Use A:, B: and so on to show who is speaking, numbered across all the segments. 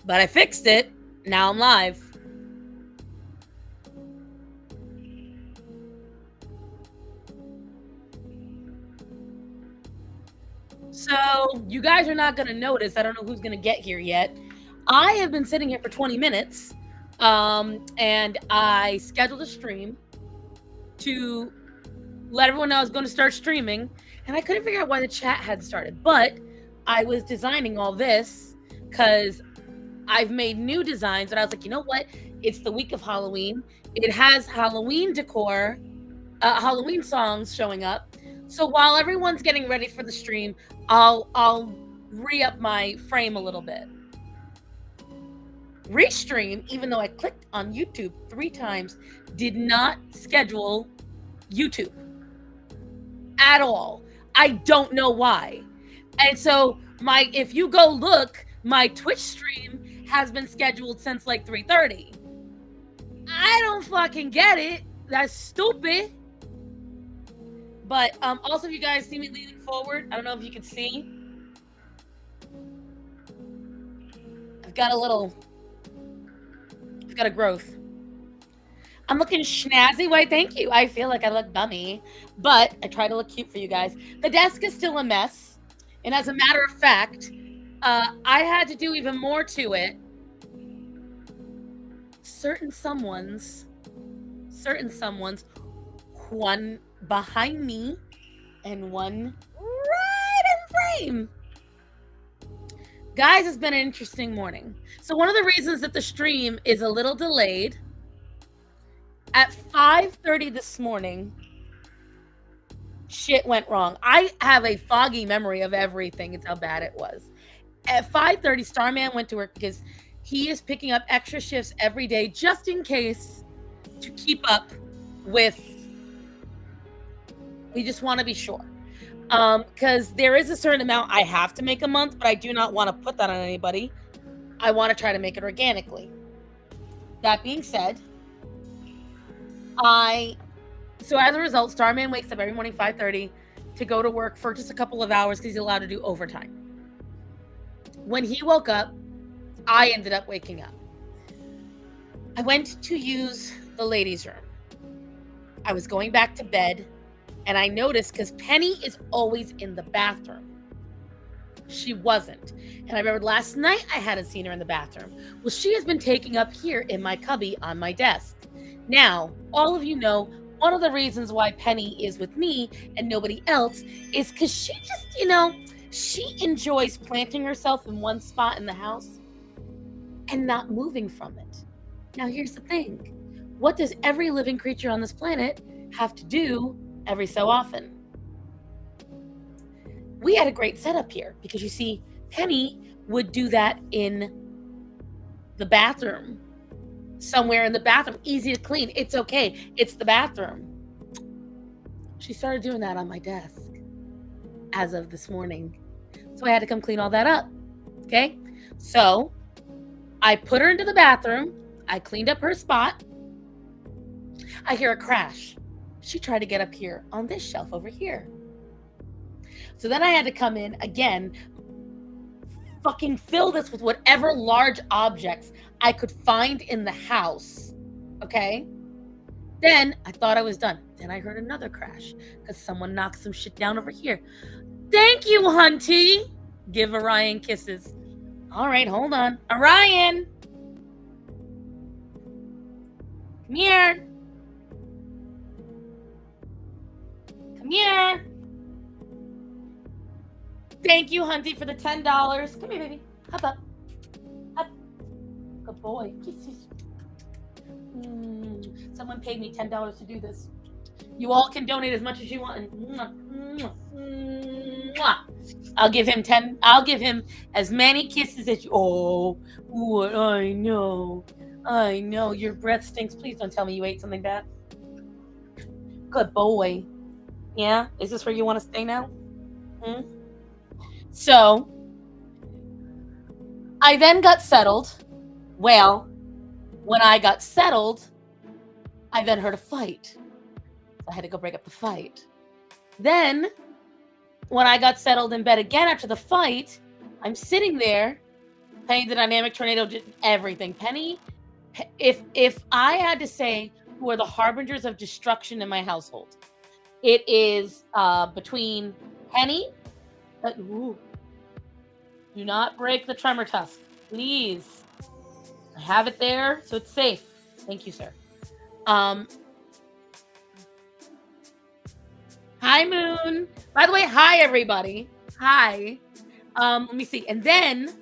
A: But I fixed it. Now I'm live. So you guys are not going to notice. I don't know who's going to get here yet. I have been sitting here for 20 minutes. And I scheduled a stream to let everyone know I was going to start streaming. And I couldn't figure out why the chat had started. But I was designing all this because I've made new designs. And I was like, you know what? It's the week of Halloween. It has Halloween decor, Halloween songs showing up. So while everyone's getting ready for the stream, I'll re-up my frame a little bit. Restream, even though I clicked on YouTube 3 times, did not schedule YouTube at all. I don't know why. And so if you go look, my Twitch stream has been scheduled since like 3:30. I don't fucking get it. That's stupid. But also, if you guys see me leaning forward, I don't know if you can see. I've got a growth. I'm looking snazzy. Why, thank you. I feel like I look bummy, but I try to look cute for you guys. The desk is still a mess. And as a matter of fact, I had to do even more to it. Certain someone's, one behind me and one right in frame. Guys, it's been an interesting morning. So one of the reasons that the stream is a little delayed, at 5:30 this morning, shit went wrong. I have a foggy memory of everything. It's how bad it was. At 5:30, Starman went to work because he is picking up extra shifts every day just in case, to keep up with. We just want to be sure. Because there is a certain amount I have to make a month, but I do not want to put that on anybody. I want to try to make it organically. That being said, so as a result, Starman wakes up every morning 5:30 to go to work for just a couple of hours because he's allowed to do overtime. When he woke up, I ended up waking up. I went to use the ladies' room. I was going back to bed, and I noticed, because Penny is always in the bathroom. She wasn't. And I remembered last night I hadn't seen her in the bathroom. Well, she has been taking up here in my cubby on my desk. Now, all of you know, one of the reasons why Penny is with me and nobody else is because she just, she enjoys planting herself in one spot in the house and not moving from it. Now, here's the thing. What does every living creature on this planet have to do every so often? We had a great setup here because, you see, Penny would do that in the bathroom. Somewhere in the bathroom, easy to clean. It's okay. It's the bathroom. She started doing that on my desk as of this morning. So I had to come clean all that up. Okay? So I put her into the bathroom. I cleaned up her spot. I hear a crash. She tried to get up here on this shelf over here. So then I had to come in again, fucking fill this with whatever large objects I could find in the house. Okay? Then I thought I was done. Then I heard another crash because someone knocked some shit down over here. Thank you, Hunty. Give Orion kisses. All right, hold on. Orion! Come here. Come here. Thank you, Hunty, for the $10. Come here, baby. Hop up. Up. Good boy. Kisses. Someone paid me $10 to do this. You all can donate as much as you want. I'll give him as many kisses as you. Oh, what? I know. Your breath stinks. Please don't tell me you ate something bad. Good boy. Yeah? Is this where you want to stay now? So, I then got settled. Well, when I got settled, I then heard a fight. I had to go break up the fight. Then, when I got settled in bed again after the fight, I'm sitting there, Penny the Dynamic Tornado did everything. Penny, if I had to say who are the harbingers of destruction in my household, it is between Penny. Ooh, do not break the tremor tusk, please. I have it there, so it's safe. Thank you, sir. Hi, Moon. By the way, hi, everybody. Hi. Let me see. And then, so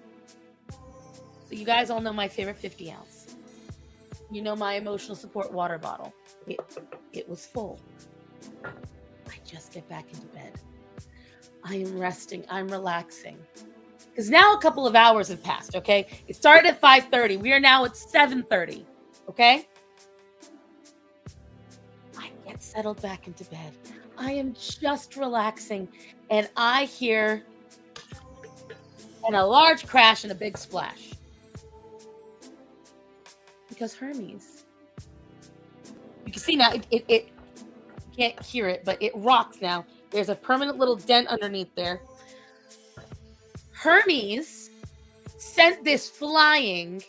A: you guys all know my favorite 50 ounce. You know my emotional support water bottle. It was full. I just get back into bed. I am resting. I'm relaxing. Because now a couple of hours have passed, okay? It started at 5:30. We are now at 7:30, okay? I get settled back into bed. I am just relaxing, and I hear a large crash and a big splash. Because Hermes. You can see now, it can't hear it, but it rocks now. There's a permanent little dent underneath there. Hermes sent this flying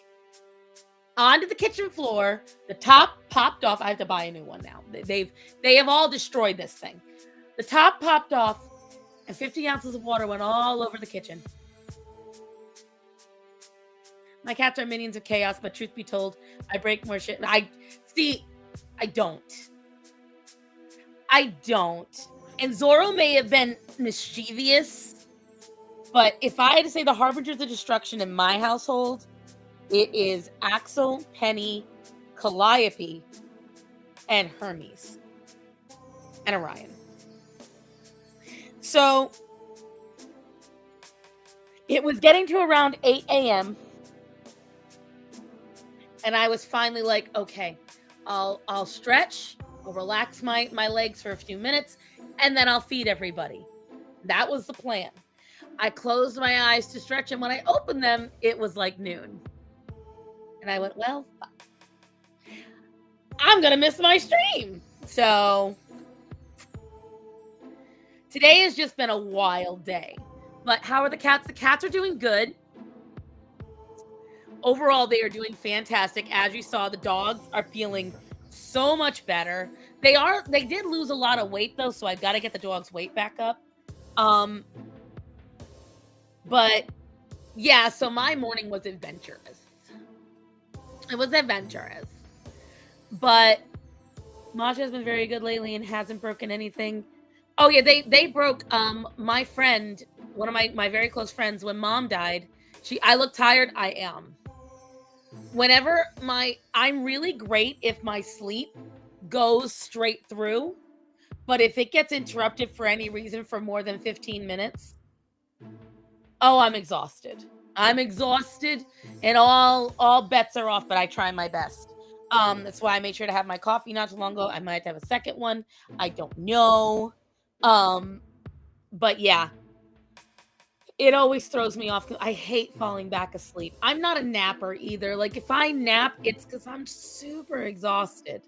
A: onto the kitchen floor. The top popped off. I have to buy a new one now. They have all destroyed this thing. The top popped off, and 50 ounces of water went all over the kitchen. My cats are minions of chaos, but truth be told, I break more shit. I don't. And Zorro may have been mischievous, but if I had to say the harbingers of destruction in my household, it is Axel, Penny, Calliope, and Hermes, and Orion. So it was getting to around 8 a.m. and I was finally like, okay, I'll stretch, I'll relax my legs for a few minutes, and then I'll feed everybody. That was the plan. I closed my eyes to stretch, and when I opened them, it was like noon. And I went, well, I'm going to miss my stream. So today has just been a wild day. But how are the cats? The cats are doing good. Overall, they are doing fantastic. As you saw, the dogs are feeling so much better. They did lose a lot of weight, though, so I've got to get the dog's weight back up. But yeah, so my morning was adventurous. It was adventurous. But Masha has been very good lately and hasn't broken anything. Oh yeah, they broke my friend, one of my very close friends, when mom died. I look tired, I am. Whenever I'm really great if my sleep goes straight through, but if it gets interrupted for any reason for more than 15 minutes, oh, I'm exhausted. I'm exhausted, and all bets are off, but I try my best. That's why I made sure to have my coffee not too long ago. I might have a second one. I don't know. But yeah, it always throws me off. I hate falling back asleep. I'm not a napper either. Like, if I nap, it's because I'm super exhausted.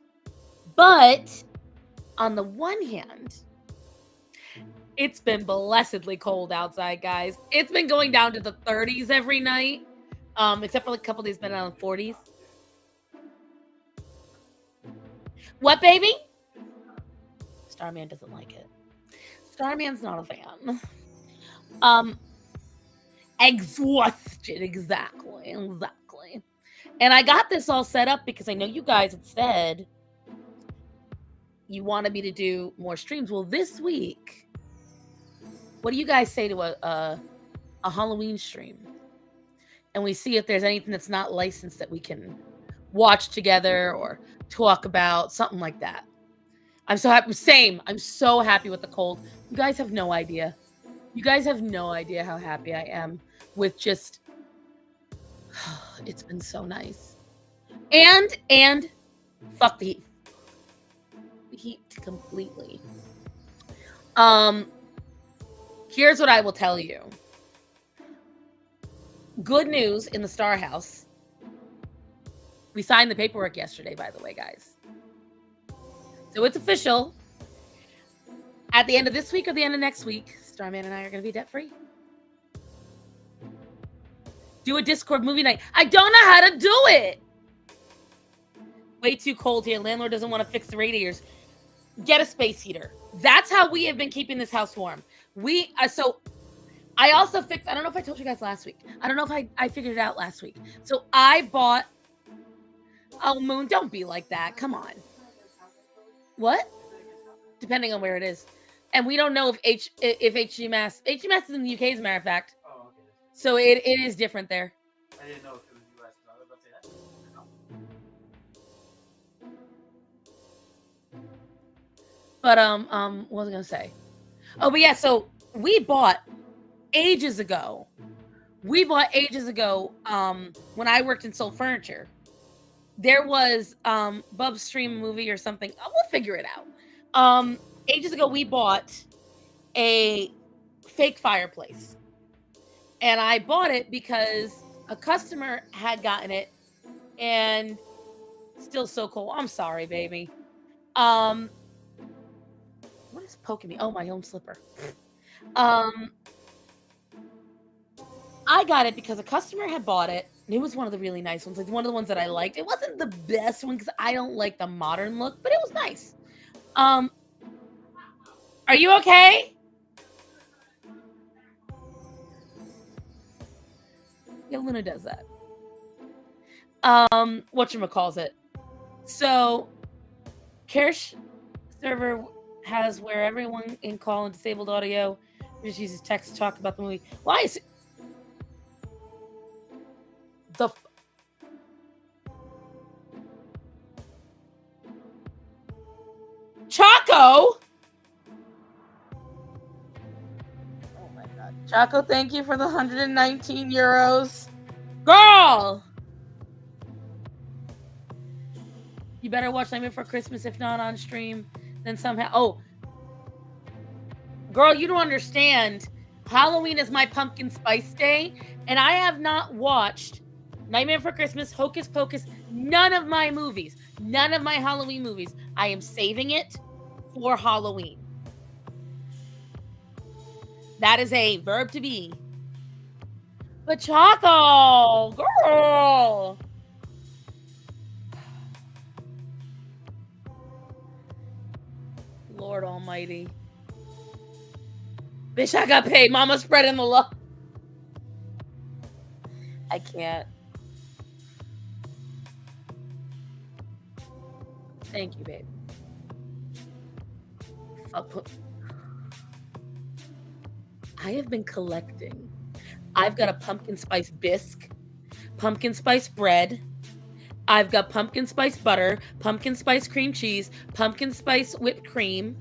A: But on the one hand, it's been blessedly cold outside, guys. It's been going down to the 30s every night. Except for like a couple days been around the 40s. What, baby? Starman doesn't like it. Starman's not a fan. Exhausted, exactly. And I got this all set up because I know you guys had said you wanted me to do more streams. Well, this week, what do you guys say to a Halloween stream? And we see if there's anything that's not licensed that we can watch together or talk about, something like that. I'm so happy. Same. I'm so happy with the cold. You guys have no idea. You guys have no idea how happy I am with just, it's been so nice. And fuck the heat. The heat completely. Here's what I will tell you. Good news in the Star House. We signed the paperwork yesterday, by the way, guys. So it's official. At the end of this week or the end of next week, Starman and I are going to be debt-free. Do a Discord movie night. I don't know how to do it. Way too cold here. Landlord doesn't want to fix the radiators. Get a space heater. That's how we have been keeping this house warm. So I also fixed, I don't know if I told you guys last week. I don't know if I figured it out last week. So I bought, oh, Moon, don't be like that. Come on. What? Depending on where it is. And we don't know if HGMass is in the UK, as a matter of fact.
B: Oh, okay.
A: So it is different there.
B: I didn't know if it was US. I was about to say that.
A: But what was I gonna say? Oh, but yeah, so we bought ages ago. When I worked in Soul Furniture. There was Bub's Stream movie or something. Oh, we'll figure it out. Ages ago we bought a fake fireplace. And I bought it because a customer had gotten it and still so cold. I'm sorry, baby. What is poking me? Oh, my own slipper. I got it because a customer had bought it. And it was one of the really nice ones. Like one of the ones that I liked. It wasn't the best one because I don't like the modern look, but it was nice. Are you okay? Yeah, Luna does that. Whatchamacallit. So, Kirsch server has where everyone in call and disabled audio just uses text to talk about the movie. Why is it? Choco! Oh my god. Choco, thank you for the 119 euros. Girl! You better watch Nightmare Before Christmas, if not on stream. Then somehow... Oh. Girl, you don't understand. Halloween is my pumpkin spice day, and I have not watched Nightmare Before Christmas, Hocus Pocus, none of my movies. None of my Halloween movies. I am saving it for Halloween. That is a verb to be. But Choco, girl. Lord almighty. Bitch, I got paid. Mama spreading the love. I can't. Thank you, babe. I have been collecting. I've got a pumpkin spice bisque, pumpkin spice bread. I've got pumpkin spice butter, pumpkin spice cream cheese, pumpkin spice whipped cream.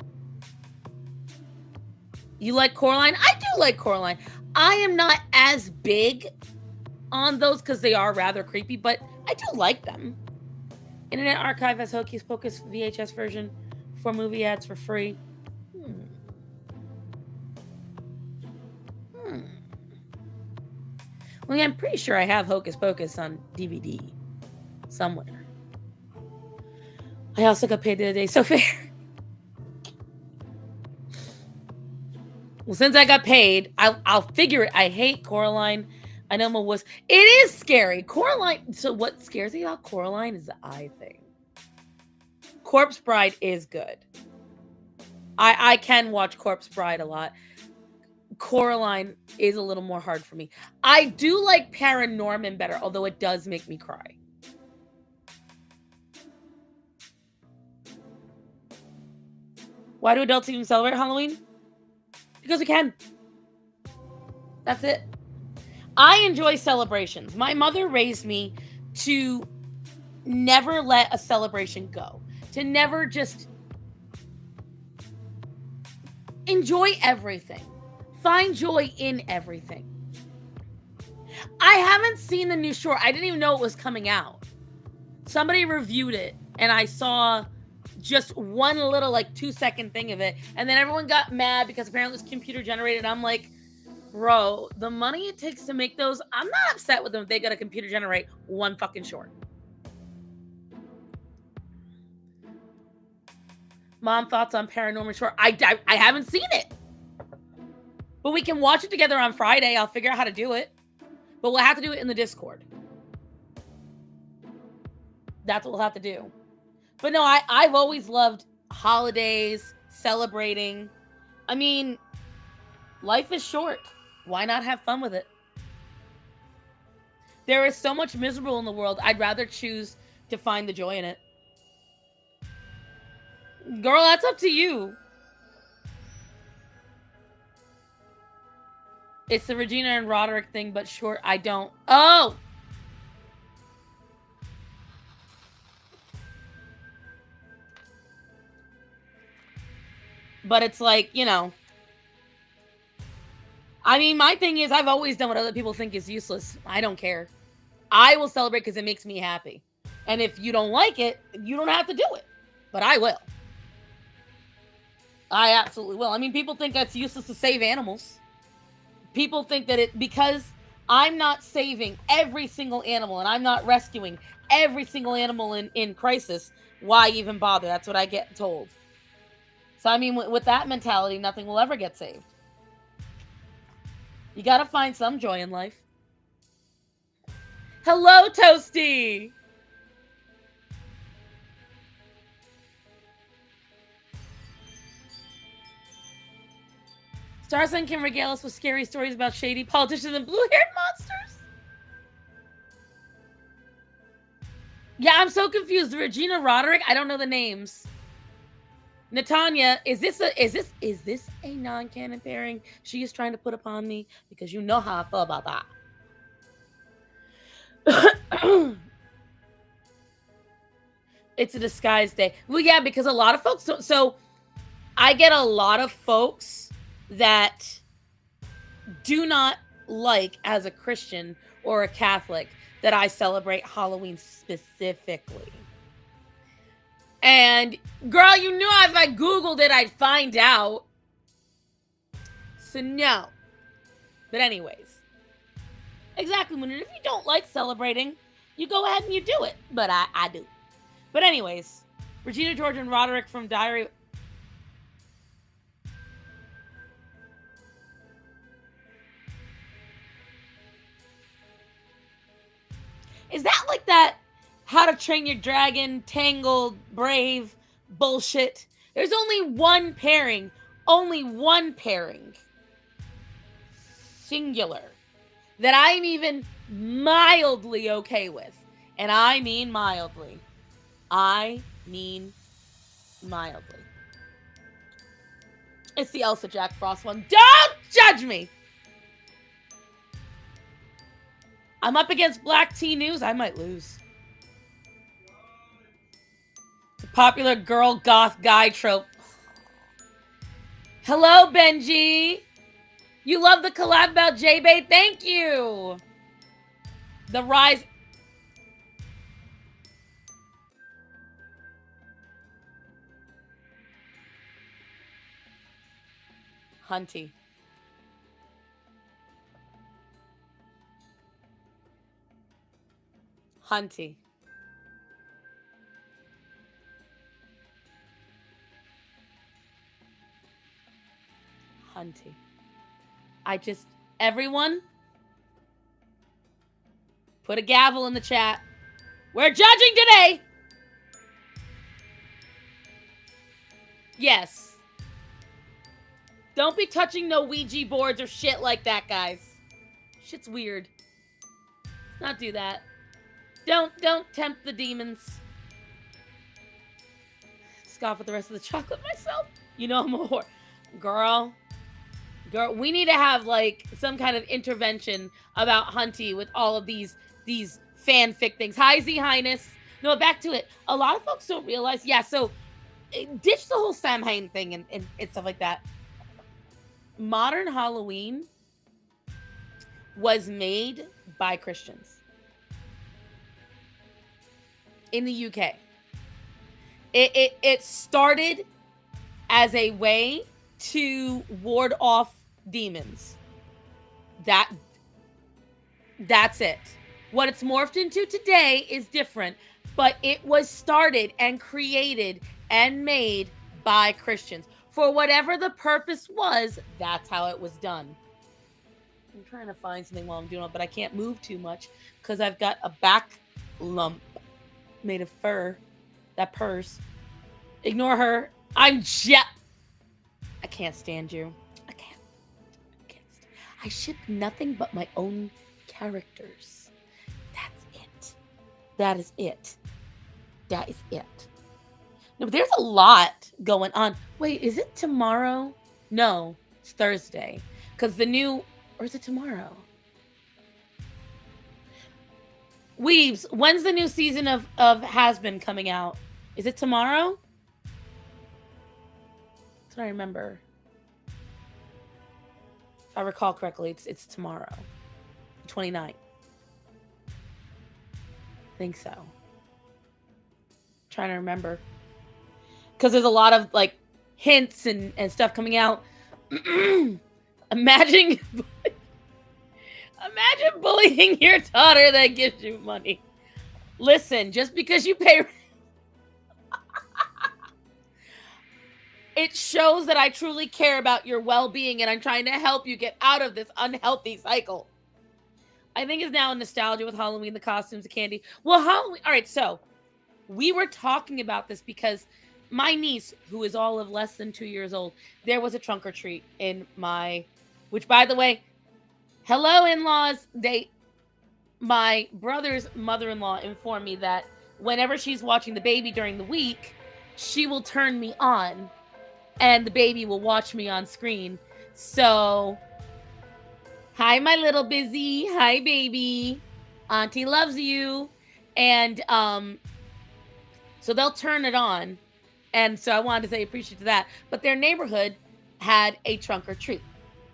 A: You like Coraline? I do like Coraline. I am not as big on those because they are rather creepy, but I do like them. Internet Archive has Hocus Pocus VHS version for movie ads for free. Well, yeah, I'm pretty sure I have Hocus Pocus on DVD somewhere. I also got paid the other day, so fair. Well, since I got paid, I'll figure it. I hate Coraline. I know I'm a wuss. It is scary. Coraline. So what scares me about Coraline is the eye thing. Corpse Bride is good. I can watch Corpse Bride a lot. Coraline is a little more hard for me. I do like Paranorman better, although it does make me cry. Why do adults even celebrate Halloween? Because we can. That's it. I enjoy celebrations. My mother raised me to never let a celebration go. To never just enjoy everything. Find joy in everything. I haven't seen the new short. I didn't even know it was coming out. Somebody reviewed it, and I saw just one little, 2-second thing of it. And then everyone got mad because apparently it was computer generated. I'm like, bro, the money it takes to make those, I'm not upset with them if they got a computer generate one fucking short. Mom, thoughts on Paranorman short? I haven't seen it. But we can watch it together on Friday. I'll figure out how to do it. But we'll have to do it in the Discord. That's what we'll have to do. But no, I've always loved holidays, celebrating. I mean, life is short. Why not have fun with it? There is so much miserable in the world. I'd rather choose to find the joy in it. Girl, that's up to you. It's the Regina and Roderick thing, but short, I don't. Oh! But it's like, you know. I mean, my thing is, I've always done what other people think is useless. I don't care. I will celebrate because it makes me happy. And if you don't like it, you don't have to do it. But I will. I absolutely will. I mean, people think that's useless to save animals. People think that because I'm not saving every single animal and I'm not rescuing every single animal in crisis, why even bother? That's what I get told. So, I mean, with that mentality, nothing will ever get saved. You gotta find some joy in life. Hello, Toasty! Starson can regale us with scary stories about shady politicians and blue-haired monsters. Yeah, I'm so confused. Regina Roderick, I don't know the names. Natanya, is this a non-canon pairing she is trying to put upon me? Because you know how I feel about that. It's a disguise day. Well, yeah, because a lot of folks don't. So I get a lot of folks that do not like, as a Christian or a Catholic, that I celebrate Halloween specifically. And girl, you knew if I Googled it, I'd find out. So no. But anyways. Exactly, Moon. If you don't like celebrating, you go ahead and you do it. But I do. But anyways. Regina George and Roderick from Diary. Is that like that How to Train Your Dragon, Tangled, Brave bullshit? There's only one pairing. Only one pairing. Singular. That I'm even mildly okay with. And I mean mildly. I mean mildly. It's the Elsa Jack Frost one. Don't judge me! I'm up against Black Tea News. I might lose. It's a popular girl goth guy trope. Hello, Benji. You love the collab about J-Bay? Thank you. The rise. Hunty. Hunty. Hunty. Everyone, put a gavel in the chat. We're judging today. Yes. Don't be touching no Ouija boards or shit like that, guys. Shit's weird. Let's not do that. Don't tempt the demons. Scoff at the rest of the chocolate myself. You know I'm a whore. Girl, we need to have like some kind of intervention about Hunty with all of these fanfic things. Hi, Z Highness. No, back to it. A lot of folks don't realize. Yeah, so ditch the whole Samhain thing and stuff like that. Modern Halloween was made by Christians in the UK. It started as a way to ward off demons. That's it. What it's morphed into today is different, but it was started and created and made by Christians. For whatever the purpose was, that's how it was done. I'm trying to find something while I'm doing it, but I can't move too much because I've got a back lump made of fur. That purse. Ignore her. I can't stand you. I can't. I ship nothing but my own characters. That's it. That is it. That is it. No, but there's a lot going on. Wait, is it tomorrow? No, it's Thursday. Because the new, or is it tomorrow? Weaves, when's the new season of Has Been coming out? Is it tomorrow? That's what I remember. If I recall correctly, it's tomorrow. 29th. I think so. I'm trying to remember. Because there's a lot of like hints and stuff coming out. Imagine bullying your daughter that gives you money. Listen, just because you pay, it shows that I truly care about your well-being and I'm trying to help you get out of this unhealthy cycle. I think it's now nostalgia with Halloween, the costumes, the candy. Well, Halloween. All right, so we were talking about this because my niece, who is all of less than 2 years old, there was a trunk or treat in my, which by the way, hello in-laws. My brother's mother-in-law informed me that whenever she's watching the baby during the week, she will turn me on and the baby will watch me on screen. So, hi, my little busy. Hi, baby. Auntie loves you. And so they'll turn it on. And so I wanted to say appreciate to that. But their neighborhood had a trunk or treat,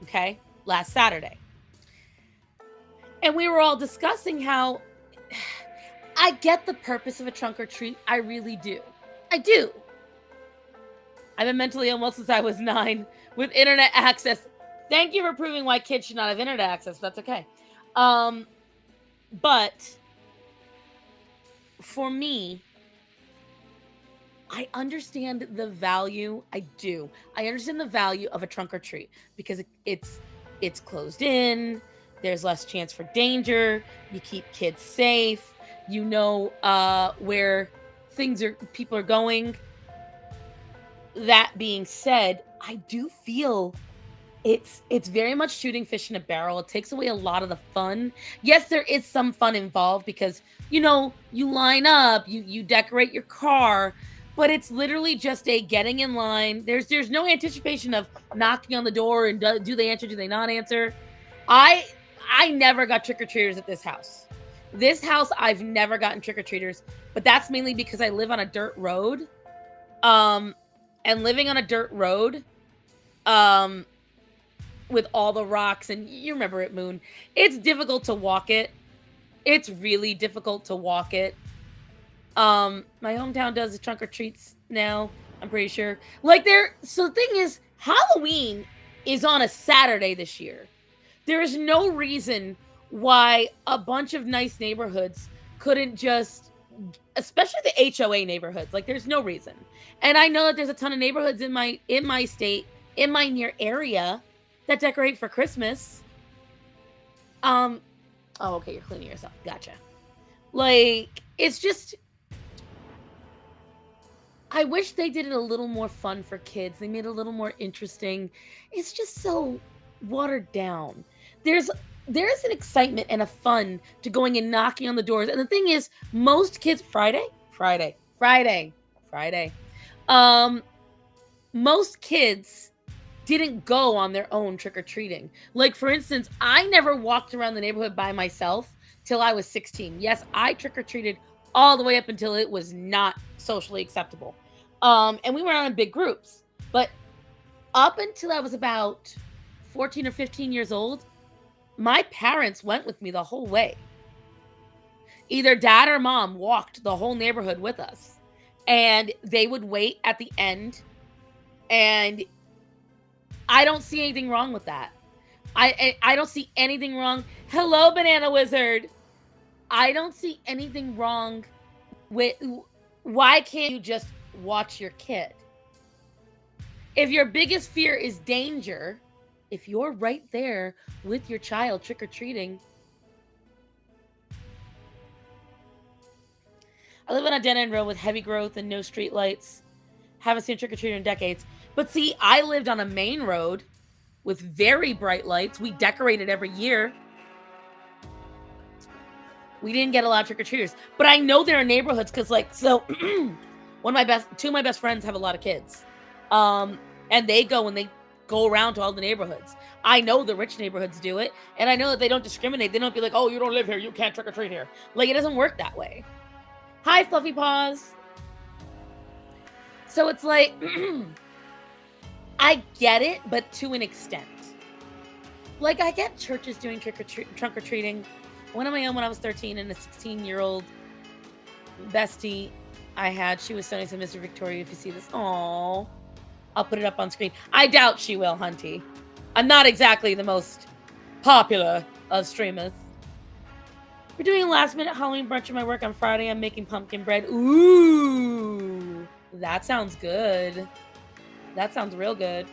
A: okay, last Saturday. And we were all discussing how I get the purpose of a trunk or treat. I really do. I do. I've been mentally ill since I was 9 with internet access. Thank you for proving why kids should not have internet access. That's okay. But for me, I understand the value. I do. I understand the value of a trunk or treat because it's closed in. There's less chance for danger. You keep kids safe. You know where people are going. That being said, I do feel it's very much shooting fish in a barrel. It takes away a lot of the fun. Yes, there is some fun involved because, you know, you line up, you decorate your car, but it's literally just a getting in line. There's no anticipation of knocking on the door and do they answer, do they not answer? I never got trick-or-treaters at this house. This house, I've never gotten trick-or-treaters, but that's mainly because I live on a dirt road. And living on a dirt road, with all the rocks, and you remember it, Moon, it's difficult to walk it. It's really difficult to walk it. My hometown does the trunk or treats now, I'm pretty sure. So the thing is, Halloween is on a Saturday this year. There is no reason why a bunch of nice neighborhoods couldn't just, especially the HOA neighborhoods, like there's no reason. And I know that there's a ton of neighborhoods in my state, in my near area that decorate for Christmas. Oh, okay, you're cleaning yourself. Gotcha. Like, it's just, I wish they did it a little more fun for kids. They made it a little more interesting. It's just so watered down. There's an excitement and a fun to going and knocking on the doors. And the thing is, most kids, Friday. Most kids didn't go on their own trick-or-treating. Like, for instance, I never walked around the neighborhood by myself till I was 16. Yes, I trick-or-treated all the way up until it was not socially acceptable. And we went on in big groups. But up until I was about 14 or 15 years old, my parents went with me the whole way. Either dad or mom walked the whole neighborhood with us. And they would wait at the end. And I don't see anything wrong with that. I don't see anything wrong. Hello, Banana Wizard. I don't see anything wrong with, why can't you just watch your kid? If your biggest fear is danger, if you're right there with your child trick-or-treating. I live on a dead-end road with heavy growth and no street lights. Haven't seen a trick-or-treater in decades. But see, I lived on a main road with very bright lights. We decorated every year. We didn't get a lot of trick-or-treaters. But I know there are neighborhoods because, like, so two of my best friends have a lot of kids. And they go and they go around to all the neighborhoods. I know the rich neighborhoods do it, and I know that they don't discriminate. They don't be like, oh, you don't live here, you can't trick-or-treat here. Like, it doesn't work that way. Hi, Fluffy Paws. So it's like, I get it, but to an extent. Like, I get churches doing trunk-or-treating. One of my own when I was 13, and a 16-year-old bestie I had, she was sending some Mr. Victoria, if you see this. Aww. I'll put it up on screen. I doubt she will, Hunty. I'm not exactly the most popular of streamers. We're doing a last-minute Halloween brunch at my work on Friday. I'm making pumpkin bread. Ooh, that sounds good. That sounds real good.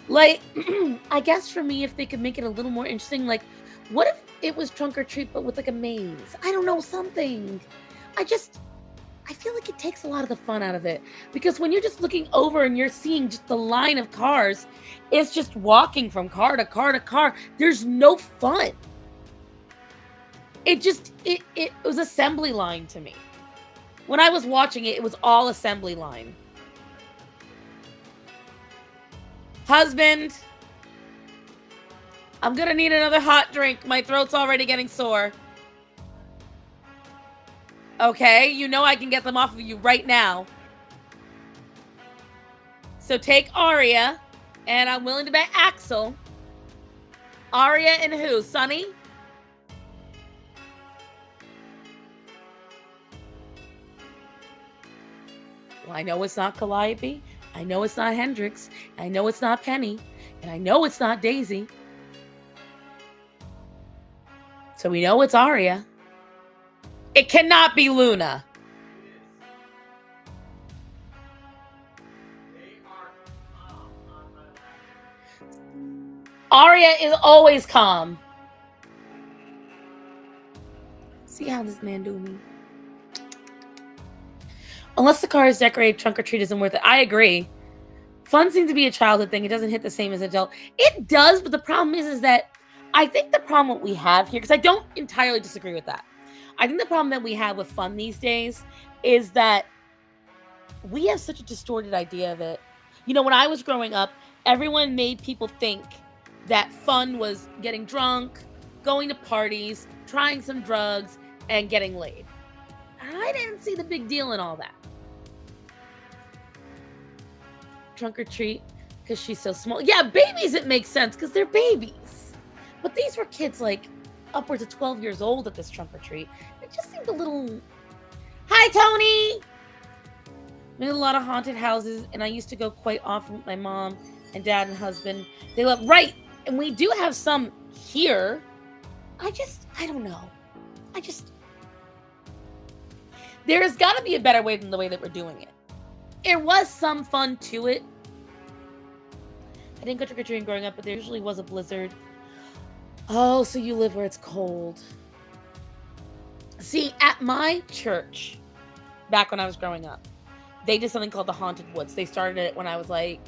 A: Like, I guess for me, if they could make it a little more interesting, like, what if it was trunk or treat, but with like a maze? I don't know, something. I feel like it takes a lot of the fun out of it. Because when you're just looking over and you're seeing just the line of cars, it's just walking from car to car to car. There's no fun. It was assembly line to me. When I was watching it, it was all assembly line. Husband, I'm gonna need another hot drink. My throat's already getting sore. Okay, you know I can get them off of you right now. So take Aria, and I'm willing to bet Axel. Aria and who? Sunny? Well, I know it's not Calliope. I know it's not Hendrix. I know it's not Penny. And I know it's not Daisy. So we know it's Aria. It cannot be Luna. Aria is always calm. See how this man do me. Unless the car is decorated, trunk or treat isn't worth it. I agree. Fun seems to be a childhood thing. It doesn't hit the same as adult. It does, but the problem is that I think the problem what we have here, because I don't entirely disagree with that. I think the problem that we have with fun these days is that we have such a distorted idea of it. You know, when I was growing up, everyone made people think that fun was getting drunk, going to parties, trying some drugs, and getting laid. I didn't see the big deal in all that. Trunk or treat, because she's so small. Yeah, babies, it makes sense, because they're babies. But these were kids, like, upwards of 12 years old at this trunk or treat. It just seemed a little... Hi, Tony! Made a lot of haunted houses, and I used to go quite often with my mom and dad and husband. They love... Right! And we do have some here. I don't know. There's got to be a better way than the way that we're doing it. There was some fun to it. I didn't go trick-or-treating growing up, but there usually was a blizzard. Oh, so you live where it's cold. See, at my church, back when I was growing up, they did something called the Haunted Woods. They started it when I was like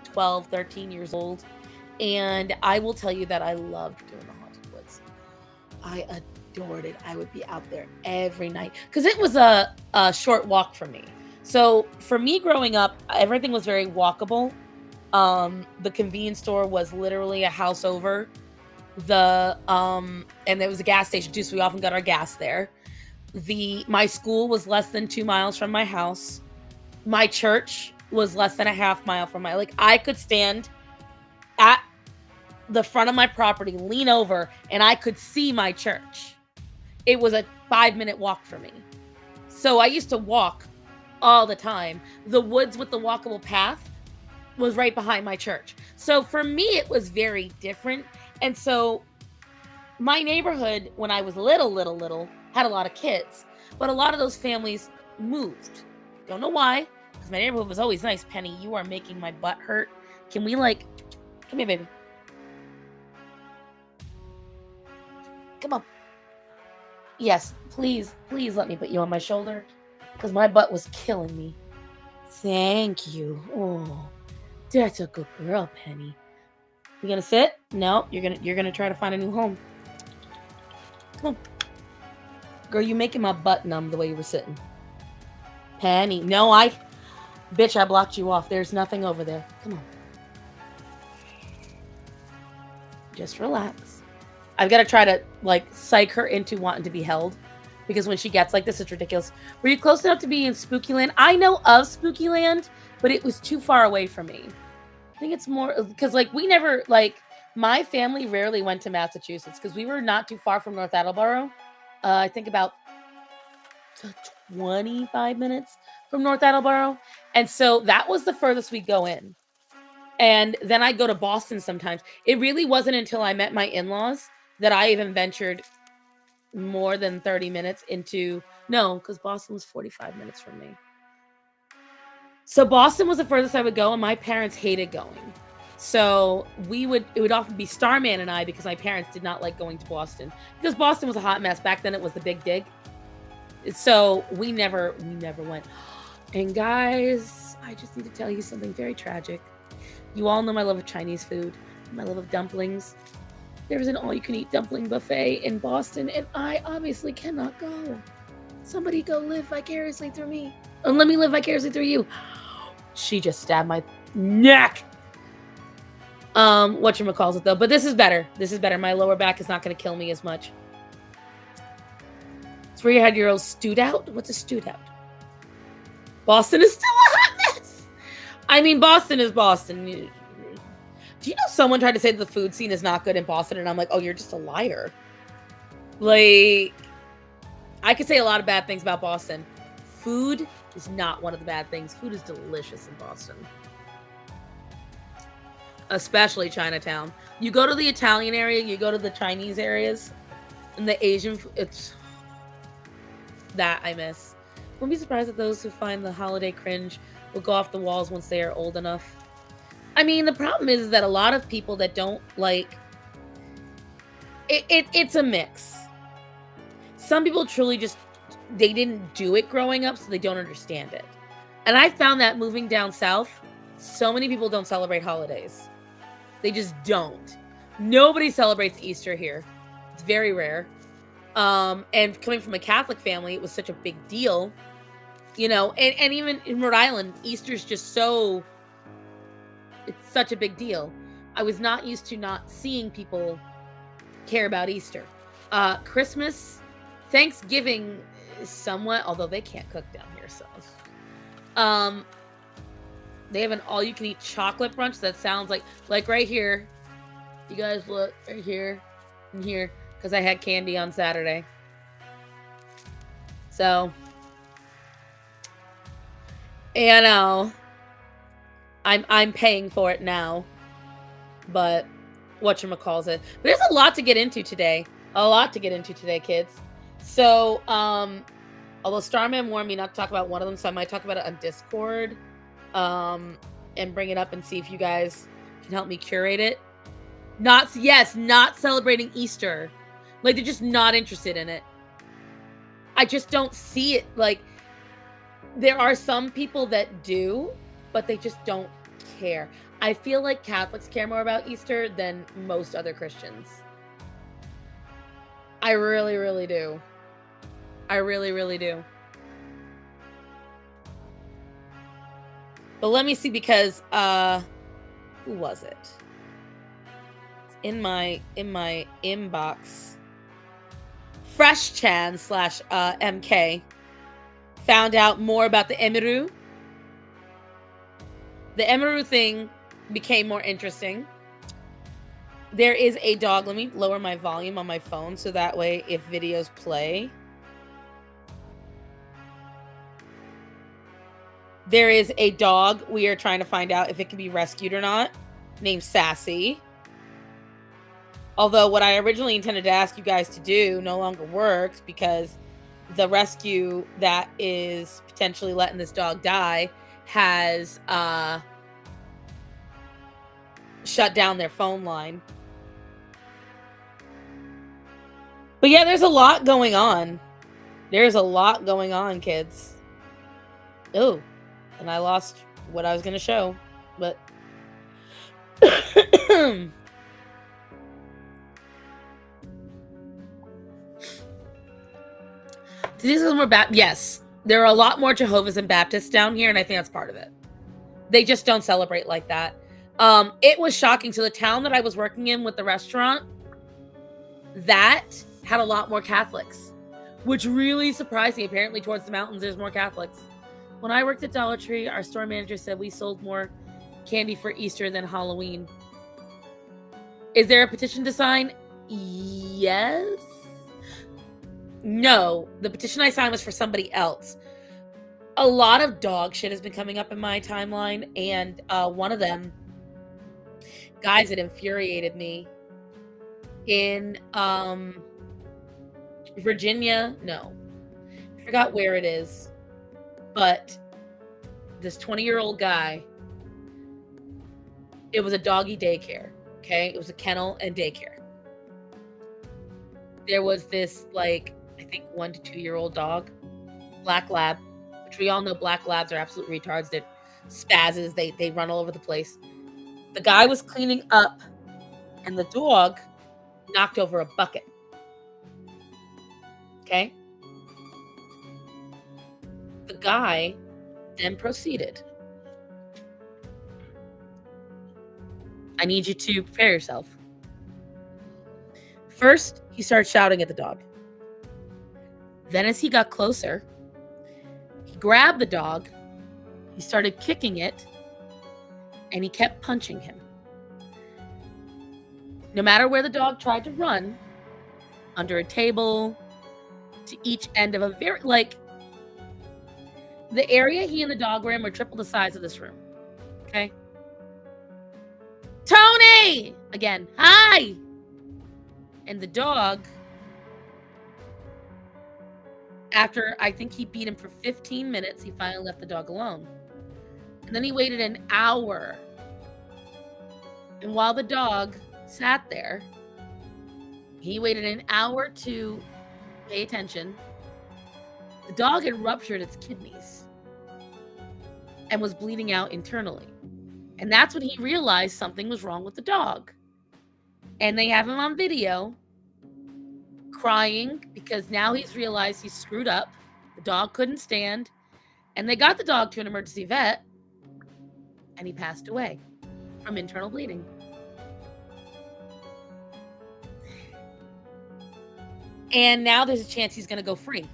A: 12, 13 years old. And I will tell you that I loved doing the Haunted Woods. I adored it. I would be out there every night because it was a short walk for me. So for me growing up, everything was very walkable. The convenience store was literally a house over. And there was a gas station too, so we often got our gas there. My school was less than 2 miles from my house. My church was less than a half mile from I could stand at the front of my property, lean over, and I could see my church. It was a 5-minute walk for me. So I used to walk all the time. The woods with the walkable path was right behind my church. So for me, it was very different. And so my neighborhood, when I was little, had a lot of kids. But a lot of those families moved. Don't know why, because my neighborhood was always nice. Penny, you are making my butt hurt Can we like, come here, baby. Come on. Yes, please let me put you on my shoulder because my butt was killing me. Thank you. Oh, that's a good girl, Penny. You gonna sit? No, you're gonna try to find a new home. Come on. Girl, you making my butt numb the way you were sitting. Penny. No, bitch, I blocked you off. There's nothing over there. Come on. Just relax. I've got to try to, like, psych her into wanting to be held. Because when she gets like this, it's ridiculous. Were you close enough to be in Spooky Land? I know of Spooky Land, but it was too far away from me. I think it's more, because, like, we never, like, my family rarely went to Massachusetts. Because we were not too far from North Attleboro. I think about 25 minutes from North Attleboro. And so that was the furthest we'd go in. And then I'd go to Boston sometimes. It really wasn't until I met my in-laws that I even ventured more than 30 minutes into... No, because Boston was 45 minutes from me. So Boston was the furthest I would go, and my parents hated going. So it would often be Starman and I, because my parents did not like going to Boston. Because Boston was a hot mess. Back then it was the Big Dig. So we never went. And guys, I just need to tell you something very tragic. You all know my love of Chinese food, my love of dumplings. There's an all-you-can-eat dumpling buffet in Boston, and I obviously cannot go. Somebody go live vicariously through me. And let me live vicariously through you. She just stabbed my neck. Whatchamacalls it though. But this is better. This is better. My lower back is not going to kill me as much. It's where you had your old stewed out? What's a stewed out? Boston is still a hot mess. I mean, Boston is Boston. Do you know someone tried to say that the food scene is not good in Boston? And I'm like, oh, you're just a liar. Like, I could say a lot of bad things about Boston. Food is not one of the bad things. Food is delicious in Boston. Especially Chinatown. You go to the Italian area, you go to the Chinese areas, and the Asian, it's... that I miss. Wouldn't be surprised that those who find the holiday cringe will go off the walls once they are old enough. I mean, the problem is that a lot of people that don't like... It's a mix. Some people truly just... they didn't do it growing up, so they don't understand it. And I found that moving down south, so many people don't celebrate holidays. They just don't. Nobody celebrates Easter here. It's very rare. And coming from a Catholic family, it was such a big deal. You know, and even in Rhode Island, Easter's just so... it's such a big deal. I was not used to not seeing people care about Easter. Christmas, Thanksgiving... somewhat, although they can't cook down here, so they have an all-you-can-eat chocolate brunch that sounds like right here. You guys look right here and here, because I had candy on Saturday. So, you know, I'm paying for it now, but whatchamacalls it. But there's a lot to get into today. A lot to get into today, kids. So, although Starman warned me not to talk about one of them, so I might talk about it on Discord, and bring it up and see if you guys can help me curate it. Not celebrating Easter. Like, they're just not interested in it. I just don't see it. Like, there are some people that do, but they just don't care. I feel like Catholics care more about Easter than most other Christians. I really, really do. I really, really do. But let me see, because who was it? It's in my inbox. FreshChan / MK found out more about the Emiru. The Emiru thing became more interesting. There is a dog. Let me lower my volume on my phone so that way if videos play. There is a dog. We are trying to find out if it can be rescued or not, named Sassy. Although what I originally intended to ask you guys to do no longer works, because the rescue that is potentially letting this dog die has shut down their phone line. But yeah, there's a lot going on. There's a lot going on, kids. Oh, and I lost what I was going to show, but these are more yes, there are a lot more Jehovah's and Baptists down here, and I think that's part of it. They just don't celebrate like that. It was shocking. So the town that I was working in with the restaurant, that had a lot more Catholics, which really surprised me. Apparently towards the mountains, there's more Catholics. When I worked at Dollar Tree, our store manager said we sold more candy for Easter than Halloween. Is there a petition to sign? Yes. No, the petition I signed was for somebody else. A lot of dog shit has been coming up in my timeline, and one of them, guys, that infuriated me in Virginia. No, I forgot where it is, but this 20-year-old guy, it was a doggy daycare. Okay, it was a kennel and daycare. There was this, like, I think 1 to 2 year old dog, black lab, which we all know black labs are absolute retards. They're spazzes. They run all over the place. The guy was cleaning up, and the dog knocked over a bucket. Okay? The guy then proceeded. I need you to prepare yourself. First, he started shouting at the dog. Then as he got closer, he grabbed the dog, he started kicking it, and he kept punching him. No matter where the dog tried to run, under a table, to each end of a very, like, the area he and the dog were in were triple the size of this room. Okay? Tony! Again, hi! And the dog, after I think he beat him for 15 minutes, he finally left the dog alone. And then he waited an hour. And while the dog sat there, he waited an hour to pay attention. The dog had ruptured its kidneys and was bleeding out internally. And that's when he realized something was wrong with the dog. And they have him on video crying because now he's realized he's screwed up. The dog couldn't stand. And they got the dog to an emergency vet, and he passed away from internal bleeding. And now there's a chance he's going to go free.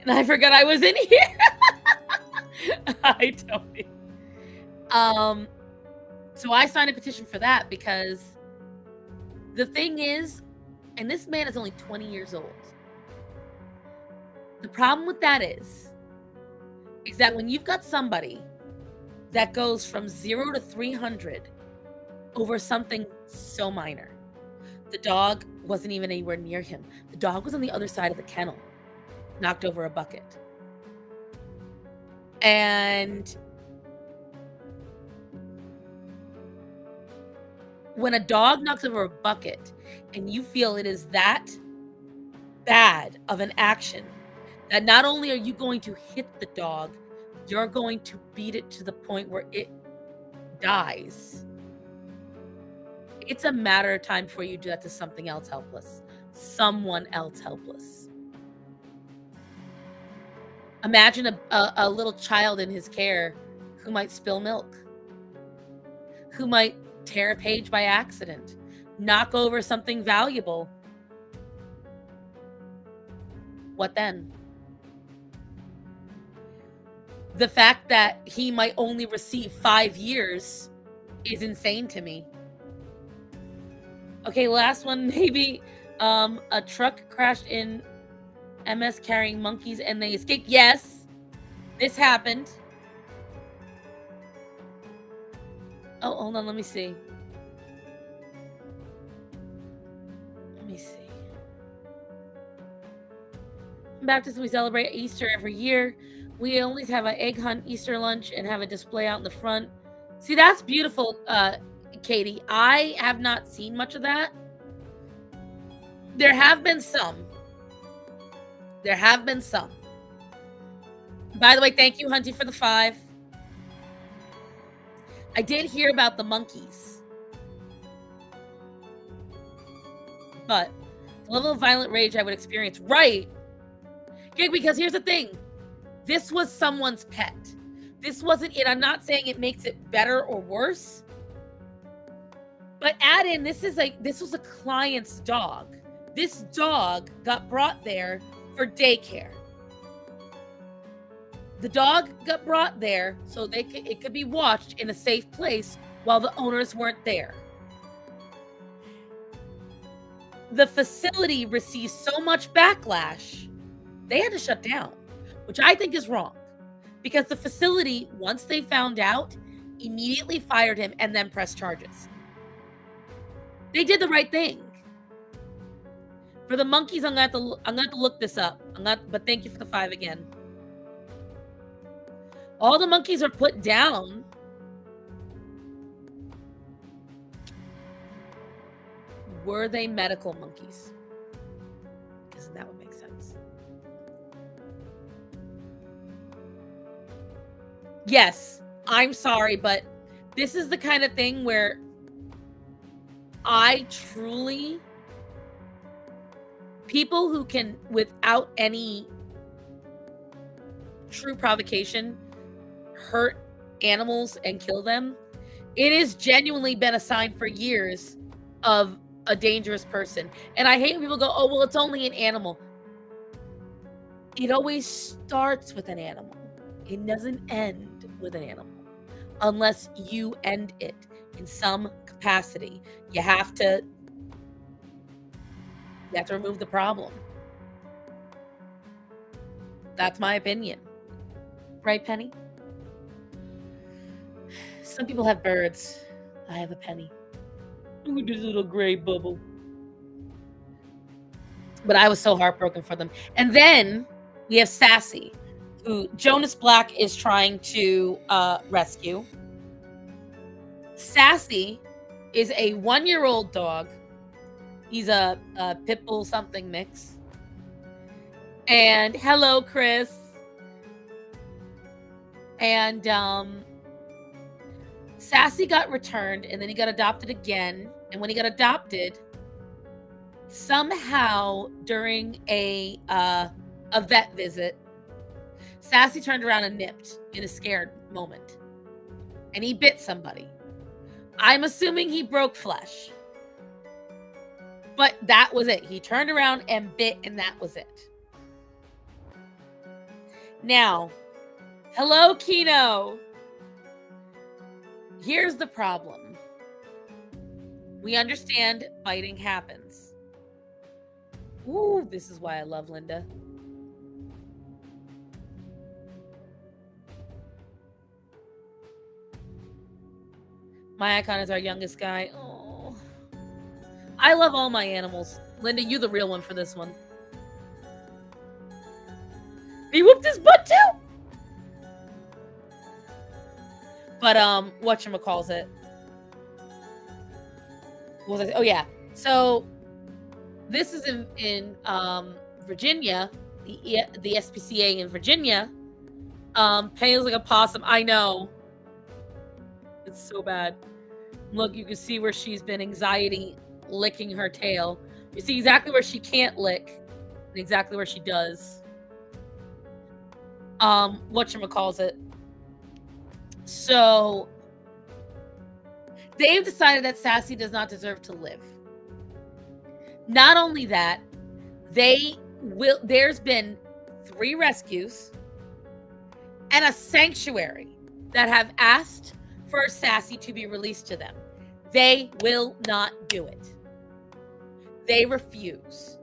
A: And I forgot I was in here. I don't. So I signed a petition for that because the thing is, and this man is only 20 years old. The problem with that is that when you've got somebody that goes from 0 to 300 over something so minor, the dog wasn't even anywhere near him. The dog was on the other side of the kennel, knocked over a bucket. And when a dog knocks over a bucket and you feel it is that bad of an action, that not only are you going to hit the dog, you're going to beat it to the point where it dies. It's a matter of time before you do that to something else helpless. Someone else helpless. Imagine a little child in his care who might spill milk, who might tear a page by accident, knock over something valuable. What then? The fact that he might only receive 5 years is insane to me. Okay, last one, maybe a truck crashed in MS carrying monkeys and they escaped. Yes, this happened. Oh, hold on, let me see. Baptists, we celebrate Easter every year. We always have an egg hunt Easter lunch and have a display out in the front. See, that's beautiful, Katie. I have not seen much of that. There have been some. There have been some. By the way, thank you, Hunty, for the 5. I did hear about the monkeys. But the level of violent rage I would experience, right? Yeah, because here's the thing. This was someone's pet. This wasn't it. I'm not saying it makes it better or worse. But add in, this was a client's dog. This dog got brought there for daycare. The dog got brought there so it could be watched in a safe place while the owners weren't there. The facility received so much backlash, they had to shut down, which I think is wrong. Because the facility, once they found out, immediately fired him and then pressed charges. They did the right thing. For the monkeys, I'm gonna have to look this up. But thank you for the 5 again. All the monkeys are put down. Were they medical monkeys? Because that would make sense. Yes, I'm sorry, but this is the kind of thing where I truly... People who can, without any true provocation, hurt animals and kill them, it has genuinely been a sign for years of a dangerous person. And I hate when people go, oh, well, it's only an animal. It always starts with an animal. It doesn't end with an animal unless you end it in some capacity. You have to remove the problem. That's my opinion. Right, Penny? Some people have birds. I have a penny. Look at this little gray bubble. But I was so heartbroken for them. And then we have Sassy, who Jonas Black is trying to rescue. Sassy is a 1-year-old dog. He's a pit bull something mix. And hello, Chris. And Sassy got returned, and then he got adopted again. And when he got adopted, somehow during a vet visit, Sassy turned around and nipped in a scared moment. And he bit somebody. I'm assuming he broke flesh. But that was it. He turned around and bit, and that was it. Now, hello, Kino. Here's the problem. We understand biting happens. Ooh, this is why I love Linda. My icon is our youngest guy. Oh, I love all my animals. Linda, you the real one for this one. He whooped his butt too. But whatchamacallit? What was I? Oh yeah. So this is in Virginia, the SPCA in Virginia. Penny's like a possum. I know. It's so bad. Look, you can see where she's been anxiety licking her tail. You see exactly where she can't lick and exactly where she does. Whatchamacallit? So they've decided that Sassy does not deserve to live. Not only that, there's been 3 rescues and a sanctuary that have asked for Sassy to be released to them. They will not do it. They refuse.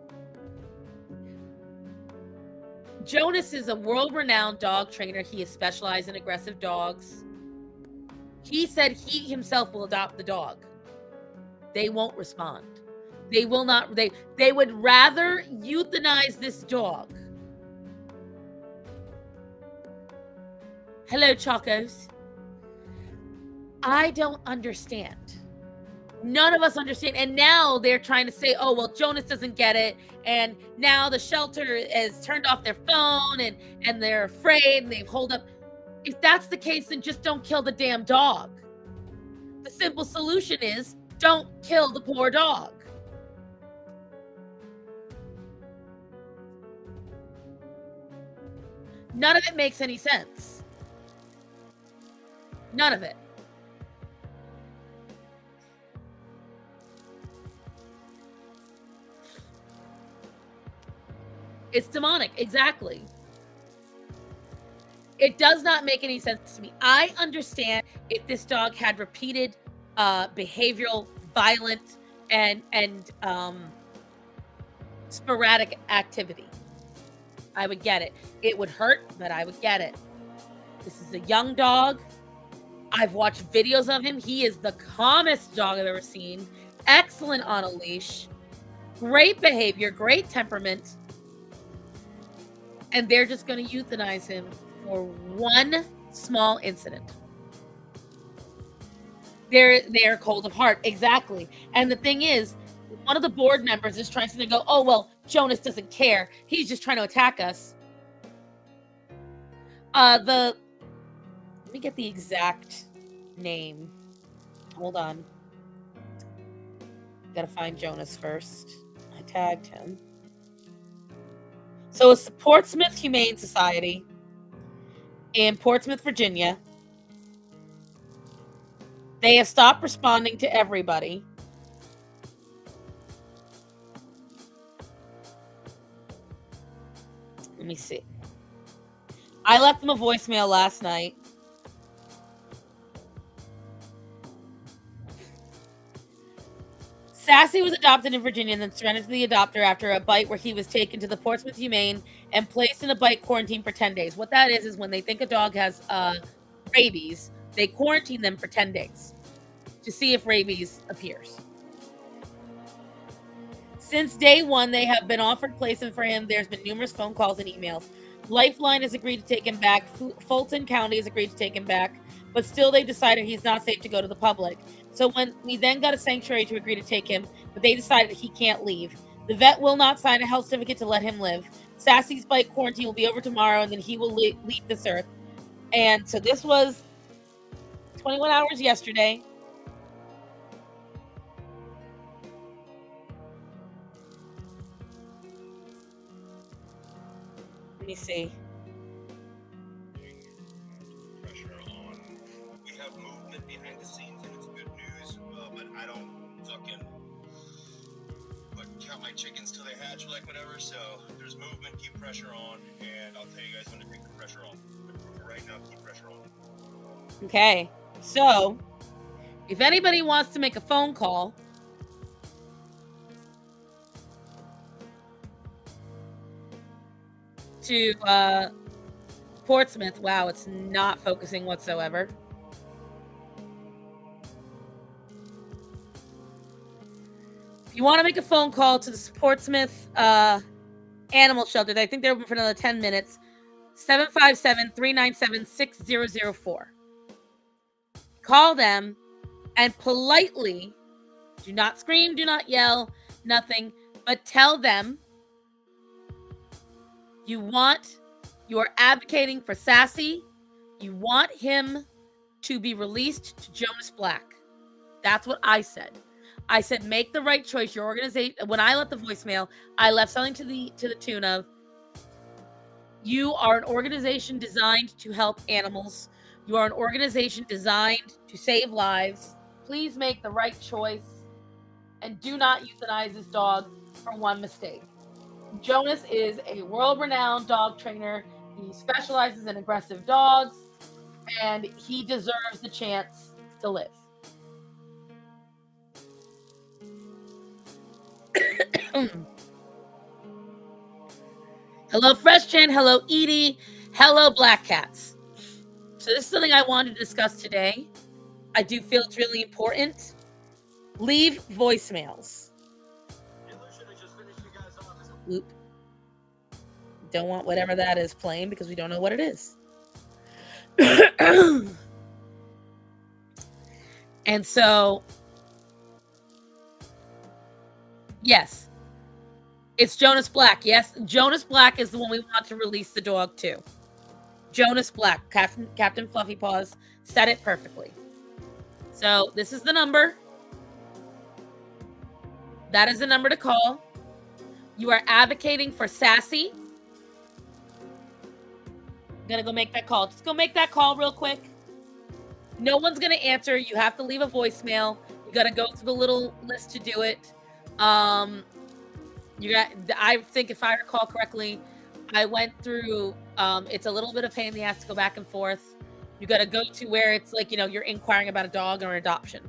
A: Jonas is a world-renowned dog trainer. He is specialized in aggressive dogs. He said he himself will adopt the dog. They won't respond. They will not. They would rather euthanize this dog Hello, Chacos. I don't understand. None of us understand. And now they're trying to say, oh, well, Jonas doesn't get it. And now the shelter has turned off their phone and they're afraid and they've holed up. If that's the case, then just don't kill the damn dog. The simple solution is don't kill the poor dog. None of it makes any sense. None of it. It's demonic, exactly. It does not make any sense to me. I understand if this dog had repeated behavioral, violent, and sporadic activity. I would get it. It would hurt, but I would get it. This is a young dog. I've watched videos of him. He is the calmest dog I've ever seen. Excellent on a leash. Great behavior, great temperament. And they're just going to euthanize him for one small incident. They're cold of heart. Exactly. And the thing is, one of the board members is trying to go, oh, well, Jonas doesn't care. He's just trying to attack us. Let me get the exact name. Hold on. Gotta find Jonas first. I tagged him. So it's the Portsmouth Humane Society in Portsmouth, Virginia. They have stopped responding to everybody. Let me see. I left them a voicemail last night. Sassy was adopted in Virginia and then surrendered to the adopter after a bite where he was taken to the Portsmouth Humane and placed in a bite quarantine for 10 days. What that is when they think a dog has rabies, they quarantine them for 10 days to see if rabies appears. Since day one, they have been offered placement for him. There's been numerous phone calls and emails. Lifeline has agreed to take him back. Fulton County has agreed to take him back. But still, they decided he's not safe to go to the public. So when we then got a sanctuary to agree to take him, but they decided he can't leave. The vet will not sign a health certificate to let him live. Sassy's bite quarantine will be over tomorrow, and then he will leave this earth. And so this was 21 hours yesterday. Let me see.
C: Pressure on. We have movement behind the scenes, and it's good news. But I don't fucking count my chickens till they hatch, or like whatever. So there's movement. Keep pressure on, and I'll tell you guys when to take the pressure on. But for right now, keep pressure on.
A: Okay, so if anybody wants to make a phone call, to Portsmouth. Wow, it's not focusing whatsoever. If you want to make a phone call to the Portsmouth Animal Shelter, I think they're open for another 10 minutes. 757-397-6004. Call them and politely, do not scream, do not yell, nothing, but tell them you are advocating for Sassy. You want him to be released to Jonas Black. That's what I said. I said, make the right choice. Your organization, when I left the voicemail, I left something to the tune of, you are an organization designed to help animals. You are an organization designed to save lives. Please make the right choice and do not euthanize this dog for one mistake. Jonas is a world-renowned dog trainer. He specializes in aggressive dogs, and he deserves the chance to live. Hello, Fresh Chan. Hello, Edie. Hello, Black Cats. So this is something I wanted to discuss today. I do feel it's really important. Leave voicemails. Oop. Don't want whatever that is playing because we don't know what it is. And so, yes, it's Jonas Black. Yes, Jonas Black is the one we want to release the dog to. Jonas Black, Captain Fluffy Paws, said it perfectly. So this is the number. That is the number to call. You are advocating for Sassy. I'm gonna go make that call. Just go make that call real quick. No one's gonna answer. You have to leave a voicemail. You gotta go through the little list to do it. I think if I recall correctly, I went through, it's a little bit of pain in the ass to go back and forth. You got to go to where it's like, you're inquiring about a dog or an adoption.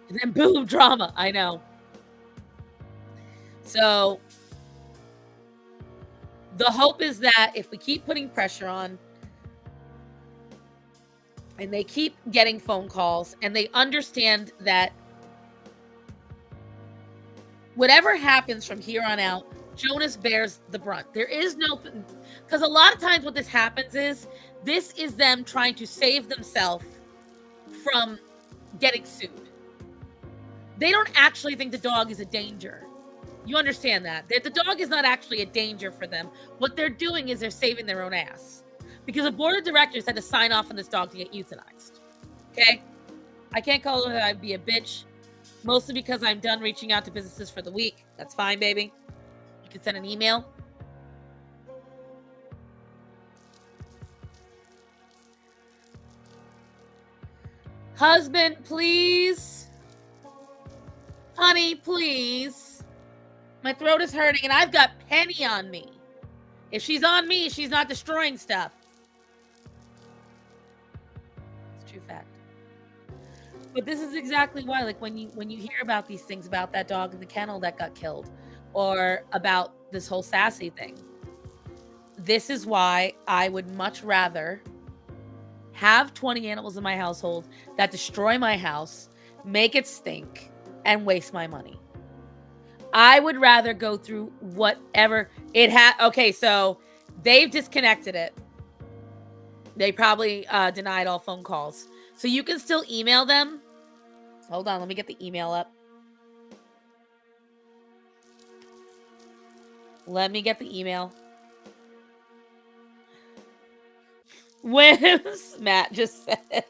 A: And then boom, drama. I know. So the hope is that if we keep putting pressure on and they keep getting phone calls and they understand that whatever happens from here on out, Jonas bears the brunt. There is no, because a lot of times what this happens is, this is them trying to save themselves from getting sued. They don't actually think the dog is a danger. You understand that? The dog is not actually a danger for them. What they're doing is they're saving their own ass. Because the board of directors had to sign off on this dog to get euthanized. Okay? I can't call her I'd be a bitch. Mostly because I'm done reaching out to businesses for the week. That's fine, baby. You can send an email. Husband, please. Honey, please. My throat is hurting and I've got Penny on me. If she's on me, she's not destroying stuff. It's a true fact. But this is exactly why, like, when you hear about these things about that dog in the kennel that got killed, or about this whole Sassy thing, this is why I would much rather have 20 animals in my household that destroy my house, make it stink, and waste my money. I would rather go through whatever it had. Okay, so they've disconnected it. They probably denied all phone calls. So you can still email them. Hold on, let me get the email up. Let me get the email. Whims, Matt just said.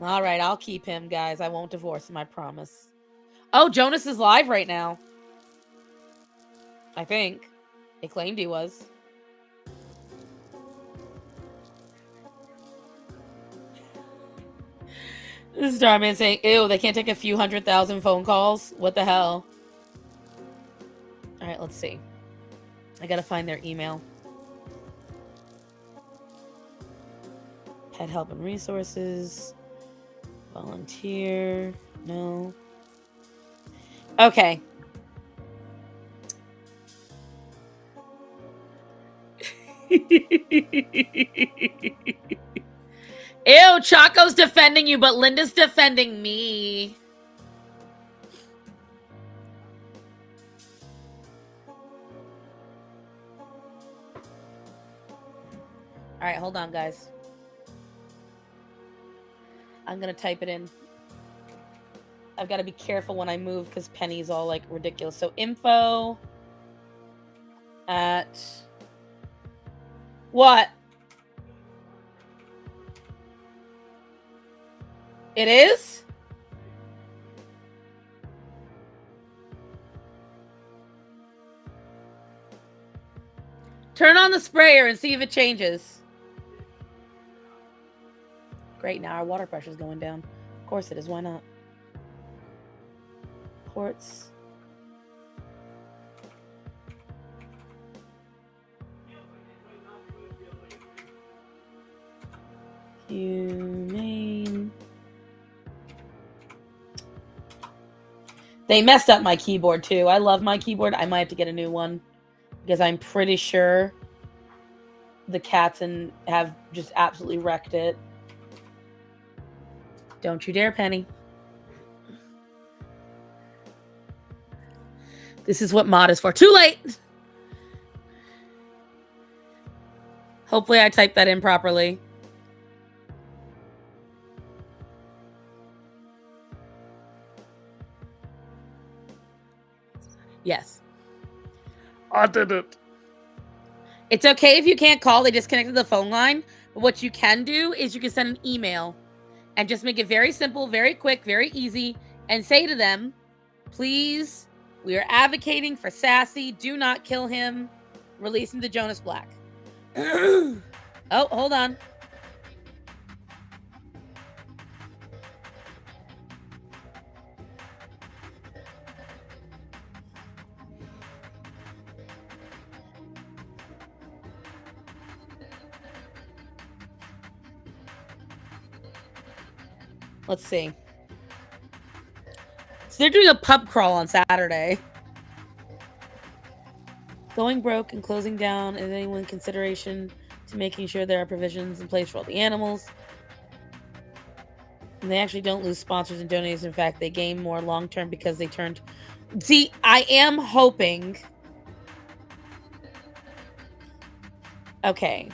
A: All right, I'll keep him, guys. I won't divorce him, I promise. Oh, Jonas is live right now. I think. They claimed he was. This is Starman saying, ew, they can't take a few 100,000 phone calls? What the hell? All right, let's see. I gotta find their email. Pet help and resources. Volunteer. No. Okay. Ew, Choco's defending you, but Linda's defending me. All right, hold on, guys. I'm going to type it in. I've got to be careful when I move because Penny's all, like, ridiculous. So, info at... What? It is? Turn on the sprayer and see if it changes. Great, now our water pressure is going down. Of course it is, why not? Ports. Humane. They messed up my keyboard too. I love my keyboard. I might have to get a new one because I'm pretty sure the cats have just absolutely wrecked it. Don't you dare, Penny. This is what mod is for. Too late. Hopefully I typed that in properly. Yes.
B: I did it.
A: It's okay if you can't call. They disconnected the phone line. But what you can do is you can send an email and just make it very simple, very quick, very easy, and say to them, please, we are advocating for Sassy. Do not kill him. Release him to Jonas Black. Oh, hold on. Let's see. So they're doing a pub crawl on Saturday. Going broke and closing down is anyone consideration to making sure there are provisions in place for all the animals. And they actually don't lose sponsors and donors. In fact, they gain more long term because they turned. See, I am hoping. Okay.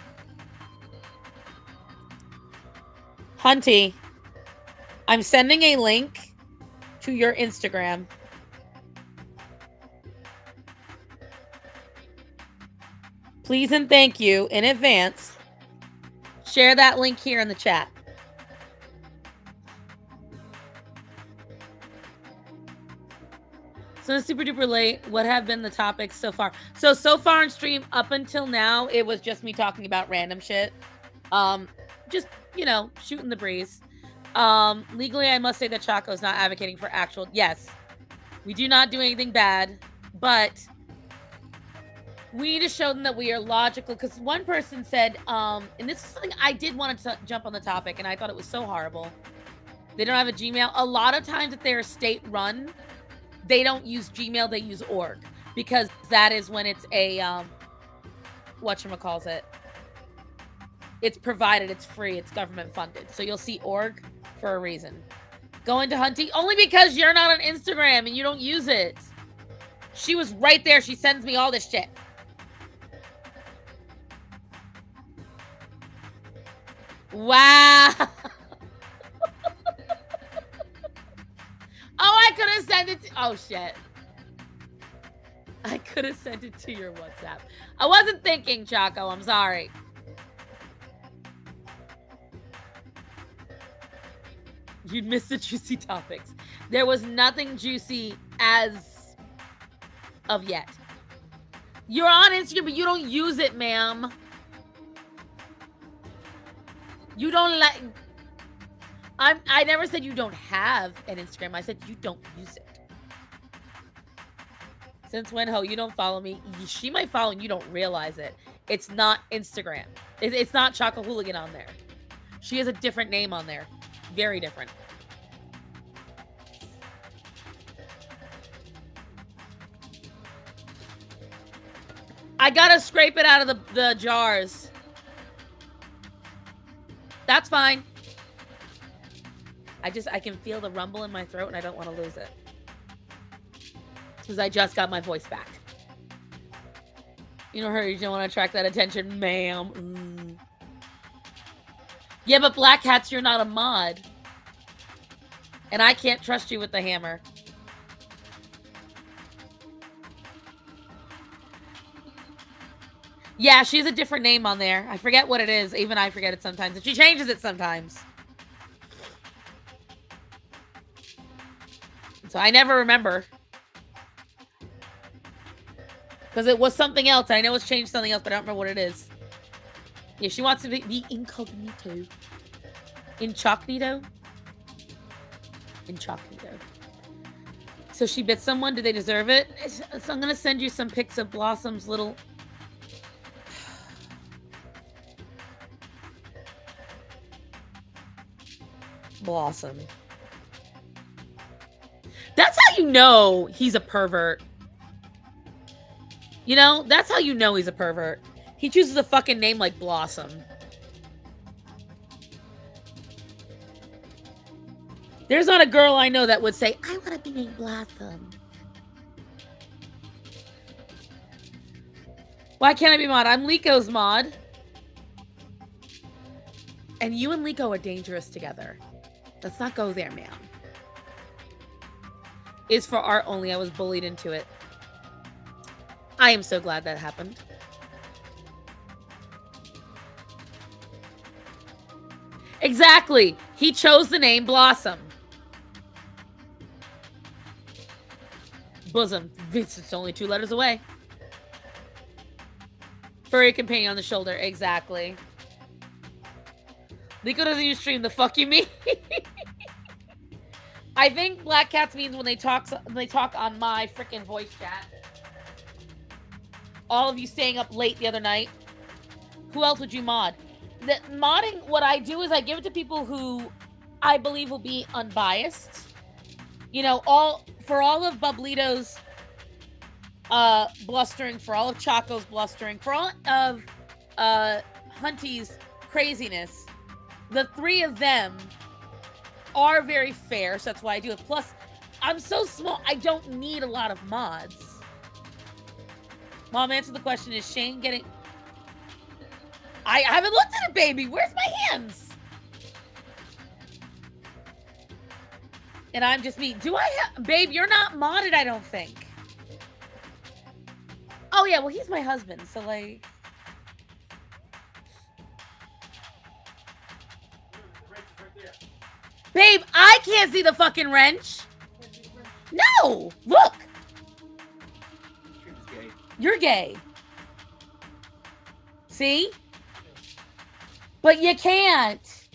A: Hunty, I'm sending a link to your Instagram. Please and thank you in advance. Share that link here in the chat. So it's super duper late. What have been the topics so far? So far in stream, up until now, it was just me talking about random shit. Just, you know, shooting the breeze. Legally, I must say that Chaco is not advocating for actual. Yes, we do not do anything bad, but we need to show them that we are logical. Because one person said, and this is something I did want to jump on the topic, and I thought it was so horrible. They don't have a Gmail. A lot of times, if they're state-run, they don't use Gmail. They use org, because that is when it's a whatchamacallit. It's provided. It's free. It's government funded. So you'll see org for a reason. Go into Hunty only because you're not on Instagram and you don't use it. She was right there. She sends me all this shit. Wow. Oh, I could have sent it to... Oh, shit. I could have sent it to your WhatsApp. I wasn't thinking, Chaco. I'm sorry. You'd miss the juicy topics. There was nothing juicy as of yet. You're on Instagram, but you don't use it, ma'am. You don't like... I never said you don't have an Instagram. I said you don't use it. Since when, ho? You don't follow me. She might follow and you don't realize it. It's not Instagram. It's not Choco Hooligan on there. She has a different name on there. Very different. I gotta scrape it out of the jars. That's fine. I can feel the rumble in my throat and I don't want to lose it. Because I just got my voice back. You know her, you don't want to attract that attention, ma'am. Yeah, but Black Hats, you're not a mod. And I can't trust you with the hammer. Yeah, she has a different name on there. I forget what it is. Even I forget it sometimes. And she changes it sometimes. So I never remember. Because it was something else. I know it's changed something else, but I don't remember what it is. Yeah, she wants to be incognito. Incognito? Incognito. So she bit someone. Did they deserve it? So I'm going to send you some pics of Blossom's little... Blossom. That's how you know he's a pervert. You know, that's how you know he's a pervert. He chooses a fucking name like Blossom. There's not a girl I know that would say, I want to be named Blossom. Why can't I be mod? I'm Lico's mod. And you and Liko are dangerous together. Let's not go there, ma'am. Is for art only. I was bullied into it. I am so glad that happened. Exactly. He chose the name Blossom. Bosom. It's only 2 letters away. Furry companion on the shoulder. Exactly. Liko doesn't use stream. The fuck you mean? I think Black Cats means when they talk on my freaking voice chat. All of you staying up late the other night. Who else would you mod? The modding, what I do is I give it to people who I believe will be unbiased. You know, for all of Bublito's blustering, for all of Chaco's blustering, for all of Hunty's craziness, the 3 of them are very fair, so that's why I do it. Plus, I'm so small, I don't need a lot of mods. Mom, answer the question, is Shane getting... I haven't looked at it, baby. Where's my hands? And I'm just me. Do I have... Babe, you're not modded, I don't think. Oh, yeah, well, he's my husband, so, like... Babe, I can't see the fucking wrench. No! Look! You're gay. See? But you can't.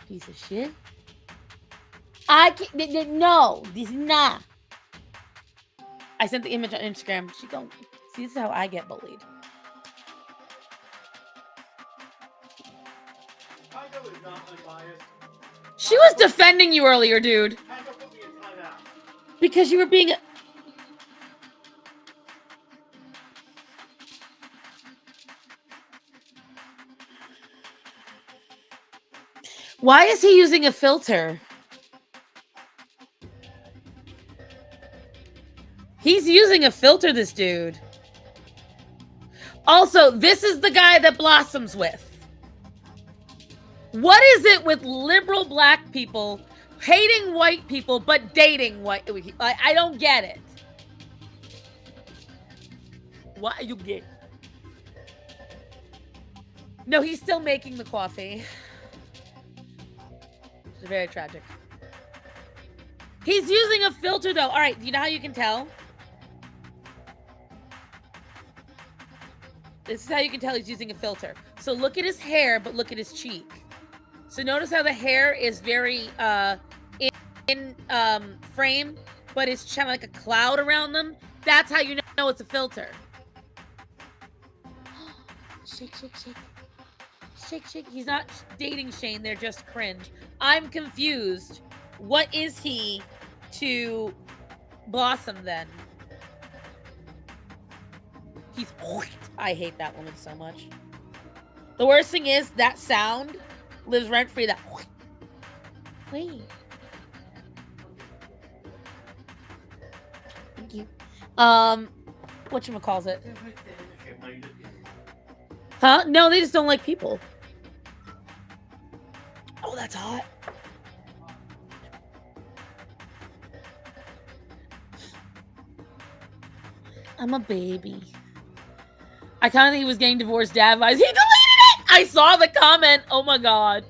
A: Piece of shit. I can't. No, this is not. I sent the image on Instagram. She don't. See, this is how I get bullied. She was defending you earlier, dude. Because you were being... Why is he using a filter? He's using a filter, this dude. Also, this is the guy that Blossom's with. What is it with liberal black people hating white people but dating white? I don't get it. Why you get? No, he's still making the coffee. It's very tragic. He's using a filter though. All right, you know how you can tell? This is how you can tell he's using a filter. So look at his hair, but look at his cheek. So notice how the hair is very in frame, but it's kind of like a cloud around them. That's how you know it's a filter. Shake, shake, shake. Shake, shake. He's not dating Shane. They're just cringe. I'm confused. What is he to Blossom then? He's... I hate that woman so much. The worst thing is that sound lives rent-free. That... Wait. Thank you. Whatchamacallit? Huh? No, they just don't like people. Oh, that's hot. I'm a baby. I kind of think he was getting divorced dad vibes. He deleted it! I saw the comment. Oh my god.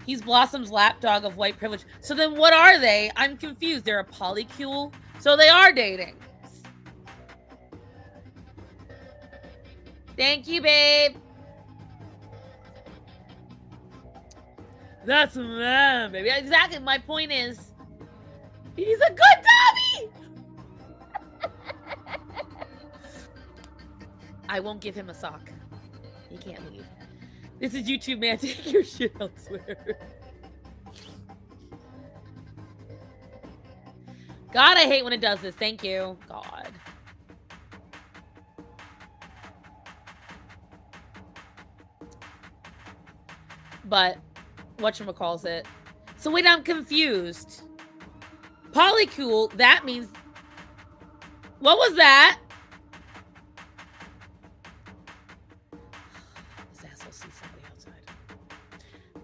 A: He's Blossom's lapdog of white privilege. So then what are they? I'm confused. They're a polycule? So they are dating. Thank you, babe. That's a man, baby. Exactly. My point is, he's a good Dobby. I won't give him a sock. He can't leave. This is YouTube, man. Take your shit elsewhere. God, I hate when it does this. Thank you. God. But whatchamacallit. So wait, I'm confused. Polycule, that means... What was that? This asshole sees somebody outside.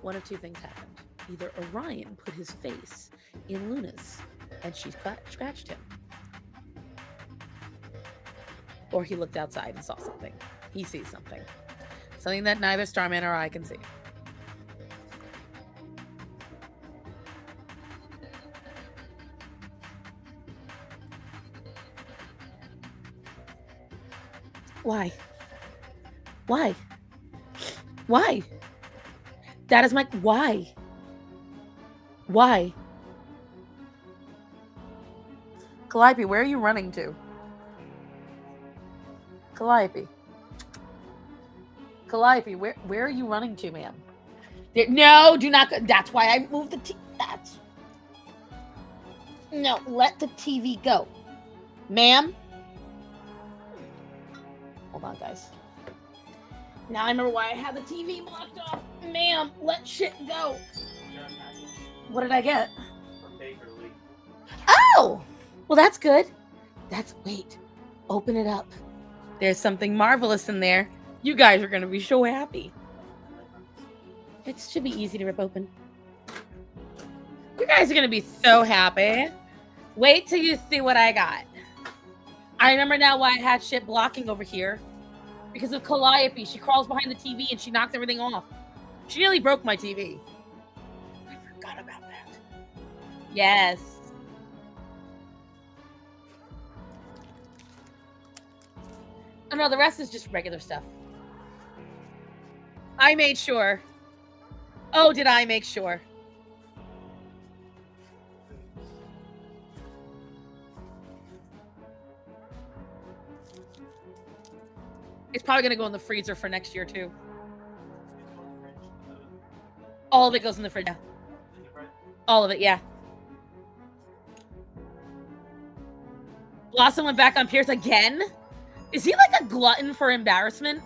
A: one of two things happened. Either Orion put his face in Luna's and she scratched him, or he looked outside and saw something. He sees something. Something that neither Starman or I can see. Why? Why? Why? That is my... Why? Why? Calliope, where are you running to? Calliope. Calliope, where are you running to, ma'am? No, do not... That's why I moved the... That's... No, let the TV go. Ma'am? Hold on, guys. Now I remember why I had the TV blocked off. Ma'am, let shit go. What did I get? Oh! Well, that's good. Wait. Open it up. There's something marvelous in there. You guys are going to be so happy. It should be easy to rip open. You guys are going to be so happy. Wait till you see what I got. I remember now why I had shit blocking over here. Because of Calliope. She crawls behind the TV and she knocks everything off. She nearly broke my TV. I forgot about that. Yes. Oh no, the rest is just regular stuff. I made sure. Oh, did I make sure? It's probably going to go in the freezer for next year, too. All of it goes in the fridge. Yeah. All of it, yeah. Blossom went back on Pierce again? Is he like a glutton for embarrassment?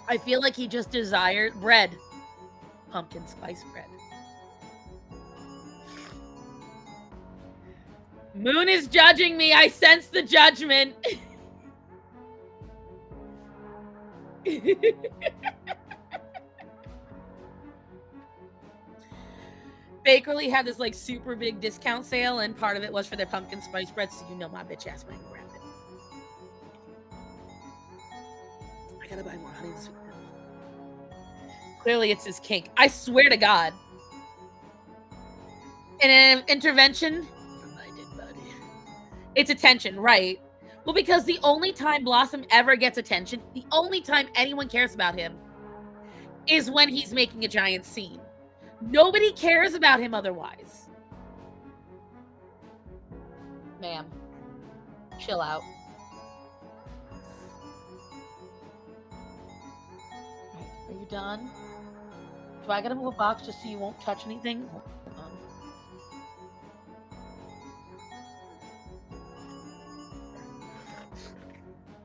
A: I feel like he just desired bread. Pumpkin spice bread. Moon is judging me. I sense the judgment. Bakerly had this like super big discount sale, and part of it was for their pumpkin spice bread, so you know my bitch ass might grab it. I gotta buy more honey this week. Clearly it's his kink. I swear to God. In an intervention... It's attention, right? Well, because the only time Blossom ever gets attention, the only time anyone cares about him, is when he's making a giant scene. Nobody cares about him otherwise. Ma'am, chill out. Right, are you done? Do I gotta move a box just so you won't touch anything? Hold on.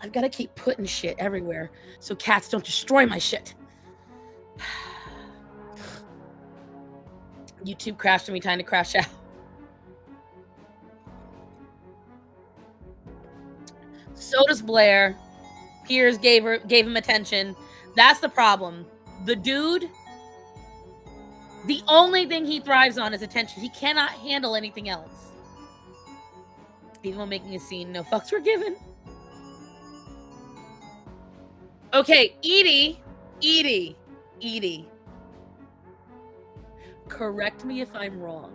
A: I've got to keep putting shit everywhere so cats don't destroy my shit. YouTube crashed on me, time to crash out. So does Blair. Piers gave him attention. That's the problem. The dude, the only thing he thrives on is attention. He cannot handle anything else. Even when making a scene, no fucks were given. Okay, Edie. Correct me if I'm wrong.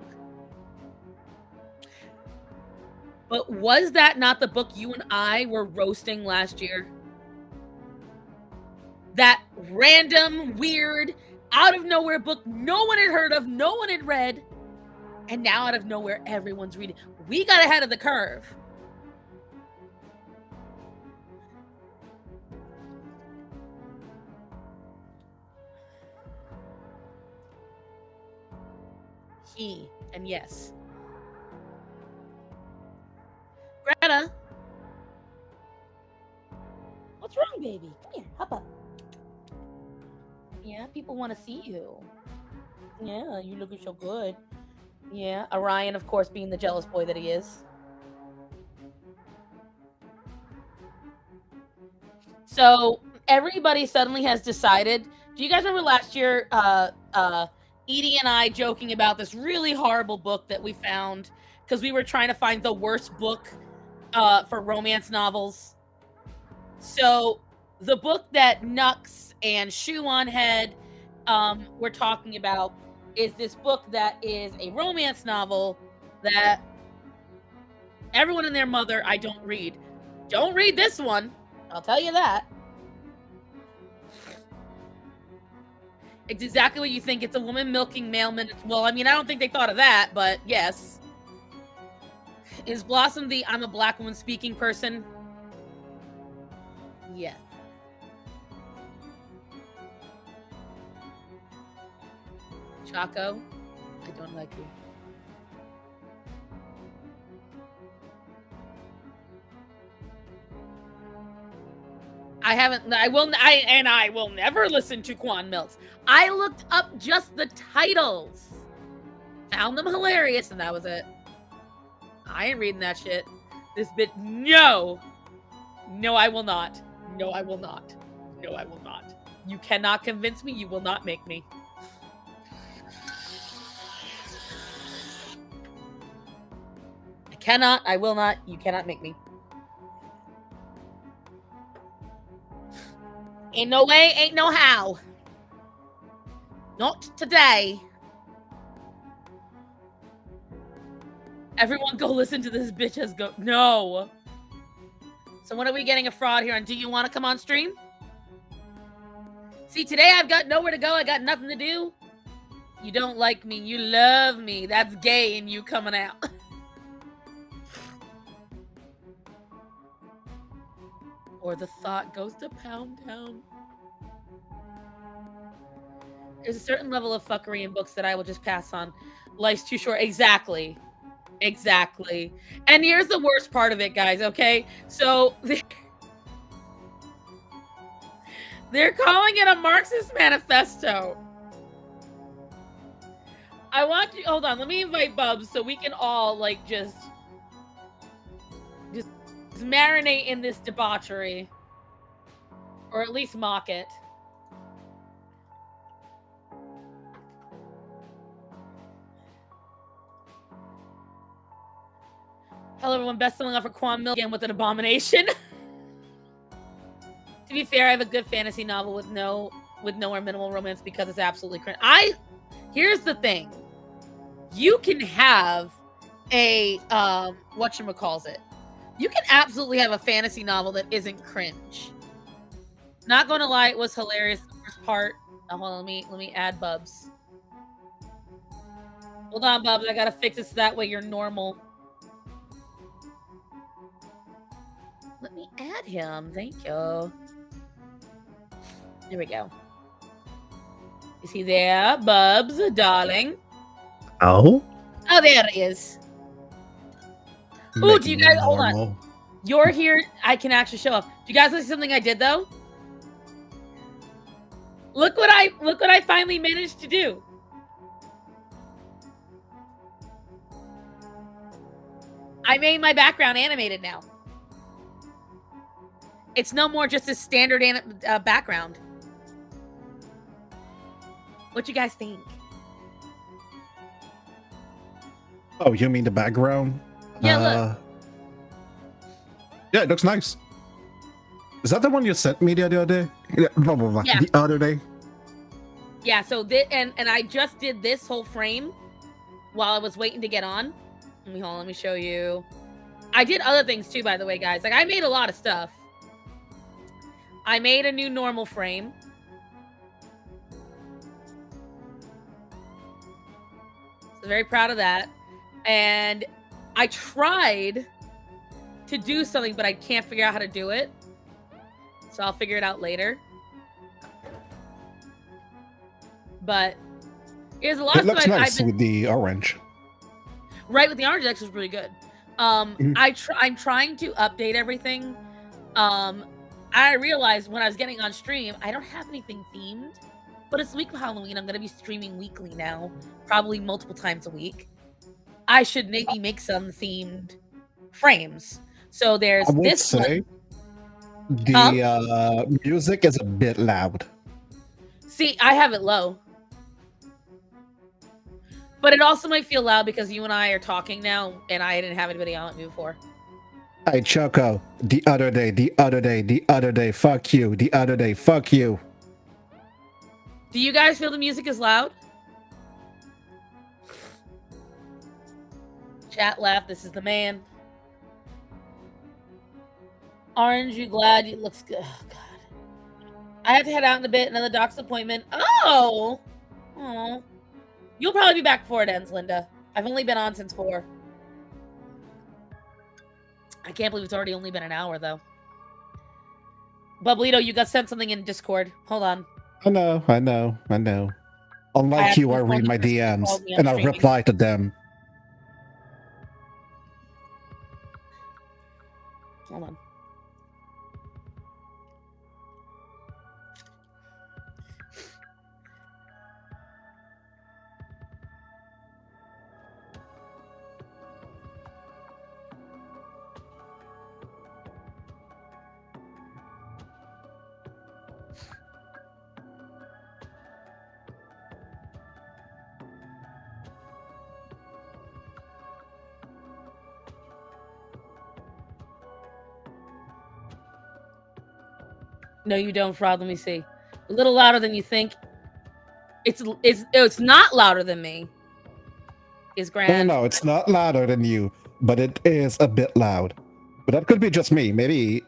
A: But was that not the book you and I were roasting last year? That random, weird, out of nowhere book no one had heard of, no one had read, and now out of nowhere everyone's reading. We got ahead of the curve. And yes. Greta. What's wrong, baby? Come here, hop up. Yeah, people want to see you. Yeah, you looking so good. Yeah, Orion, of course, being the jealous boy that he is. So, everybody suddenly has decided. Do you guys remember last year, Edie and I joking about this really horrible book that we found because we were trying to find the worst book for romance novels? So the book that Nux and Shoe on Head were talking about is this book that is a romance novel that everyone and their mother I don't read. Don't read this one. I'll tell you that. It's exactly what you think. It's a woman milking mailman. Well, I mean, I don't think they thought of that, but yes. Is Blossom the I'm a black woman speaking person? Yeah. Chaco, I don't like you. I will never listen to Quan Mills. I looked up just the titles. Found them hilarious, and that was it. I ain't reading that shit. This bit, no. No, I will not. No, I will not. No, I will not. You cannot convince me. You will not make me. I cannot. I will not. You cannot make me. Ain't no way, ain't no how. Not today. Everyone go listen to this bitch as go. No. So when are we getting a fraud here on Do You Want to Come on Stream? See, today I've got nowhere to go. I got nothing to do. You don't like me. You love me. That's gay in you coming out. Or the thought goes to Pound Town. There's a certain level of fuckery in books that I will just pass on. Life's too short. Exactly. Exactly. And here's the worst part of it, guys, okay? So they're calling it a Marxist manifesto. I want you, hold on, let me invite Bubs so we can all like just marinate in this debauchery. Or at least mock it. Hello everyone, best-selling offer Quan Mill again with an abomination. To be fair, I have a good fantasy novel with no or minimal romance because it's absolutely cringe. Here's the thing. You can have a whatchamacallit. You can absolutely have a fantasy novel that isn't cringe. Not gonna lie, it was hilarious the first part. Oh, hold on, let me add Bubs. Hold on, Bubs, I gotta fix it so that way you're normal. Let me add him. Thank you. There we go. Is he there, Bubs, darling?
D: Oh?
A: Oh, there he is. Oh, do you guys hold on? You're here. I can actually show off. Do you guys see something I did though? Look what I finally managed to do. I made my background animated now. It's no more just a standard background. What you guys think?
D: Oh, you mean the background?
A: Yeah, look.
D: Yeah, it looks nice. Is that the one you sent me the other day? Yeah, blah, blah, blah.
A: Yeah.
D: The other day?
A: Yeah, so and I just did this whole frame while I was waiting to get on. Let me show you. I did other things too, by the way, guys. Like, I made a lot of stuff. I made a new normal frame. So very proud of that. And I tried to do something, but I can't figure out how to do it. So I'll figure it out later. But there's a lot of stuff.
D: It looks nice with the orange.
A: Right, with the orange, actually is really good. I'm trying to update everything. I realized when I was getting on stream, I don't have anything themed, but it's the week of Halloween. I'm going to be streaming weekly now, probably multiple times a week. I should maybe make some themed frames. So there's this one.
D: The music is a bit loud.
A: See, I have it low. But it also might feel loud because you and I are talking now, and I didn't have anybody on me before.
D: Hey, Choco, the other day, fuck you, the other day, fuck you.
A: Do you guys feel the music is loud? Chat laugh, this is the man. Orange, you glad? It looks good. Oh, God. I have to head out in a bit, another doc's appointment. Oh! Oh. You'll probably be back before it ends, Linda. I've only been on since 4. I can't believe it's already only been an hour, though. Bubblito, you got sent something in Discord. Hold on.
D: I know. Unlike you, I read my DMs and I reply to them.
A: Hold on. No, you don't, Fraud. Let me see. A little louder than you think. It's not louder than me. Is grand.
D: No, it's not louder than you, but it is a bit loud. But that could be just me. Maybe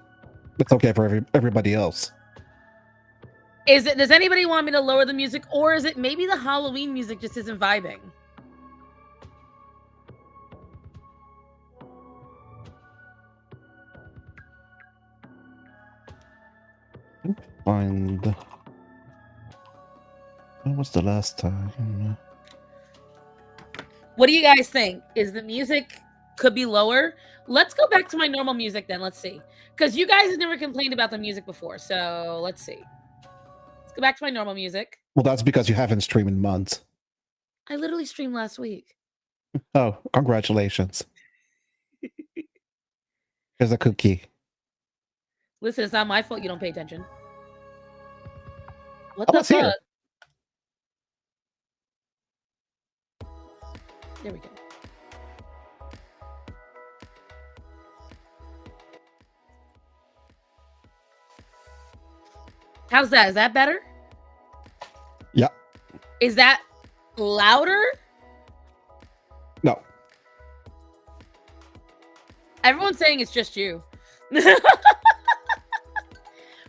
D: it's okay for everybody else.
A: Is it? Does anybody want me to lower the music, or is it maybe the Halloween music just isn't vibing?
D: Find. When was the last time?
A: What do you guys think? Is the music could be lower? Let's go back to my normal music then. Let's see. Because you guys have never complained about the music before. So let's see. Let's go back to my normal music.
D: Well, that's because you haven't streamed in months.
A: I literally streamed last week.
D: Oh, congratulations. Here's a cookie.
A: Listen, it's not my fault you don't pay attention. What
D: I
A: the
D: was here.
A: fuck? There we go. How's that? Is that better?
D: Yeah.
A: Is that louder?
D: No.
A: Everyone's saying it's just you.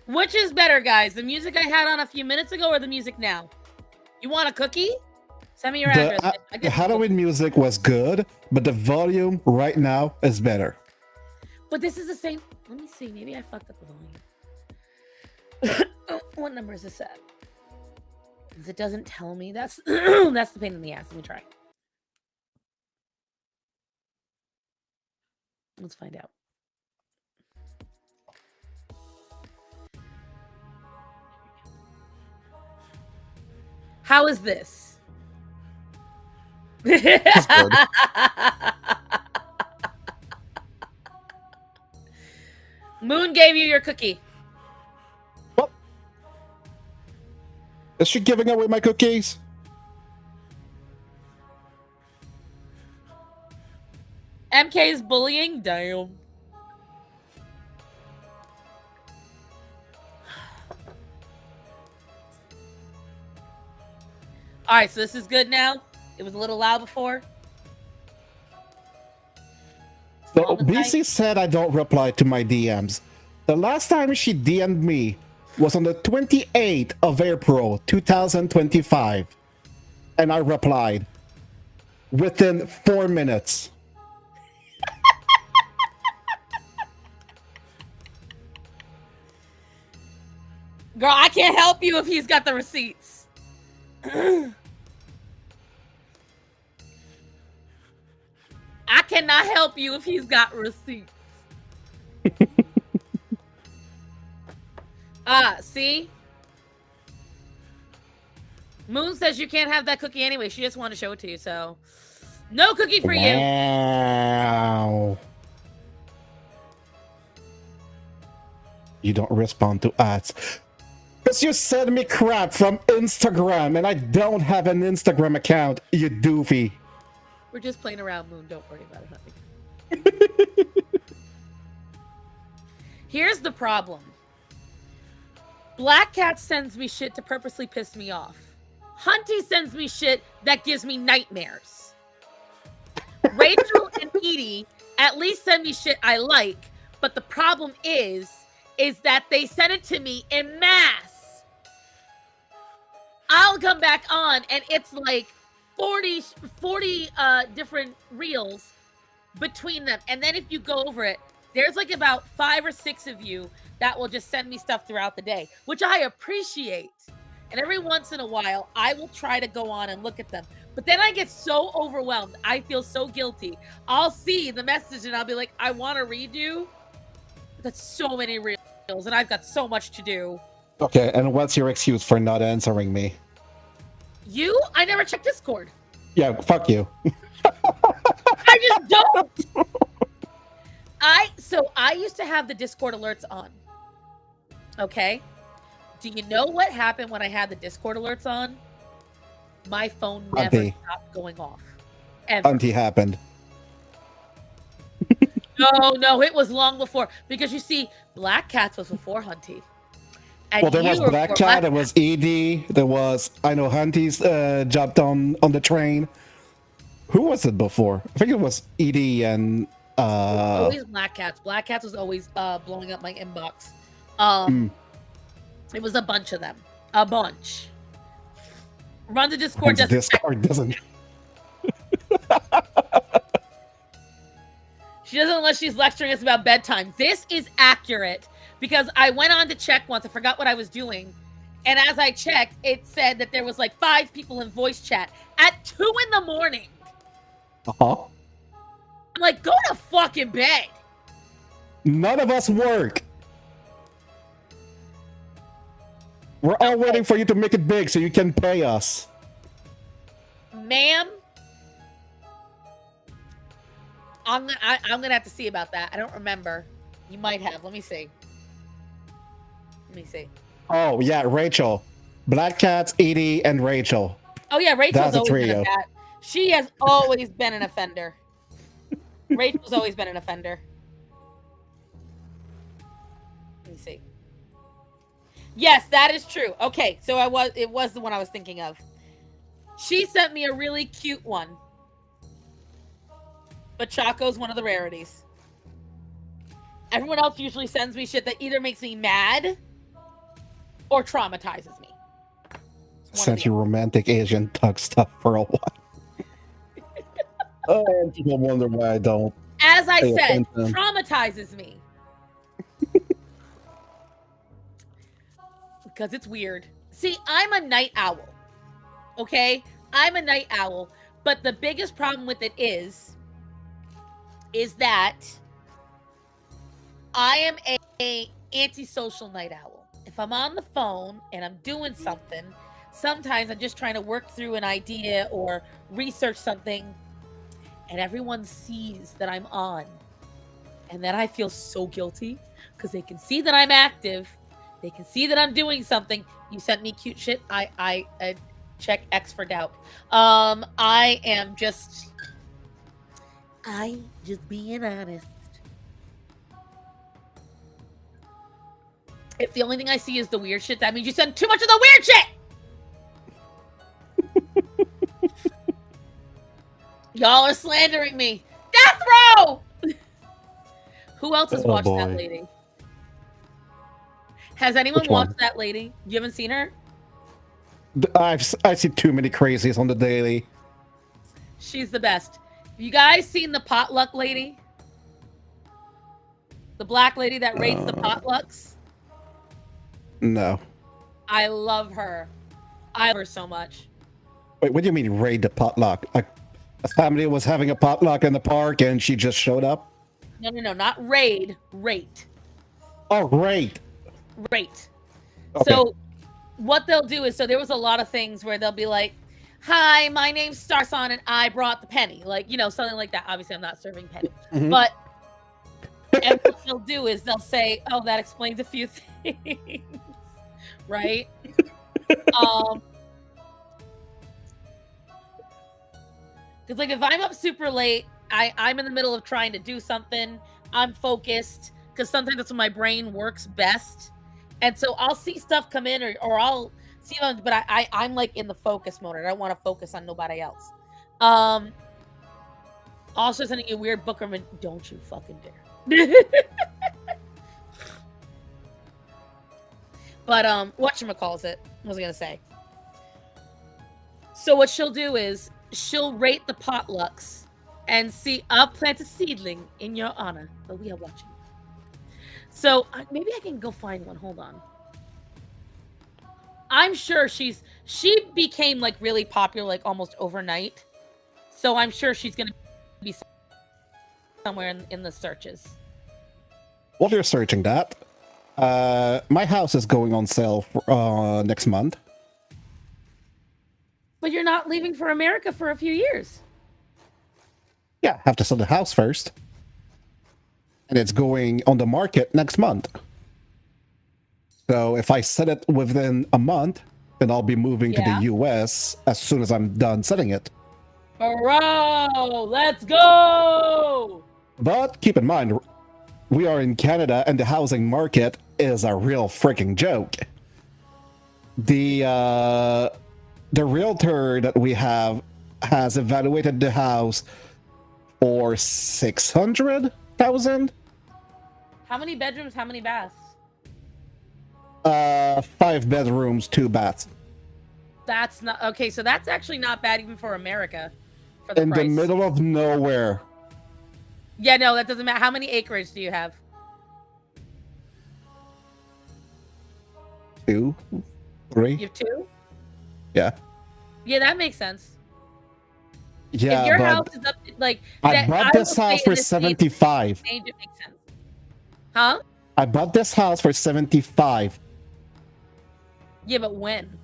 A: Which is better, guys? The music I had on a few minutes ago or the music now? You want a cookie? Send me your address.
D: The Halloween music was good, but the volume right now is better.
A: But this is the same. Let me see. Maybe I fucked up the volume. What number is this at? Because it doesn't tell me. That's that's the pain in the ass. Let me try. Let's find out. How is this? Moon gave you your cookie.
D: What? Is she giving away my cookies?
A: MK is bullying? Damn. All right, so this is good now. It was a little loud before.
D: So BC said I don't reply to my DMs. The last time she DM'd me was on the 28th of April, 2025. And I replied within 4 minutes.
A: Girl, I can't help you if he's got the receipts. I cannot help you if he's got receipts. See? Moon says you can't have that cookie anyway. She just wanted to show it to you, so no cookie for you.
D: Wow. You don't respond to ads. Because you send me crap from Instagram, and I don't have an Instagram account, you doofy.
A: We're just playing around, Moon. Don't worry about it, honey. Here's the problem. Black Cat sends me shit to purposely piss me off. Hunty sends me shit that gives me nightmares. Rachel and Edie at least send me shit I like, but the problem is that they send it to me in mass. I'll come back on and it's like 40 different reels between them. And then if you go over it, there's like about 5 or 6 of you that will just send me stuff throughout the day, which I appreciate. And every once in a while, I will try to go on and look at them. But then I get so overwhelmed. I feel so guilty. I'll see the message and I'll be like, I want to read you. That's so many reels and I've got so much to do.
D: Okay, and what's your excuse for not answering me?
A: I never check Discord.
D: Yeah, fuck you.
A: I just don't. I used to have the Discord alerts on. Okay? Do you know what happened when I had the Discord alerts on? My phone never stopped going off. Ever.
D: Hunty happened.
A: No, it was long before. Because you see, Black Cats was before Hunty. And
D: Well, there was Black Cat, there was Edie, there was, I know Hunty's jumped on the train. Who was it before? I think it was Edie and...
A: always Black Cats. Black Cats was always blowing up my inbox. It was a bunch of them. A bunch. Run the Discord.
D: Discord doesn't.
A: She doesn't unless she's lecturing us about bedtime. This is accurate because I went on to check once. I forgot what I was doing. And as I checked, it said that there was like 5 people in voice chat at 2 in the morning.
D: Uh-huh.
A: I'm like, go to fucking bed.
D: None of us work. We're all waiting for you to make it big so you can pay us.
A: Ma'am, I'm gonna have to see about that. I don't remember. You might have. Let me see.
D: Oh yeah, Rachel, Black Cats, Edie, and Rachel.
A: Oh yeah, Rachel's
D: That's a
A: always been
D: trio.
A: a cat. She has always been an offender. Rachel's always been an offender. Let me see. Yes, that is true. Okay, so it was the one I was thinking of. She sent me a really cute one. But Choco's one of the rarities. Everyone else usually sends me shit that either makes me mad or traumatizes me.
D: Sent you romantic Asian tug stuff for a while. Oh, people wonder why I don't.
A: As I
D: pay
A: said,
D: attention.
A: traumatizes me. Because it's weird. See, I'm a night owl. Okay? I'm a night owl. But the biggest problem with it is that I am a antisocial night owl. If I'm on the phone and I'm doing something, sometimes I'm just trying to work through an idea or research something, and everyone sees that I'm on. And then I feel so guilty because they can see that I'm active. They can see that I'm doing something. You sent me cute shit. I check X for doubt. I just being honest. If the only thing I see is the weird shit, that means you send too much of the weird shit. Y'all are slandering me. Death row. Who else has watched that lady? Has anyone watched that lady? You haven't seen her?
D: I see too many crazies on the daily.
A: She's the best. Have you guys seen the potluck lady? The black lady that rates the potlucks?
D: No.
A: I love her. I love her so much.
D: Wait, what do you mean raid the potluck? Like a family was having a potluck in the park and she just showed up?
A: No, not raid. Rate.
D: Oh, great.
A: Rate.
D: Okay.
A: So what they'll do is, so there was a lot of things where they'll be like, hi, my name's Starson and I brought the penny. Like, something like that. Obviously, I'm not serving penny.
D: Mhm.
A: But And what they'll do is they'll say, "Oh, that explains a few things," right? Because like if I'm up super late, I'm in the middle of trying to do something. I'm focused because sometimes that's when my brain works best, and so I'll see stuff come in or I'll see them, but I'm like in the focus mode. I don't want to focus on nobody else. Also sending you weird Bookerman. Don't you fucking dare. But whatchamacallit, what was I gonna say? So what she'll do is she'll rate the potlucks and see, I'll plant a seedling in your honor, but we are watching. So maybe I can go find one. Hold on. I'm sure she became like really popular like almost overnight. So I'm sure she's gonna be somewhere in the searches.
D: While you're searching that, my house is going on sale for, next month.
A: But you're not leaving for America for a few years.
D: Yeah, have to sell the house first. And it's going on the market next month. So if I sell it within a month, then I'll be moving to the US as soon as I'm done selling it.
A: Bro, let's go!
D: But keep in mind, we are in Canada and the housing market is a real freaking joke. The realtor that we have has evaluated the house for $600,000.
A: How many bedrooms? How many baths?
D: 5 bedrooms, 2 baths.
A: That's not okay. So that's actually not bad even for America. For the
D: in
A: price.
D: the middle of nowhere.
A: Yeah, no, that doesn't matter. How many acreage do you have?
D: 2, 3.
A: You have 2?
D: Yeah.
A: Yeah, that makes sense.
D: Yeah,
A: if your
D: but
A: house is up, like
D: I bought this house for 75.
A: It makes sense. Huh?
D: I bought this house for 75.
A: Yeah, but when?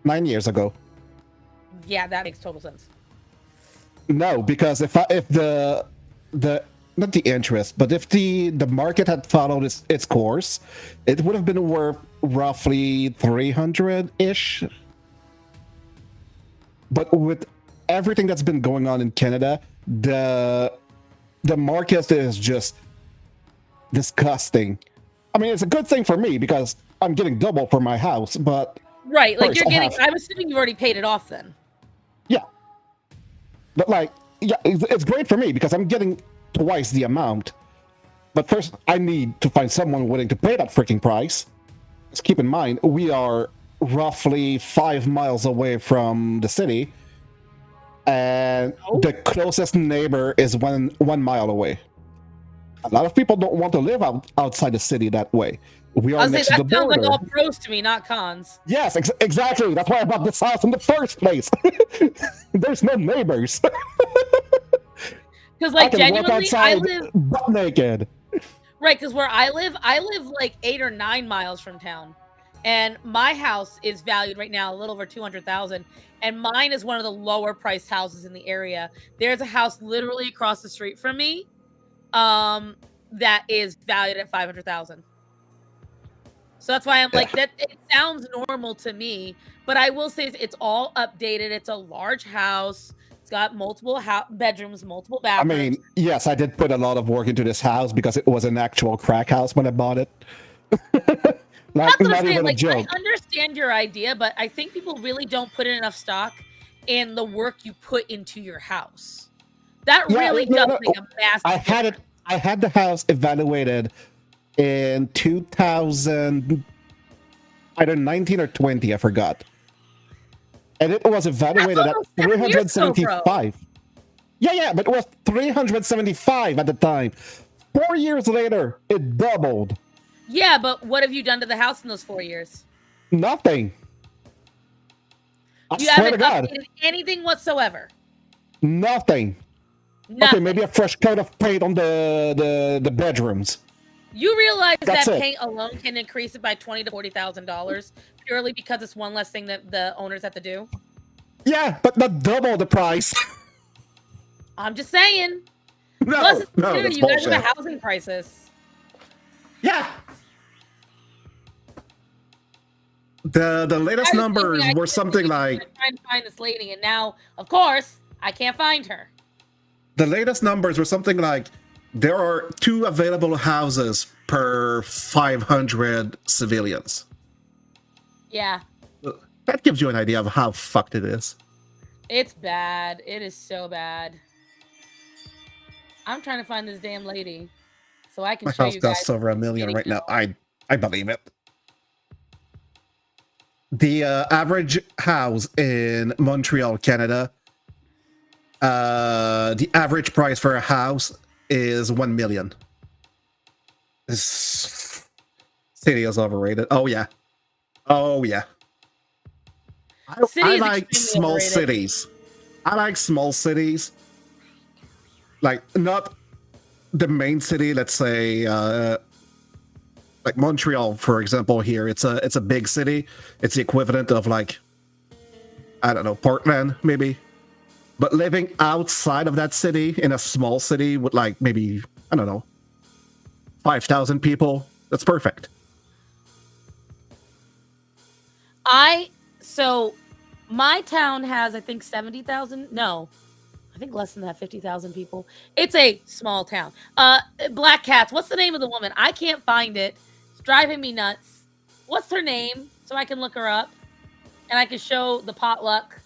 D: 9 years ago.
A: Yeah, that makes total sense.
D: No, because if the not the interest, but if the market had followed its course, it would have been worth roughly 300-ish. But with everything that's been going on in Canada, the market is just disgusting. I mean, it's a good thing for me because I'm getting double for my house, but
A: right, like
D: first
A: you're getting. I'm assuming you've already paid it off then.
D: Yeah, but like, yeah, it's great for me because I'm getting twice the amount. But first, I need to find someone willing to pay that freaking price. Just keep in mind, we are roughly 5 miles away from the city, and the closest neighbor is one mile away. A lot of people don't want to live outside the city that way. We are next to the border. That
A: sounds like all pros to me, not cons.
D: Yes, exactly. That's why I bought this house in the first place. There's no neighbors.
A: Because, like, genuinely, I live
D: butt naked.
A: Right, because where I live like 8 or 9 miles from town, and my house is valued right now a little over $200,000, and mine is one of the lower priced houses in the area. There's a house literally across the street from me, that is valued at $500,000. So that's why I'm like, that it sounds normal to me, but I will say it's all updated. It's a large house. It's got multiple bedrooms, multiple bathrooms.
D: I mean, yes, I did put a lot of work into this house because it was an actual crack house when I bought it.
A: That's what I'm saying. Like, I understand your idea, but I think people really don't put in enough stock in the work you put into your house. That really does make a massive difference.
D: I had the house evaluated in 2000, either 19 or 20, I forgot. And it was evaluated at 375. Yeah, but it was 375 at the time. 4 years later, it doubled.
A: Yeah, but what have you done to the house in those 4 years?
D: Nothing.
A: You haven't updated anything whatsoever.
D: Nothing. Okay, maybe a fresh coat of paint on the bedrooms.
A: You realize that paint alone can increase it by $20,000 to $40,000 purely because it's one less thing that the owners have to do?
D: Yeah, but not double the price.
A: I'm just saying. Plus, it's
D: no,
A: clear
D: that's
A: you guys have a
D: bullshit.
A: housing crisis.
D: Yeah. The latest
A: I was thinking
D: numbers
A: I
D: were
A: could
D: something like
A: trying to find this lady, and now, of course, I can't find her.
D: there are 2 available houses per 500 civilians.
A: Yeah,
D: That gives you an idea of how fucked it is.
A: it's bad. It is so bad. I'm trying to find this damn lady so I can
D: My
A: show
D: house
A: you guys.
D: costs over $1 million
A: getting
D: right now.
A: out.
D: I believe it. The average house in Montreal, Canada, the average price for a house is $1 million. This city is overrated. Oh yeah. Oh yeah.
A: City
D: I
A: is
D: like
A: extremely
D: small
A: overrated.
D: cities. I like small cities. Like not the main city, let's say like Montreal, for example, here. It's a big city. It's the equivalent of like, I don't know, Portland, maybe. But living outside of that city in a small city with like maybe, I don't know, 5,000 people, that's perfect.
A: So my town has, I think, 70,000. No, I think less than that, 50,000 people. It's a small town. Black Cats. What's the name of the woman? I can't find it. It's driving me nuts. What's her name? So I can look her up and I can show the potluck.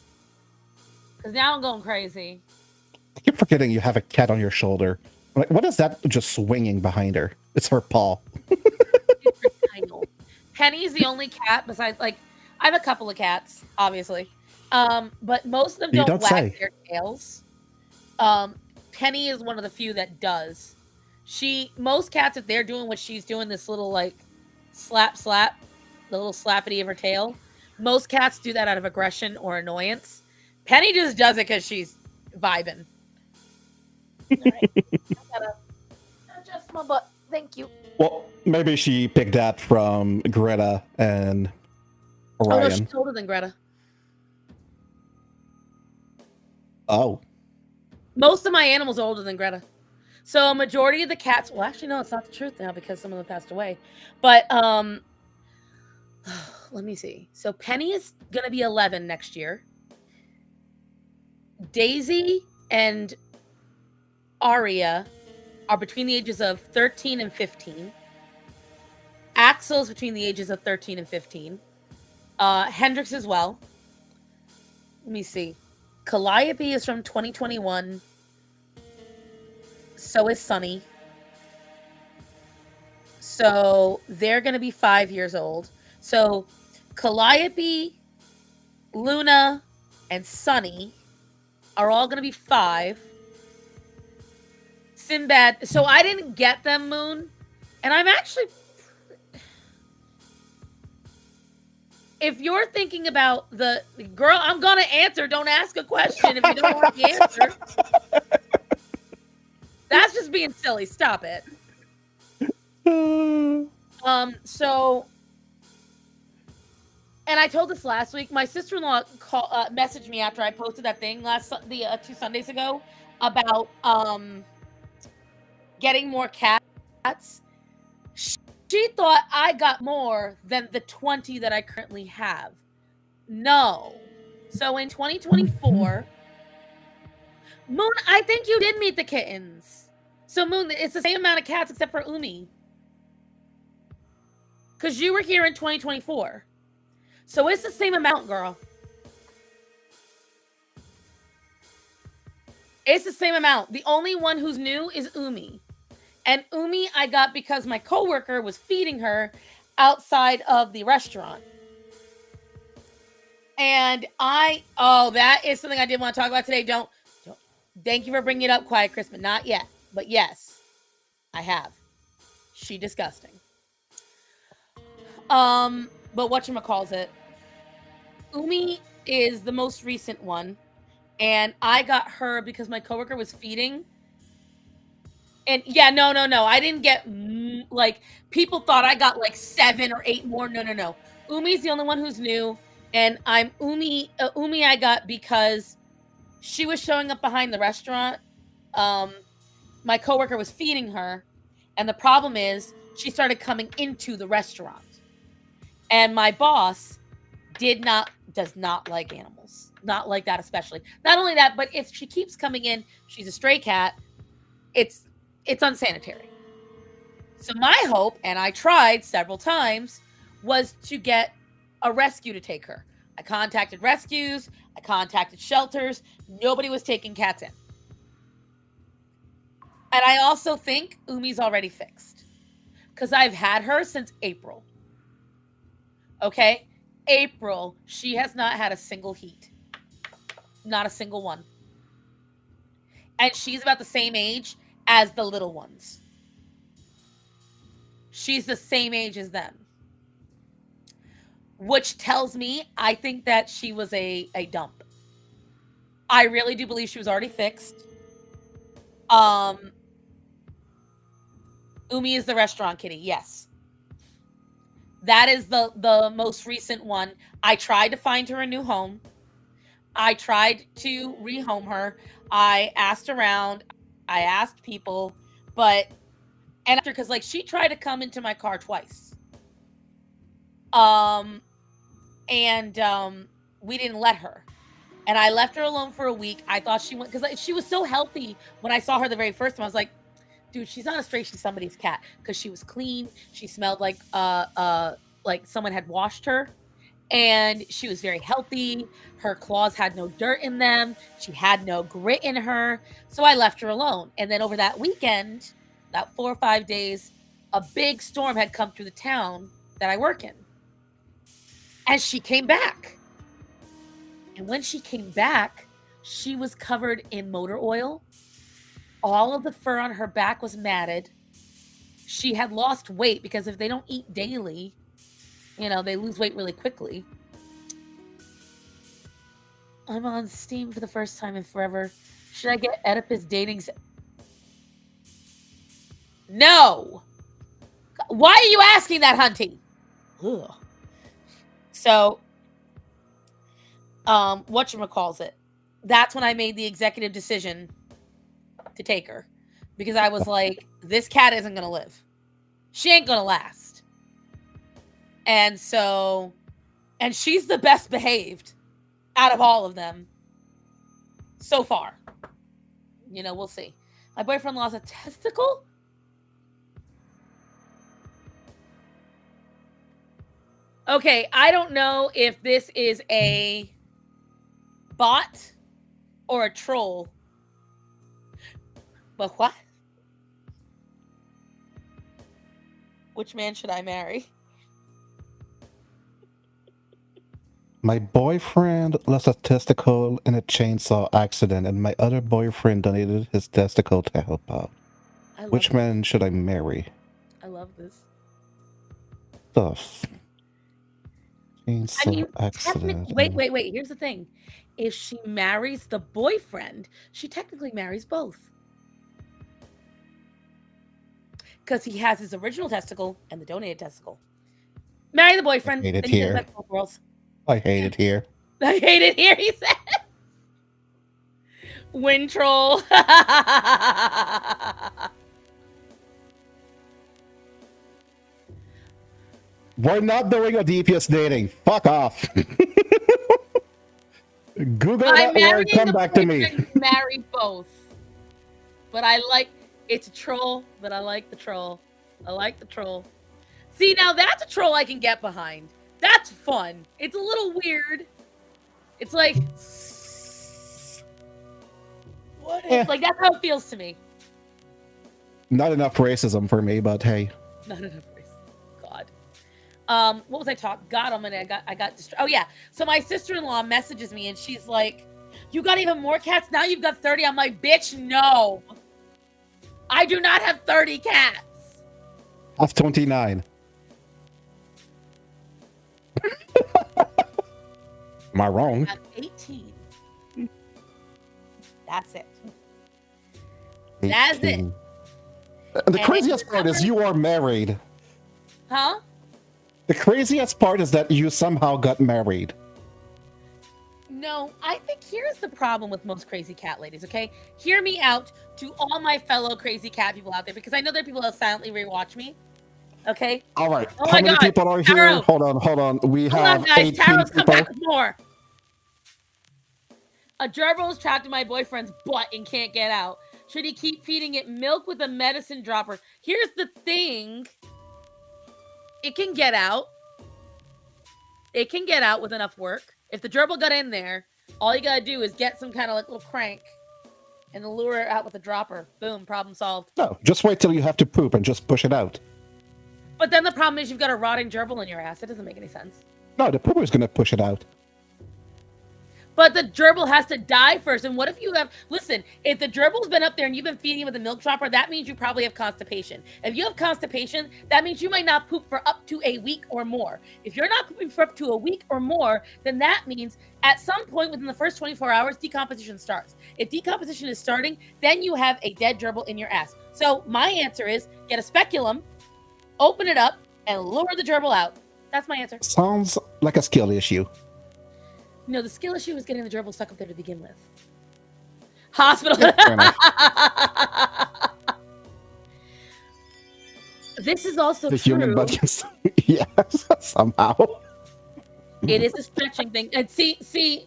A: Because now I'm going crazy.
D: I keep forgetting you have a cat on your shoulder. Like, what is that just swinging behind her? It's her paw.
A: Penny's the only cat besides, like, I have a couple of cats, obviously. But most of them
D: You
A: don't
D: don't
A: wag
D: say.
A: their tails. Penny is one of the few that does. Most cats, if they're doing what she's doing, this little like slap, the little slappity of her tail, most cats do that out of aggression or annoyance. Penny just does it because she's vibing. All right. I gotta adjust my butt. Thank you.
D: Well, maybe she picked that from Greta and Orion.
A: Oh no, she's older than Greta.
D: Oh.
A: Most of my animals are older than Greta. So a majority of the cats, well, actually, no, it's not the truth now because some of them passed away. But let me see. So Penny is going to be 11 next year. Daisy and Aria are between the ages of 13 and 15. Axel's between the ages of 13 and 15. Hendrix as well. Let me see. Calliope is from 2021. So is Sunny. So they're going to be 5 years old. So Calliope, Luna, and Sunny are all going to be 5. Sinbad. So I didn't get them, Moon. And I'm actually... If you're thinking about the girl, I'm going to answer. Don't ask a question if you don't want the answer. That's just being silly. Stop it. So, and I told this last week. My sister-in-law messaged me after I posted that thing 2 Sundays ago about getting more cats. She thought I got more than the 20 that I currently have. No. So in 2024, Moon, I think you did meet the kittens. So Moon, it's the same amount of cats except for Umi. Because you were here in 2024. So it's the same amount, girl. It's the same amount. The only one who's new is Umi. And Umi I got because my coworker was feeding her outside of the restaurant. And that is something I did want to talk about today. Don't thank you for bringing it up, Quiet Christmas. Not yet. But yes, I have. She disgusting. But whatchamacallit? Umi is the most recent one. And I got her because my coworker was feeding. And yeah, no. I didn't get, like, people thought I got like 7 or 8 more. No. Umi's the only one who's new. And I'm Umi I got because she was showing up behind the restaurant. my coworker was feeding her, and the problem is she started coming into the restaurant. And my boss does not like animals. Not like that especially. Not only that, but if she keeps coming in, she's a stray cat, it's unsanitary. So my hope, and I tried several times, was to get a rescue to take her. I contacted rescues, I contacted shelters, nobody was taking cats in. And I also think Umi's already fixed. Because I've had her since April. Okay? April, she has not had a single heat. Not a single one. And she's about the same age as the little ones. She's the same age as them. Which tells me I think that she was a dump. I really do believe she was already fixed. Umi is the restaurant kitty, yes. That is the most recent one. I tried to find her a new home. I tried to rehome her. I asked around. I asked people, but because like she tried to come into my car twice. We didn't let her. And I left her alone for a week. I thought she went, because she was so healthy when I saw her the very first time. I was like, dude, she's not a stray, she's somebody's cat. Because she was clean. She smelled like someone had washed her. And she was very healthy. Her claws had no dirt in them. She had no grit in her. So I left her alone. And then over that weekend, that 4 or 5 days, a big storm had come through the town that I work in. And she came back. And when she came back, she was covered in motor oil. All of the fur on her back was matted. She had lost weight because if they don't eat daily, they lose weight really quickly. I'm on Steam for the first time in forever. Should I get Oedipus dating? No! Why are you asking that, Hunty? Ugh. So, whatchamacallit? That's when I made the executive decision to take her. Because I was like, this cat isn't going to live. She ain't going to last. And so, and she's the best behaved out of all of them so far. We'll see. My boyfriend lost a testicle? Okay, I don't know if this is a bot or a troll. But what? Which man should I marry?
D: My boyfriend lost a testicle in a chainsaw accident, and my other boyfriend donated his testicle to help out. Which man should I marry?
A: I love this.
D: Stuff. Chainsaw accident.
A: Wait. Here's the thing. If she marries the boyfriend, she technically marries both. Because he has his original testicle and the donated testicle. Marry the boyfriend.
D: I hate it here. I hate it here.
A: I hate it here, he said. Wind troll.
D: We're not doing a DPS dating. Fuck off. Google that word, come back to me.
A: Marry both. But it's a troll, but I like the troll. I like the troll. See, now that's a troll I can get behind. That's fun. It's a little weird. It's like, what is, like, that's how it feels to me.
D: Not enough racism for me, but hey.
A: Not enough racism. God. What was I talking? God, I got distracted. Oh yeah. So my sister-in-law messages me and she's like, "You got even more cats? Now you've got 30." I'm like, "Bitch, no. I do not have 30 cats."
D: I have 29. Am I wrong?
A: I have 18. That's it.
D: 18.
A: That's it.
D: The craziest part is you are married.
A: Huh?
D: The craziest part is that you somehow got married.
A: No, I think here's the problem with most crazy cat ladies, okay? Hear me out to all my fellow crazy cat people out there, because I know there are people that silently rewatch me. Okay?
D: All right.
A: Oh
D: How
A: my
D: many
A: God,
D: people are here?
A: Taro.
D: Hold on. We
A: Hold on,
D: have
A: guys.
D: 18
A: Taro's come
D: people.
A: back with more. A gerbil is trapped in my boyfriend's butt and can't get out. Should he keep feeding it milk with a medicine dropper? Here's the thing. It can get out. It can get out with enough work. If the gerbil got in there, all you gotta do is get some kind of like little crank and lure it out with a dropper. Boom, problem solved.
D: No, just wait till you have to poop and just push it out.
A: But then the problem is you've got a rotting gerbil in your ass. That doesn't make any sense.
D: No, the pooper is going to push it out.
A: But the gerbil has to die first. And what if you have... Listen, if the gerbil's been up there and you've been feeding it with a milk dropper, that means you probably have constipation. If you have constipation, that means you might not poop for up to a week or more. If you're not pooping for up to a week or more, then that means at some point within the first 24 hours, decomposition starts. If decomposition is starting, then you have a dead gerbil in your ass. So my answer is get a speculum, open it up, and lure the gerbil out. That's my answer.
D: Sounds like a skill issue.
A: No, the skill issue is getting the gerbil stuck up there to begin with. Hospital. This is also
D: the
A: true.
D: human body can... Yes, somehow.
A: It is a stretching thing. And see.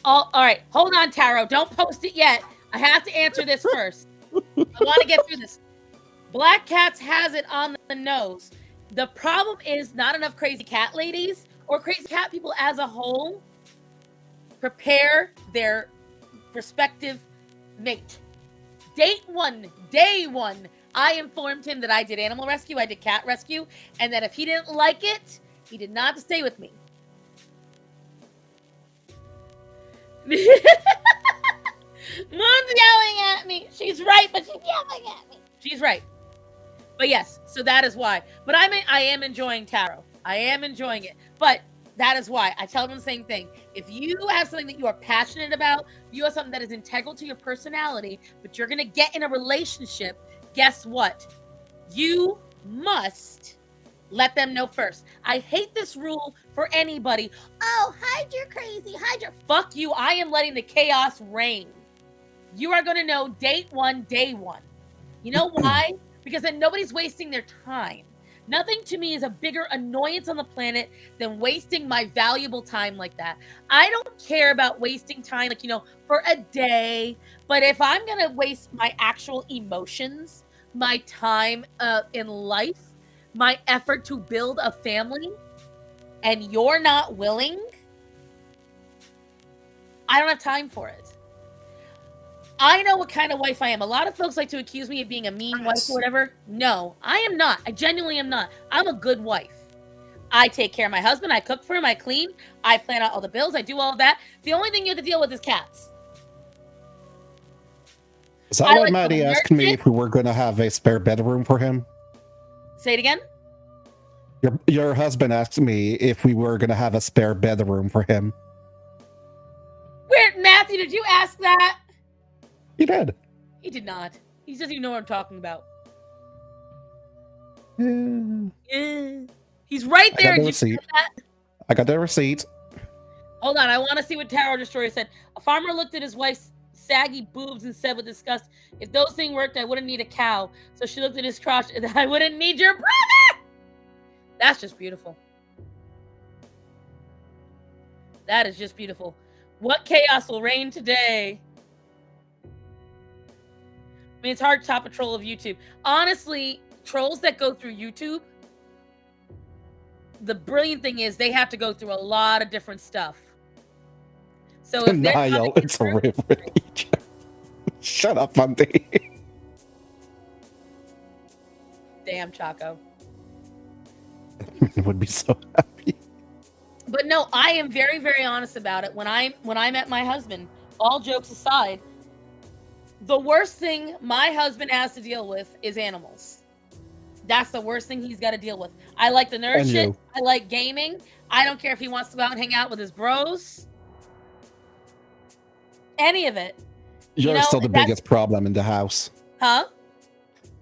A: All right, hold on, Taro. Don't post it yet. I have to answer this first. I want to get through this. Black Cats has it on the nose. The problem is not enough crazy cat ladies or crazy cat people as a whole prepare their prospective mate. Day one, I informed him that I did animal rescue, I did cat rescue, and that if he didn't like it, he did not have to stay with me. Moon's yelling at me. She's right, but she's yelling at me. She's right. But yes, so that is why. But I am enjoying Taro. I am enjoying it. But that is why. I tell them the same thing. If you have something that you are passionate about, you have something that is integral to your personality, but you're going to get in a relationship, guess what? You must let them know first. I hate this rule for anybody. Oh, hide your crazy, hide your... Fuck you. I am letting the chaos reign. You are going to know day one. You know why? Because then nobody's wasting their time. Nothing to me is a bigger annoyance on the planet than wasting my valuable time like that. I don't care about wasting time, like, for a day. But if I'm going to waste my actual emotions, my time in life, my effort to build a family, and you're not willing, I don't have time for it. I know what kind of wife I am. A lot of folks like to accuse me of being a mean wife or whatever. No, I am not. I genuinely am not. I'm a good wife. I take care of my husband. I cook for him. I clean. I plan out all the bills. I do all of that. The only thing you have to deal with is cats.
D: Is that why Maddie asked me if we were going to have a spare bedroom for him?
A: Say it again?
D: Your husband asked me if we were going to have a spare bedroom for him.
A: Where, Matthew, did you ask that?
D: He did.
A: He did not. He doesn't even know what I'm talking about. He's right there.
D: I got the receipt.
A: Hold on. I want to see what Tower Destroyer said. A farmer looked at his wife's saggy boobs and said with disgust, if those things worked, I wouldn't need a cow. So she looked at his crotch and I wouldn't need your brother. That's just beautiful. That is just beautiful. What chaos will reign today? I mean, it's hard to top a troll of YouTube. Honestly, trolls that go through YouTube, the brilliant thing is they have to go through a lot of different stuff. So if
D: Denial, it's a river. Shut up, Monday.
A: Damn, Chaco.
D: I would be so happy.
A: But no, I am very, very honest about it. When I met my husband, all jokes aside, the worst thing my husband has to deal with is animals. That's the worst thing he's got to deal with. I like the nerd shit. I like gaming. I don't care if he wants to go out and hang out with his bros. Any of it.
D: You're still the biggest problem in the house.
A: Huh?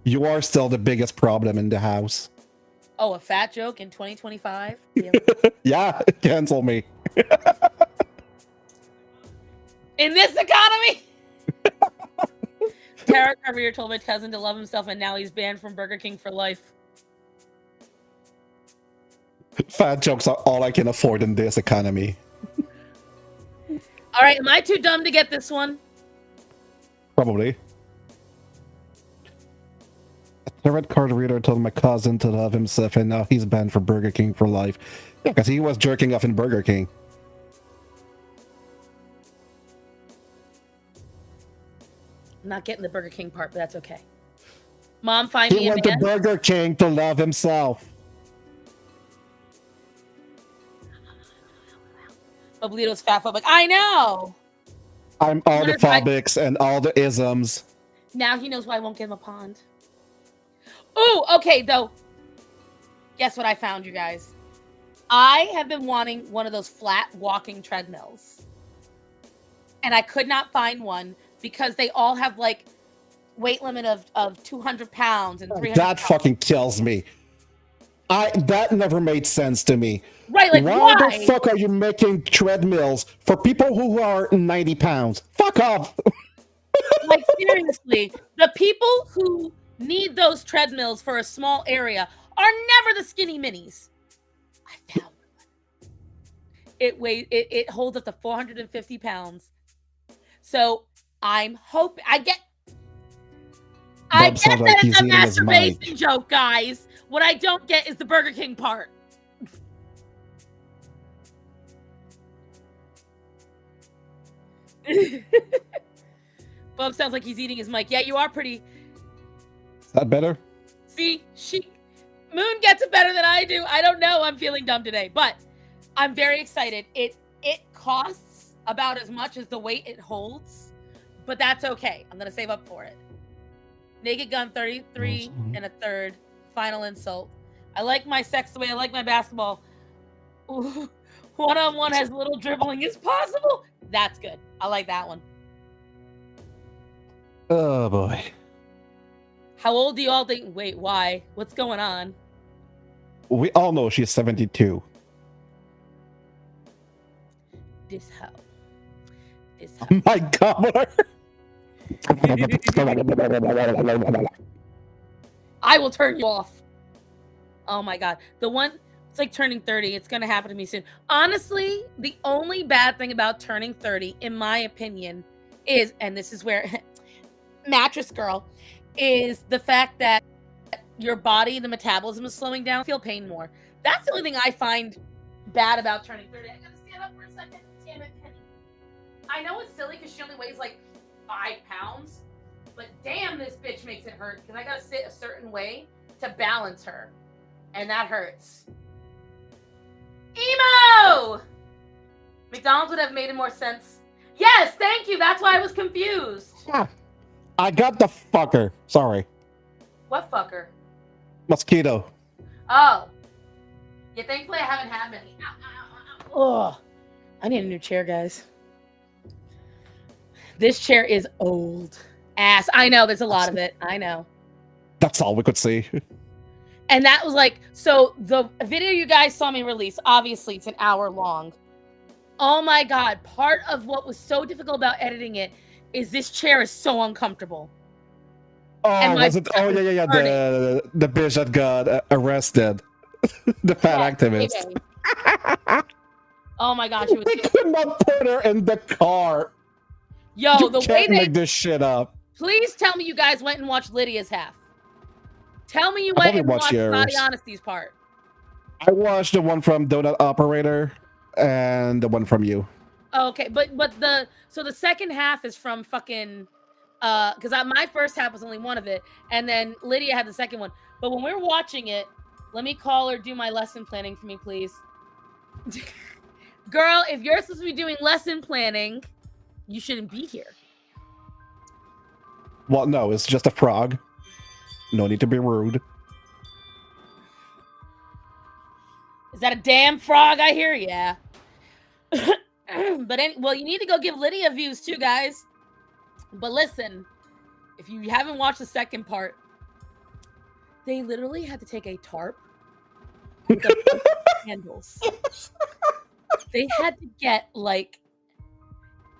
D: You are still the biggest problem in the house.
A: Oh, a fat joke in 2025?
D: Yeah, cancel me.
A: In this economy? Tarot career told my cousin to love himself, and now he's banned from Burger King for life.
D: Fat jokes are all I can afford in this economy.
A: All right, am I too dumb to get this one?
D: Probably. A tarot card reader told my cousin to love himself, and now he's banned from Burger King for life. Yeah, because he was jerking off in Burger King.
A: I'm not getting the Burger King part, but that's okay. Mom, find me
D: He
A: a
D: went to
A: man.
D: Burger King to love himself.
A: Oblito's fatphobic. I know!
D: I'm all the
A: What if I-
D: phobics and all the isms.
A: Now he knows why I won't give him a pond. Ooh, okay, though. Guess what I found, you guys? I have been wanting one of those flat walking treadmills. And I could not find one because they all have, like, weight limit of 200 pounds and 300
D: That
A: pounds.
D: fucking kills me. That never made sense to me.
A: Right, like,
D: Why
A: why?
D: the fuck are you making treadmills for people who are 90 pounds? Fuck off!
A: Like, seriously, the people who need those treadmills for a small area are never the skinny minis. I found one. It holds up to 450 pounds. So I'm hoping I get
D: Bob sounds like
A: that
D: he's
A: it's a
D: eating his mic.
A: masturbation joke, guys. What I don't get is the Burger King part. Bob sounds like he's eating his mic. Yeah, you are pretty.
D: Is that better?
A: See, Moon gets it better than I do. I don't know. I'm feeling dumb today, but I'm very excited. It costs about as much as the weight it holds, but that's okay. I'm gonna save up for it. Naked Gun 33 and a third. Final insult. I like my sex the way I like my basketball. Ooh, one-on-one as little dribbling as possible. That's good. I like that one.
D: Oh boy.
A: How old do you all think? Wait, why? What's going on?
D: We all know she's 72.
A: This hoe. This hoe.
D: My God.
A: I will turn you off. Oh my God. The one, it's like turning 30. It's going to happen to me soon. Honestly, the only bad thing about turning 30, in my opinion, is, and this is where mattress girl, is the fact that your body, the metabolism is slowing down. Feel pain more. That's the only thing I find bad about turning 30. I gotta stand up for a second. Damn it, Penny. I know it's silly because she only weighs like 5 pounds, but damn, this bitch makes it hurt because I gotta sit a certain way to balance her, and that hurts. Emo! McDonald's would have made it more sense. Yes, thank you. That's why I was confused.
D: I got the fucker. Sorry.
A: What fucker?
D: Mosquito.
A: Oh. Yeah, thankfully I haven't had many. Oh, I need a new chair, guys. This chair is old ass. I know, there's a lot of it. I know.
D: That's all we could see.
A: And that was like, so the video you guys saw me release, obviously it's an hour long. Oh my God. Part of what was so difficult about editing it is this chair is so uncomfortable.
D: Oh, was it? Oh, yeah. The bitch that got arrested. The fat activist.
A: Okay. Oh my gosh. It was
D: We could not put her in the car.
A: Yo,
D: You
A: the way
D: can't
A: they
D: make this shit up.
A: please tell me you guys went and watched Lydia's half. Tell me you
D: I've
A: went
D: only
A: and
D: watched
A: watched
D: yours.
A: Body Honesty's part.
D: I watched the one from Donut Operator and the one from you.
A: Okay, but the second half is from fucking because my first half was only one of it, and then Lydia had the second one. But when we were watching it, let me call her, do my lesson planning for me, please. Girl, if you're supposed to be doing lesson planning, you shouldn't be here.
D: Well, no, it's just a frog. No need to be rude.
A: Is that a damn frog I hear? Yeah. But well, you need to go give Lydia views too, guys. But listen, if you haven't watched the second part, they literally had to take a tarp with the handles. They had to get like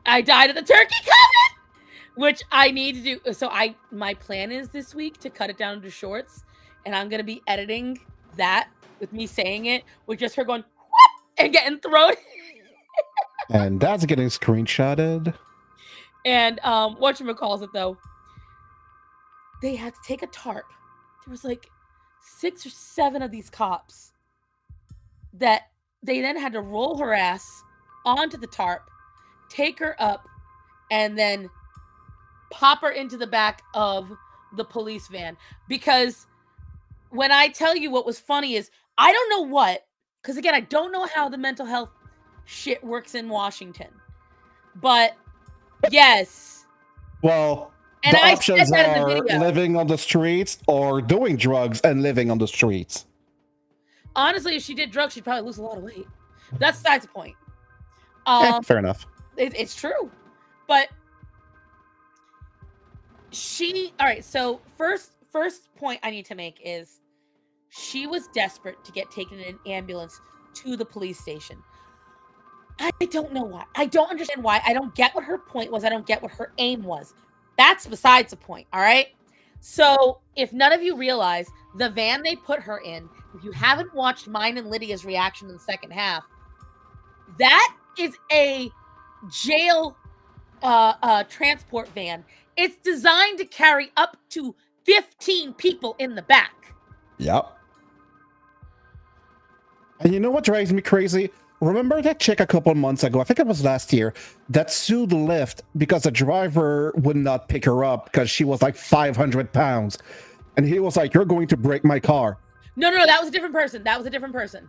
A: I died at the turkey comment, which I need to do. So my plan is this week to cut it down to shorts, and I'm gonna be editing that with me saying it with just her going whoop and getting thrown.
D: And that's getting screenshotted.
A: And whatchamacalls it though? They had to take a tarp. There was like 6 or 7 of these cops that they then had to roll her ass onto the tarp, take her up, and then pop her into the back of the police van. Because when I tell you what was funny is, I don't know what, because again, I don't know how the mental health shit works in Washington. But yes.
D: Well,
A: and
D: the
A: I
D: options
A: said that in the
D: are
A: video.
D: living on the streets or doing drugs and living on the streets.
A: Honestly, if she did drugs, she'd probably lose a lot of weight. That's besides the point.
D: Fair enough.
A: It's true. But all right, so first point I need to make is she was desperate to get taken in an ambulance to the police station. I don't know why. I don't understand why. I don't get what her point was. I don't get what her aim was. That's besides the point, all right? So if none of you realize, the van they put her in, if you haven't watched mine and Lydia's reaction in the second half, that is a jail transport van. It's designed to carry up to 15 people in the back.
D: Yep. And you know what drives me crazy? Remember that chick a couple months ago, I think it was last year, that sued Lyft because the driver would not pick her up because she was like 500 pounds. And he was like, you're going to break my car.
A: No, that was a different person.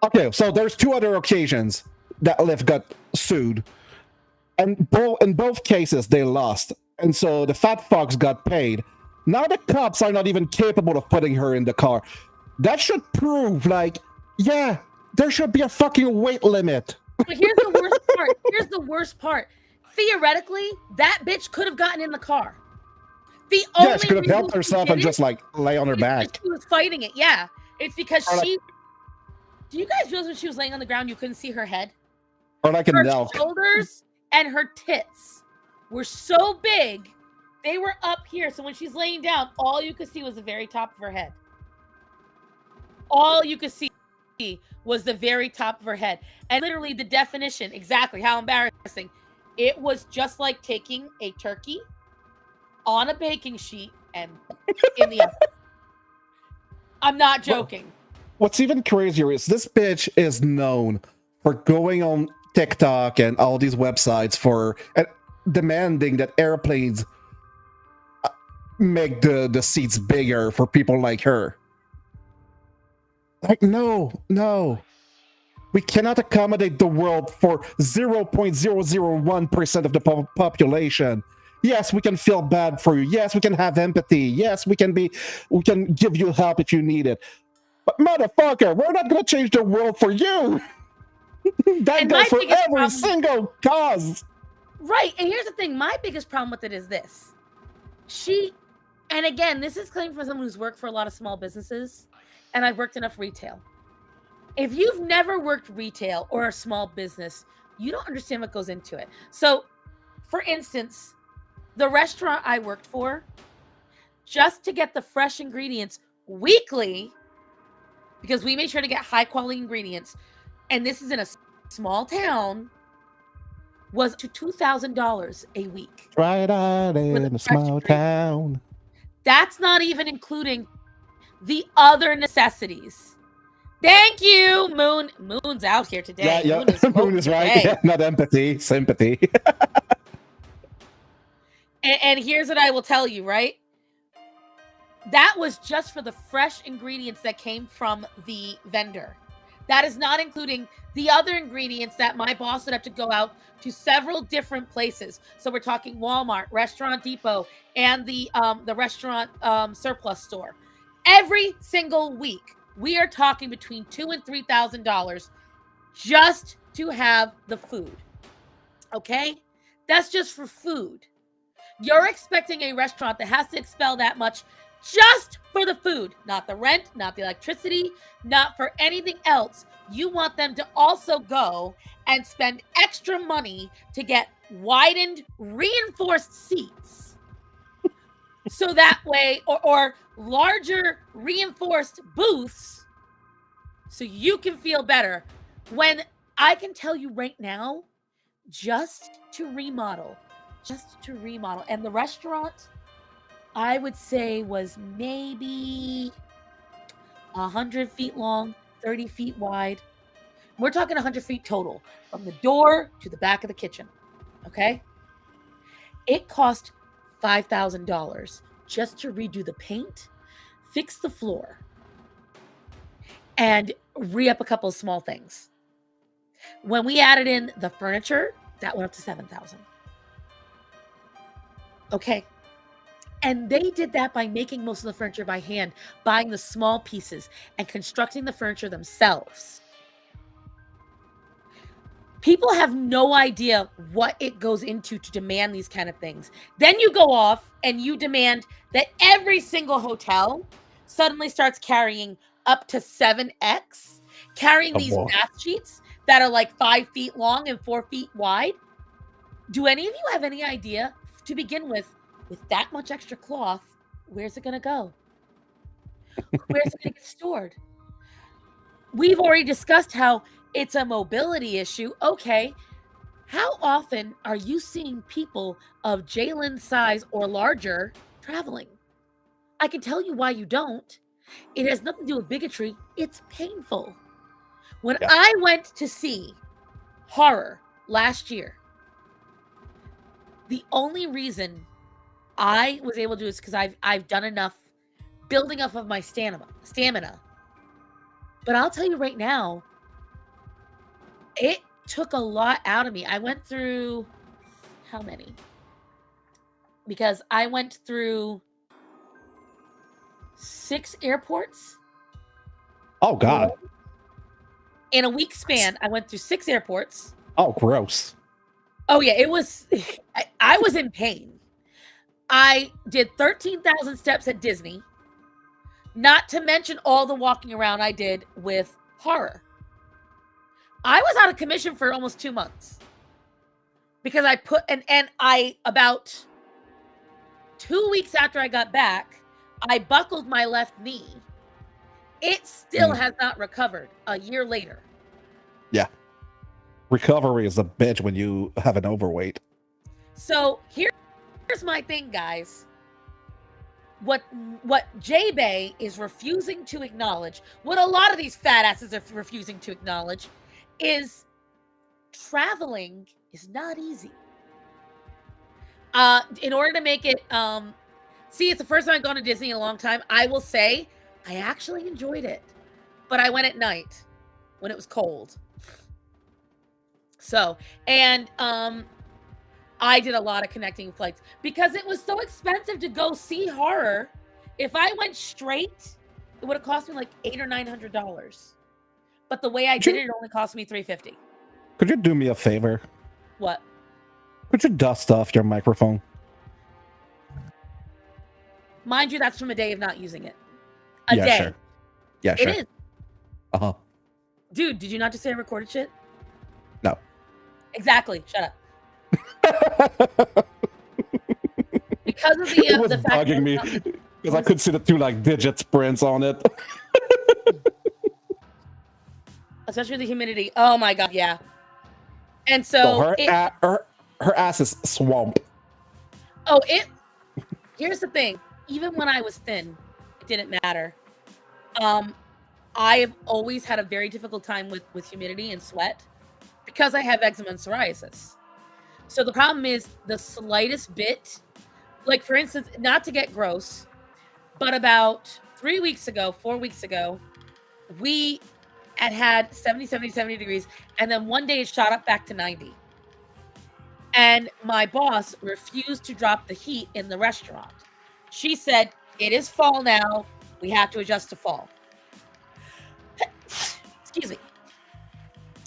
D: Okay, so there's 2 other occasions that Lyft got sued. And in both cases, they lost. And so the fat fucks got paid. Now the cops are not even capable of putting her in the car. That should prove, like, yeah, there should be a fucking weight limit.
A: But here's the worst part. Theoretically, that bitch could have gotten in the car. She could have helped herself and just, like, lay on her back. She was fighting it, yeah. It's because do you guys realize when she was laying on the ground, you couldn't see her head?
D: Or like
A: her shoulders and her tits were so big, they were up here. So when she's laying down, all you could see was the very top of her head. All you could see was the very top of her head. And literally the definition, exactly how embarrassing. It was just like taking a turkey on a baking sheet and in the oven. I'm not joking.
D: What's even crazier is this bitch is known for going on TikTok and all these websites for demanding that airplanes make the seats bigger for people like her. Like, no. We cannot accommodate the world for 0.001% of the population. Yes, we can feel bad for you. Yes, we can have empathy. Yes, we can give you help if you need it. But motherfucker, we're not going to change the world for you. That goes for every single cause.
A: Right. And here's the thing. My biggest problem with it is this. And again, this is coming from someone who's worked for a lot of small businesses, and I've worked enough retail. If you've never worked retail or a small business, you don't understand what goes into it. So, for instance, the restaurant I worked for, just to get the fresh ingredients weekly, because we made sure to get high quality ingredients, and this is in a small town, was to $2,000 a week.
D: Try it out in a small town.
A: That's not even including the other necessities. Thank you, Moon. Moon's out here today.
D: Yeah. Moon is right. Yeah, not empathy, sympathy.
A: And here's what I will tell you, right? That was just for the fresh ingredients that came from the vendor. That is not including the other ingredients that my boss would have to go out to several different places. So we're talking Walmart, Restaurant Depot, and the restaurant surplus store. Every single week, we are talking between $2,000 and $3,000 just to have the food. Okay? That's just for food. You're expecting a restaurant that has to expel that much just for the food, not the rent, not the electricity, not for anything else. You want them to also go and spend extra money to get widened, reinforced seats. So that way, or larger reinforced booths, so you can feel better. When I can tell you right now, just to remodel, and the restaurant, I would say, was maybe 100 feet long, 30 feet wide. We're talking 100 feet total, from the door to the back of the kitchen. Okay? It cost $5,000 just to redo the paint, fix the floor, and re-up a couple of small things. When we added in the furniture, that went up to $7,000. Okay. And they did that by making most of the furniture by hand, buying the small pieces and constructing the furniture themselves. People have no idea what it goes into to demand these kind of things. Then you go off and you demand that every single hotel suddenly starts carrying up to 7X, carrying these bath sheets that are like 5 feet long and 4 feet wide. Do any of you have any idea, to begin with that much extra cloth, where's it going to go? Where's it going to get stored? We've already discussed how it's a mobility issue. Okay. How often are you seeing people of Jalen's size or larger traveling? I can tell you why you don't. It has nothing to do with bigotry. It's painful. When I went to see Horror last year, the only reason I was able to do it is because I've done enough building up of my stamina. But I'll tell you right now, it took a lot out of me. I went through how many? Because I went through 6 airports.
D: Oh God.
A: In a week span, I went through 6 airports.
D: Oh, gross.
A: Oh yeah, it was I was in pain. I did 13,000 steps at Disney, not to mention all the walking around I did with Horror. I was out of commission for almost 2 months because I put and I about 2 weeks after I got back, I buckled my left knee. It still has not recovered a year later.
D: Yeah. Recovery is a bitch when you have an overweight.
A: So here's my thing, guys. What J-Bay is refusing to acknowledge, what a lot of these fat asses are refusing to acknowledge, is traveling is not easy. In order to make it, see, it's the first time I've gone to Disney in a long time. I will say I actually enjoyed it, but I went at night when it was cold. So, and I did a lot of connecting flights because it was so expensive to go see Horror. If I went straight, it would have cost me like $800 or $900. But the way I did it only cost me $350.
D: Could you do me a favor?
A: What?
D: Could you dust off your microphone?
A: Mind you, that's from a day of not using it.
D: A day. Sure. Yeah, sure.
A: It is.
D: Uh-huh.
A: Dude, did you not just say I recorded shit?
D: No.
A: Exactly. Shut up. Because of the
D: it was
A: fact
D: bugging me because I could see the 2 like digits prints on it.
A: Especially the humidity. Oh my god, yeah. And so
D: her ass is swamp.
A: Oh, here's the thing. Even when I was thin, it didn't matter. I have always had a very difficult time with humidity and sweat because I have eczema and psoriasis. So the problem is the slightest bit, like for instance, not to get gross, but about 4 weeks ago, we had 70 degrees. And then one day it shot up back to 90. And my boss refused to drop the heat in the restaurant. She said, it is fall now. We have to adjust to fall. Excuse me.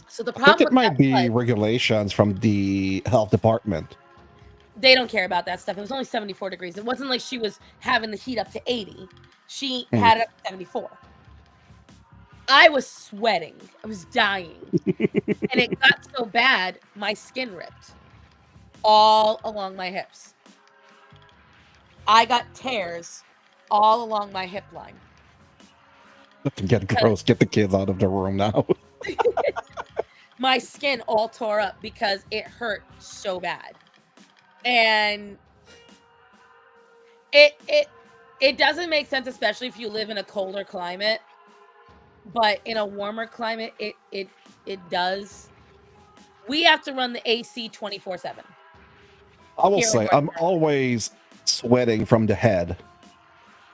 A: So the problem
D: I think it might be regulations from the health department.
A: They don't care about that stuff. It was only 74 degrees. It wasn't like she was having the heat up to 80. She had it up to 74. I was sweating. I was dying. And it got so bad, my skin ripped all along my hips. I got tears all along my hip line.
D: Get gross. Get the kids out of the room now.
A: My skin all tore up because it hurt so bad. And it doesn't make sense, especially if you live in a colder climate. But in a warmer climate, it does. We have to run the AC 24/7.
D: I will say I'm always sweating from the head.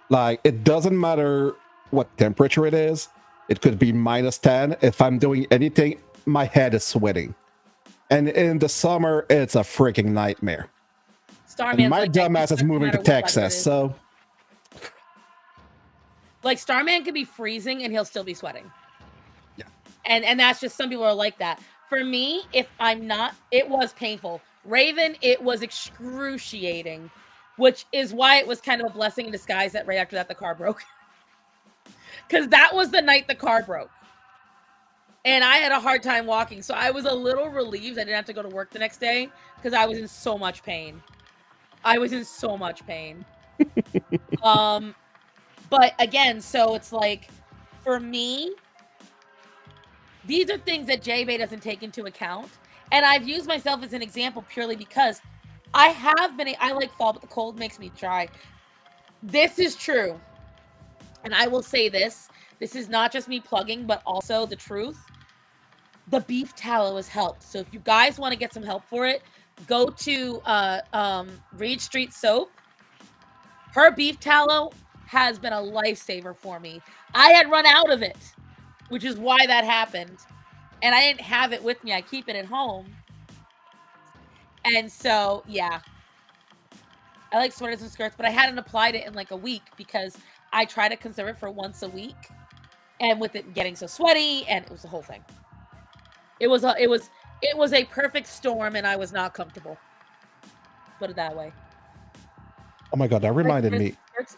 D: Like, it doesn't matter what temperature it is. It could be -10. If I'm doing anything, my head is sweating. And in the summer, it's a freaking nightmare.
A: Starman's
D: my
A: like,
D: dumbass is moving to Texas, so...
A: Like, Starman could be freezing and he'll still be sweating.
D: Yeah.
A: And that's just, some people are like that. For me, if I'm not, it was painful. Raven, it was excruciating, which is why it was kind of a blessing in disguise that right after that the car broke. Because that was the night the car broke. And I had a hard time walking, so I was a little relieved I didn't have to go to work the next day because I was in so much pain. But again, so it's like, for me, these are things that J-Bay doesn't take into account. And I've used myself as an example purely because I like fall, but the cold makes me dry. This is true. And I will say this. This is not just me plugging, but also the truth. The beef tallow has helped. So if you guys want to get some help for it, go to Reed Street Soap. Her beef tallow has been a lifesaver for me. I had run out of it, which is why that happened. And I didn't have it with me. I keep it at home. And so, yeah. I like sweaters and skirts, but I hadn't applied it in like a week because I try to conserve it for once a week. And with it getting so sweaty, and it was the whole thing. It was a perfect storm, and I was not comfortable. Put it that way.
D: Oh my god, that reminded me.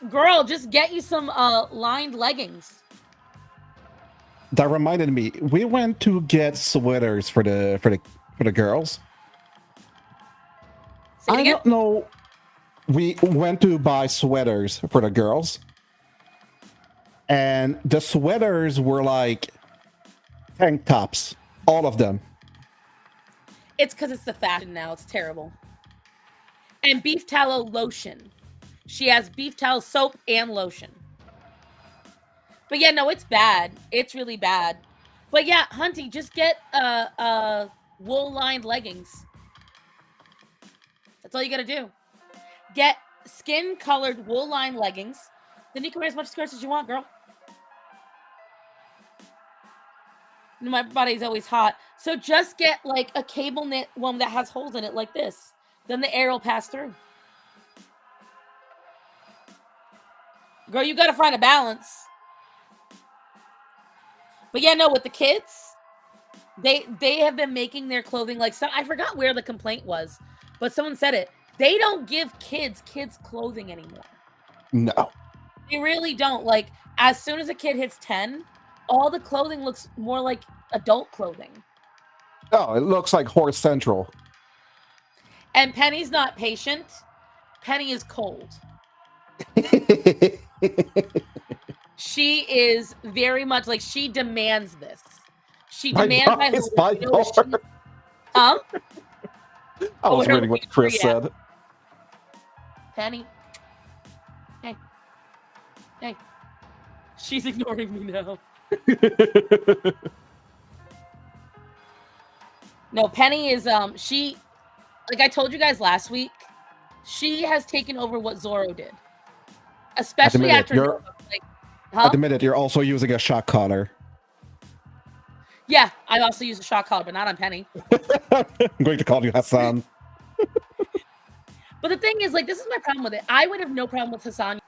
A: Girl, just get you some lined leggings.
D: That reminded me. We went to get sweaters for the girls.
A: Say it again?
D: I don't know. We went to buy sweaters for the girls. And the sweaters were like tank tops. All of them.
A: It's because it's the fashion now. It's terrible. And beef tallow lotion. She has beef tallow soap and lotion. But yeah, no, it's bad. It's really bad. But yeah, Hunty, just get wool-lined leggings. That's all you gotta do. Get skin-colored wool-lined leggings. Then you can wear as much skirts as you want, girl. My body's always hot. So just get like a cable knit one that has holes in it like this. Then the air will pass through. Girl, you got to find a balance. But yeah, no, with the kids, they have been making their clothing like some. I forgot where the complaint was, but someone said it. They don't give kids clothing anymore.
D: No.
A: They really don't. Like, as soon as a kid hits 10, all the clothing looks more like adult clothing.
D: Oh, it looks like Horse Central.
A: And Penny's not patient. Penny is cold. She is very much like, she demands this. She demands my whole,
D: I was reading what Chris said.
A: Penny. Hey. She's ignoring me now. No, Penny is she, like I told you guys last week, she has taken over what Zorro did. Especially after
D: At the minute, you're also using a shock collar.
A: Yeah, I also use a shock collar, but not on Penny.
D: I'm going to call you Hassan.
A: But the thing is, like, this is my problem with it. I would have no problem with Hassan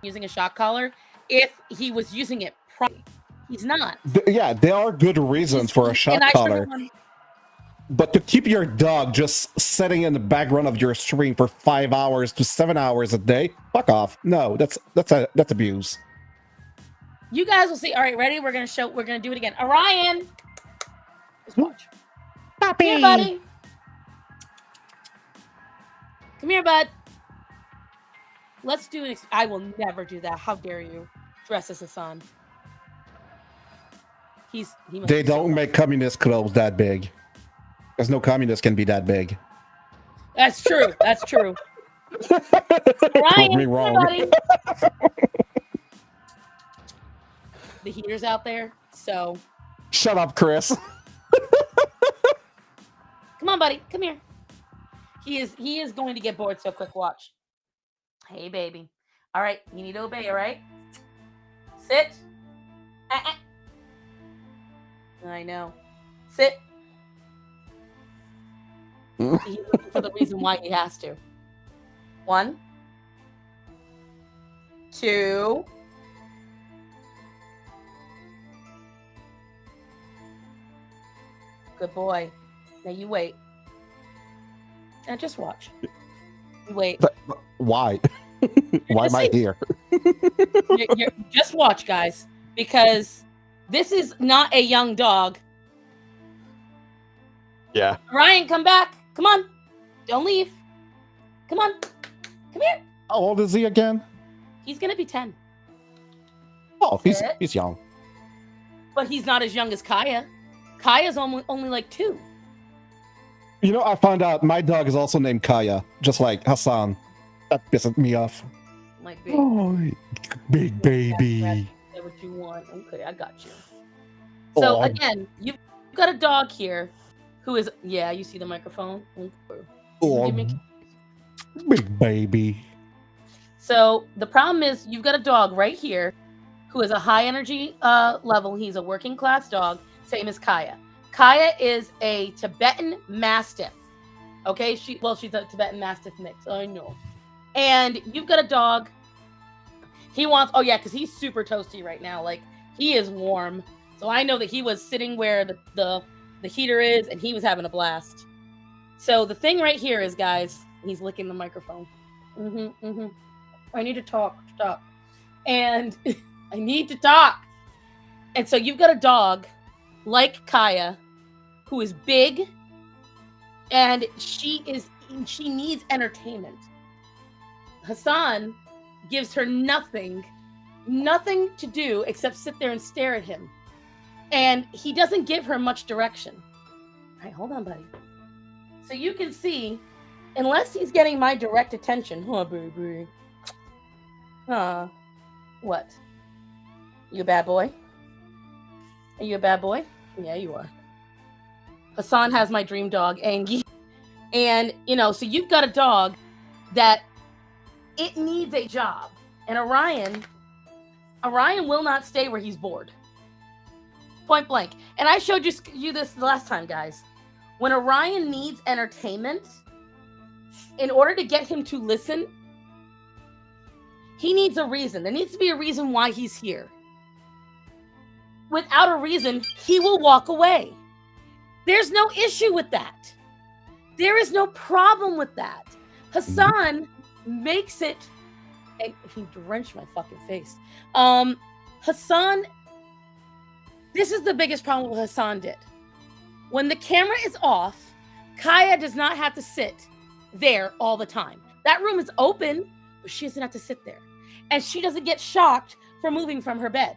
A: using a shock collar if he was using it properly. He's not.
D: Yeah, there are good reasons for a shock collar. But to keep your dog just sitting in the background of your stream for 5 hours to 7 hours a day, fuck off. No, that's abuse.
A: You guys will see. All right, ready? We're gonna do it again. Orion, just watch.
D: Puppy.
A: Come here, buddy. Come here, bud. Let's do it. I will never do that. How dare you? Dress as Hassan. He must
D: They
A: be so
D: don't make communist clothes that big. Because no communist can be that big.
A: That's true. That's true. Ryan,
D: Prove me wrong.
A: buddy. The heater's out there, so.
D: Shut up, Chris.
A: Come on, buddy. Come here. He is going to get bored so quick. Watch. Hey, baby. All right, you need to obey. All right. Sit. I know. Sit. He's looking for the reason why he has to. 1, 2. Good boy. Now you wait. Now just watch. You wait.
D: But why? Why am I here?
A: Just watch, guys, because this is not a young dog.
D: Yeah.
A: Ryan, come back. Come on. Don't leave. Come on. Come here.
D: How old is he again?
A: He's going to be 10.
D: Oh, he's young.
A: But he's not as young as Kaya. Kaya's only like 2.
D: You know, I found out my dog is also named Kaya, just like Hassan. That pisses me off.
A: Might be.
D: Oh, big baby.
A: That's what you want. Okay, I got you. So again, you've got a dog here who is, yeah, you see the microphone?
D: Oh, big baby.
A: So the problem is you've got a dog right here who is a high energy level. He's a working class dog, same as Kaya. Kaya is a Tibetan Mastiff. Okay, she's a Tibetan Mastiff mix. I know. And you've got a dog. He wants, oh yeah, because he's super toasty right now. Like, he is warm. So I know that he was sitting where the heater is, and he was having a blast. So the thing right here is, guys, he's licking the microphone. I need to talk. Stop. And I need to talk. And so you've got a dog like Kaya who is big, and she needs entertainment. Hassan gives her nothing to do except sit there and stare at him. And he doesn't give her much direction. All right, hold on, buddy. So you can see, unless he's getting my direct attention, huh, baby? What? You a bad boy? Are you a bad boy? Yeah, you are. Hassan has my dream dog, Angie. And, so you've got a dog that it needs a job. And Orion will not stay where he's bored. Point blank. And I showed you this the last time, guys. When Orion needs entertainment, in order to get him to listen, he needs a reason. There needs to be a reason why he's here. Without a reason, he will walk away. There's no issue with that. There is no problem with that. Hassan makes it, and he drenched my fucking face. Hassan, this is the biggest problem what Hassan did. When the camera is off, Kaya does not have to sit there all the time. That room is open, but she doesn't have to sit there. And she doesn't get shocked for moving from her bed.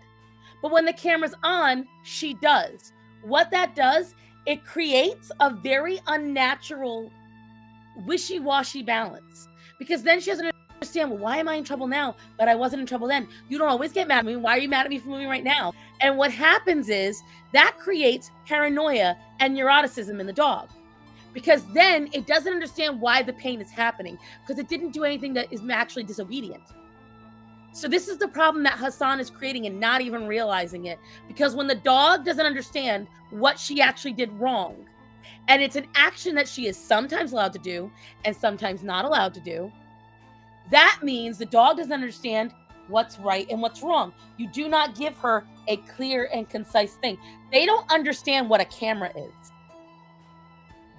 A: But when the camera's on, she does. What that does, it creates a very unnatural, wishy-washy balance. Because then she doesn't understand, well, why am I in trouble now, but I wasn't in trouble then? You don't always get mad at me. Why are you mad at me for moving right now? And what happens is that creates paranoia and neuroticism in the dog. Because then it doesn't understand why the pain is happening, because it didn't do anything that is actually disobedient. So this is the problem that Hassan is creating and not even realizing it. Because when the dog doesn't understand what she actually did wrong, and it's an action that she is sometimes allowed to do and sometimes not allowed to do, that means the dog doesn't understand what's right and what's wrong. You do not give her a clear and concise thing. They don't understand what a camera is.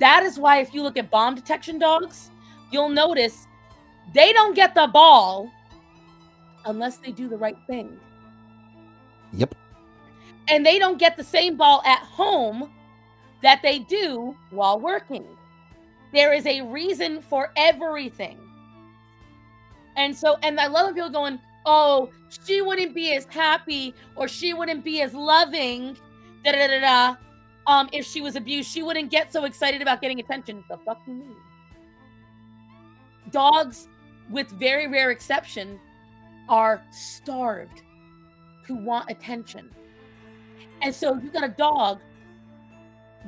A: That is why if you look at bomb detection dogs, you'll notice they don't get the ball unless they do the right thing.
D: Yep.
A: And they don't get the same ball at home that they do while working. There is a reason for everything. And I love when people going, oh, she wouldn't be as happy or she wouldn't be as loving, if she was abused. She wouldn't get so excited about getting attention. The fuck you mean? Dogs, with very rare exception, are starved, who want attention. And so you got a dog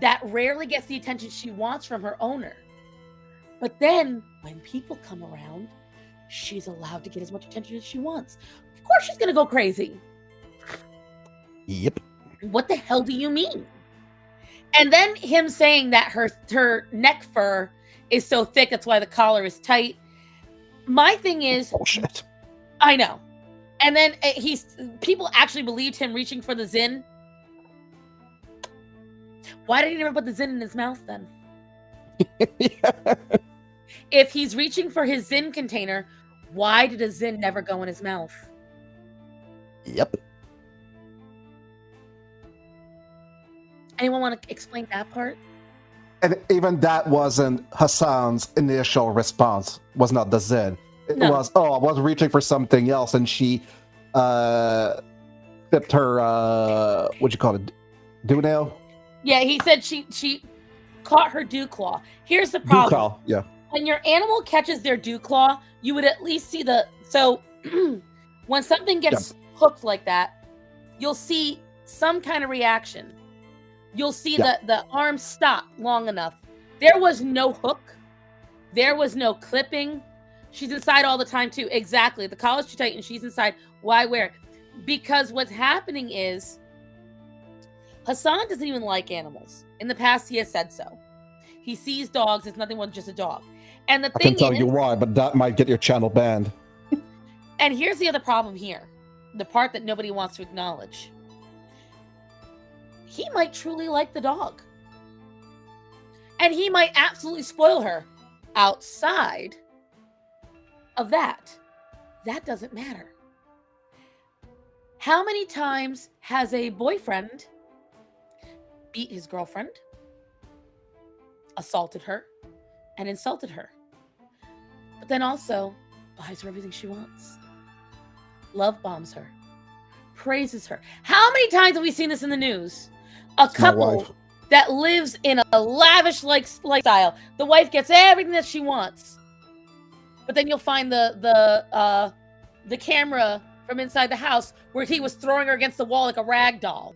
A: that rarely gets the attention she wants from her owner. But then when people come around, she's allowed to get as much attention as she wants. Of course she's going to go crazy.
D: Yep.
A: What the hell do you mean? And then him saying that her neck fur is so thick, that's why the collar is tight. My thing is...
D: Bullshit.
A: I know. And then people actually believed him reaching for the Zin. Why did he never put the Zin in his mouth then?
D: Yeah.
A: If he's reaching for his Zin container, why did a Zin never go in his mouth?
D: Yep.
A: Anyone want to explain that part?
D: And even that wasn't Hassan's initial response, was not the Zin. It was, I was reaching for something else, and she flipped her, what'd you call it, dew-nail?
A: Yeah, he said she caught her dew claw. Here's the problem.
D: Dew claw, yeah.
A: When your animal catches their dew claw, you would at least see when something gets hooked like that, you'll see some kind of reaction. You'll see the arm stop long enough. There was no hook. There was no clipping. She's inside all the time too. Exactly. The collar's too tight and she's inside. Why wear it? Because what's happening is Hassan doesn't even like animals. In the past, he has said so. He sees dogs as nothing more than just a dog. And the thing
D: I can tell you why, but that might get your channel banned.
A: And here's the other problem here. The part that nobody wants to acknowledge. He might truly like the dog. And he might absolutely spoil her. Outside of that, that doesn't matter. How many times has a boyfriend beat his girlfriend, assaulted her, and insulted her, but then also buys her everything she wants, love bombs her, praises her? How many times have we seen this in the news? A couple that lives in a lavish lifestyle. The wife gets everything that she wants, but then you'll find the camera from inside the house where he was throwing her against the wall like a rag doll.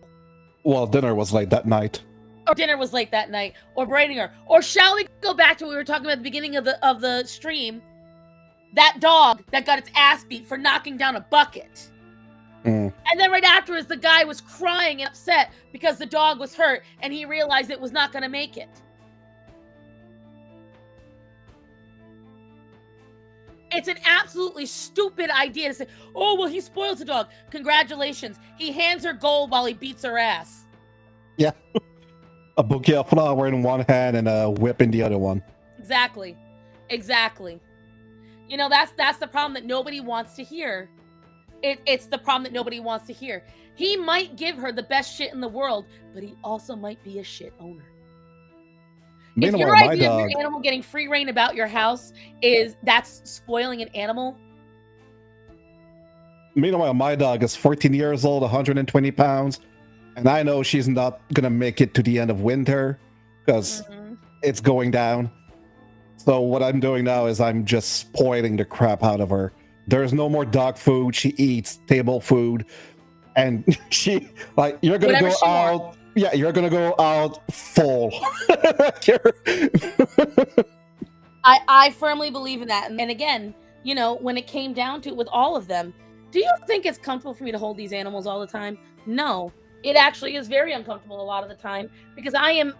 D: Well, dinner was late that night.
A: Or dinner was late that night, or braiding her. Or shall we go back to what we were talking about at the beginning of the stream? That dog that got its ass beat for knocking down a bucket. And then right afterwards, the guy was crying and upset because the dog was hurt and he realized it was not going to make it. It's an absolutely stupid idea to say, oh, well, he spoils the dog. Congratulations. He hands her gold while he beats her ass.
D: Yeah. A bouquet of flower in one hand and a whip in the other one.
A: Exactly. You know, that's the problem that nobody wants to hear. It's the problem that nobody wants to hear. He might give her the best shit in the world, but he also might be a shit owner. If your idea of your animal getting free reign about your house that's spoiling an animal.
D: Meanwhile, my dog is 14 years old, 120 pounds, and I know she's not gonna make it to the end of winter because it's going down. So what I'm doing now is I'm just spoiling the crap out of her. There's no more dog food. She eats table food, and you're gonna
A: whatever
D: go out.
A: Wants.
D: Yeah, you're gonna go out full.
A: I firmly believe in that. And again, you know, when it came down to it with all of them, do you think it's comfortable for me to hold these animals all the time? No, it actually is very uncomfortable a lot of the time because I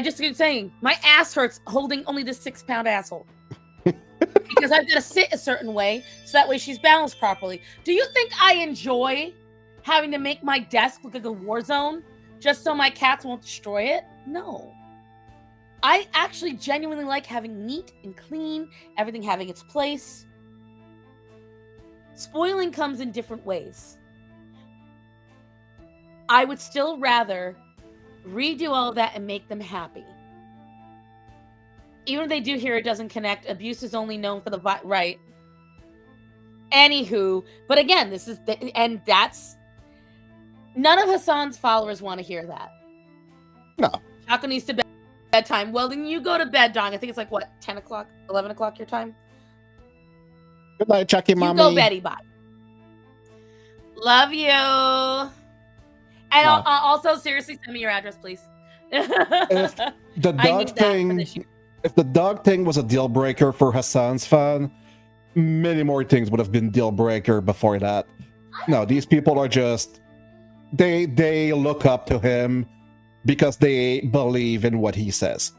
A: just keep saying my ass hurts holding only this 6-pound asshole. Because I've got to sit a certain way so that way she's balanced properly. Do you think I enjoy having to make my desk look like a war zone just so my cats won't destroy it? No. I actually genuinely like having neat and clean, everything having its place. Spoiling comes in different ways. I would still rather redo all of that and make them happy. Even if they do hear it doesn't connect, abuse is only known for the right. Anywho, but again, this is and that's none of Hassan's followers want to hear that.
D: No.
A: Chaco needs to bedtime. Well, then you go to bed, Dong. I think it's like what, 10 o'clock, 11 o'clock your time.
D: Good night, Chucky Mommy.
A: You go, Betty. Bye. Love you. And also, seriously, send me your address, please.
D: If the dog thing, if the dog thing was a deal breaker for Hassan's fan, many more things would have been deal breaker before that. No, these people are just they look up to him because they believe in what he says.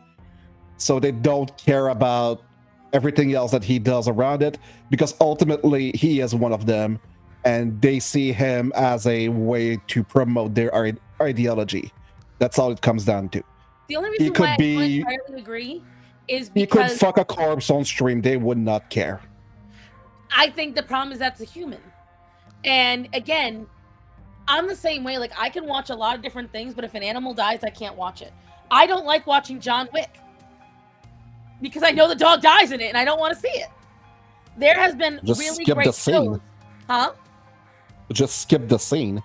D: So they don't care about everything else that he does around it, because ultimately he is one of them, and they see him as a way to promote their ideology. That's all it comes down to.
A: The only reason why I don't entirely agree is because
D: he could fuck a corpse on stream. They would not care.
A: I think the problem is that's a human. And again, I'm the same way. Like, I can watch a lot of different things, but if an animal dies, I can't watch it. I don't like watching John Wick because I know the dog dies in it and I don't want to see it. There has been
D: just
A: really
D: skip
A: great
D: the scene.
A: shows. Huh?
D: Just skip the scene.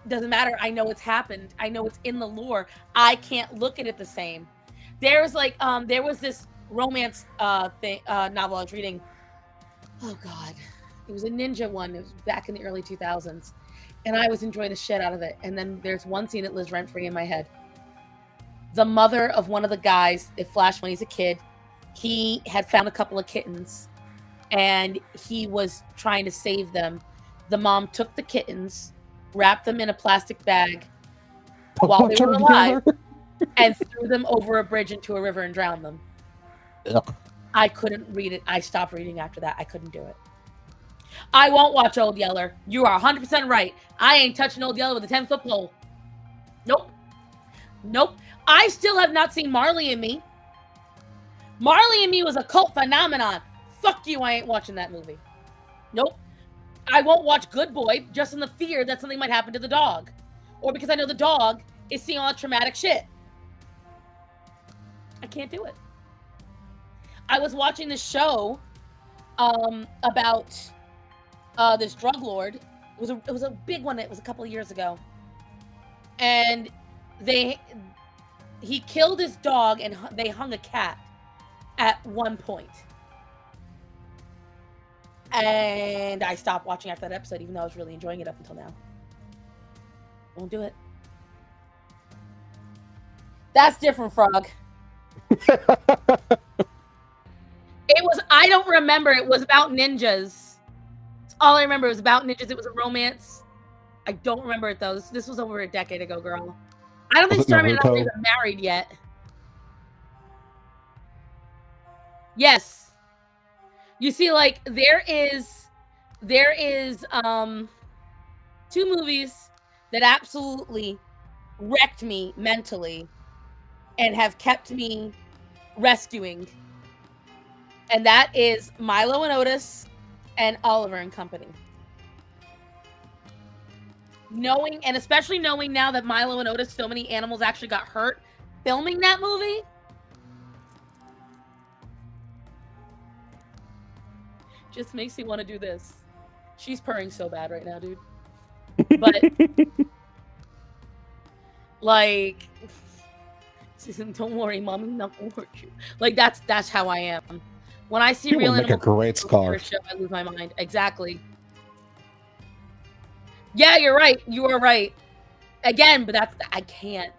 A: Doesn't matter. I know it's happened. I know it's in the lore. I can't look at it the same. There's like there was this romance novel I was reading. Oh God, it was a ninja one. It was back in the early 2000s, and I was enjoying the shit out of it. And then there's one scene that lives rent free in my head. The mother of one of the guys, it flashed when he's a kid. He had found a couple of kittens, and he was trying to save them. The mom took the kittens, wrapped them in a plastic bag while they were alive, and threw them over a bridge into a river and drowned them.
D: Yep.
A: I couldn't read it. I stopped reading after that. I couldn't do it. I won't watch Old Yeller. You are 100% right. I ain't touching Old Yeller with a 10-foot pole. Nope. Nope. I still have not seen Marley and Me. Marley and Me was a cult phenomenon. Fuck you, I ain't watching that movie. Nope. I won't watch Good Boy just in the fear that something might happen to the dog. Or because I know the dog is seeing all that traumatic shit. I can't do it. I was watching this show about this drug lord. It was a big one. It was a couple of years ago. And he killed his dog and they hung a cat at one point. And I stopped watching after that episode, even though I was really enjoying it up until now. Won't do it. That's different, Frog. It was, I don't remember. It was about ninjas. That's all I remember. It was about ninjas. It was a romance. I don't remember it, though. This was over a decade ago, girl. I don't think Starman and I were even married yet. Yes. You see, like, there is two movies that absolutely wrecked me mentally and have kept me rescuing. And that is Milo and Otis and Oliver and Company. Knowing, and especially knowing now that Milo and Otis, so many animals actually got hurt filming that movie. Just makes me want to do this. She's purring so bad right now, dude. But like, don't worry, mommy, not gonna hurt you. Like that's how I am. When I see
D: you
A: real
D: make a great scarf.
A: show, I lose my mind. Exactly. Yeah, you're right. You are right. Again, but that's I can't.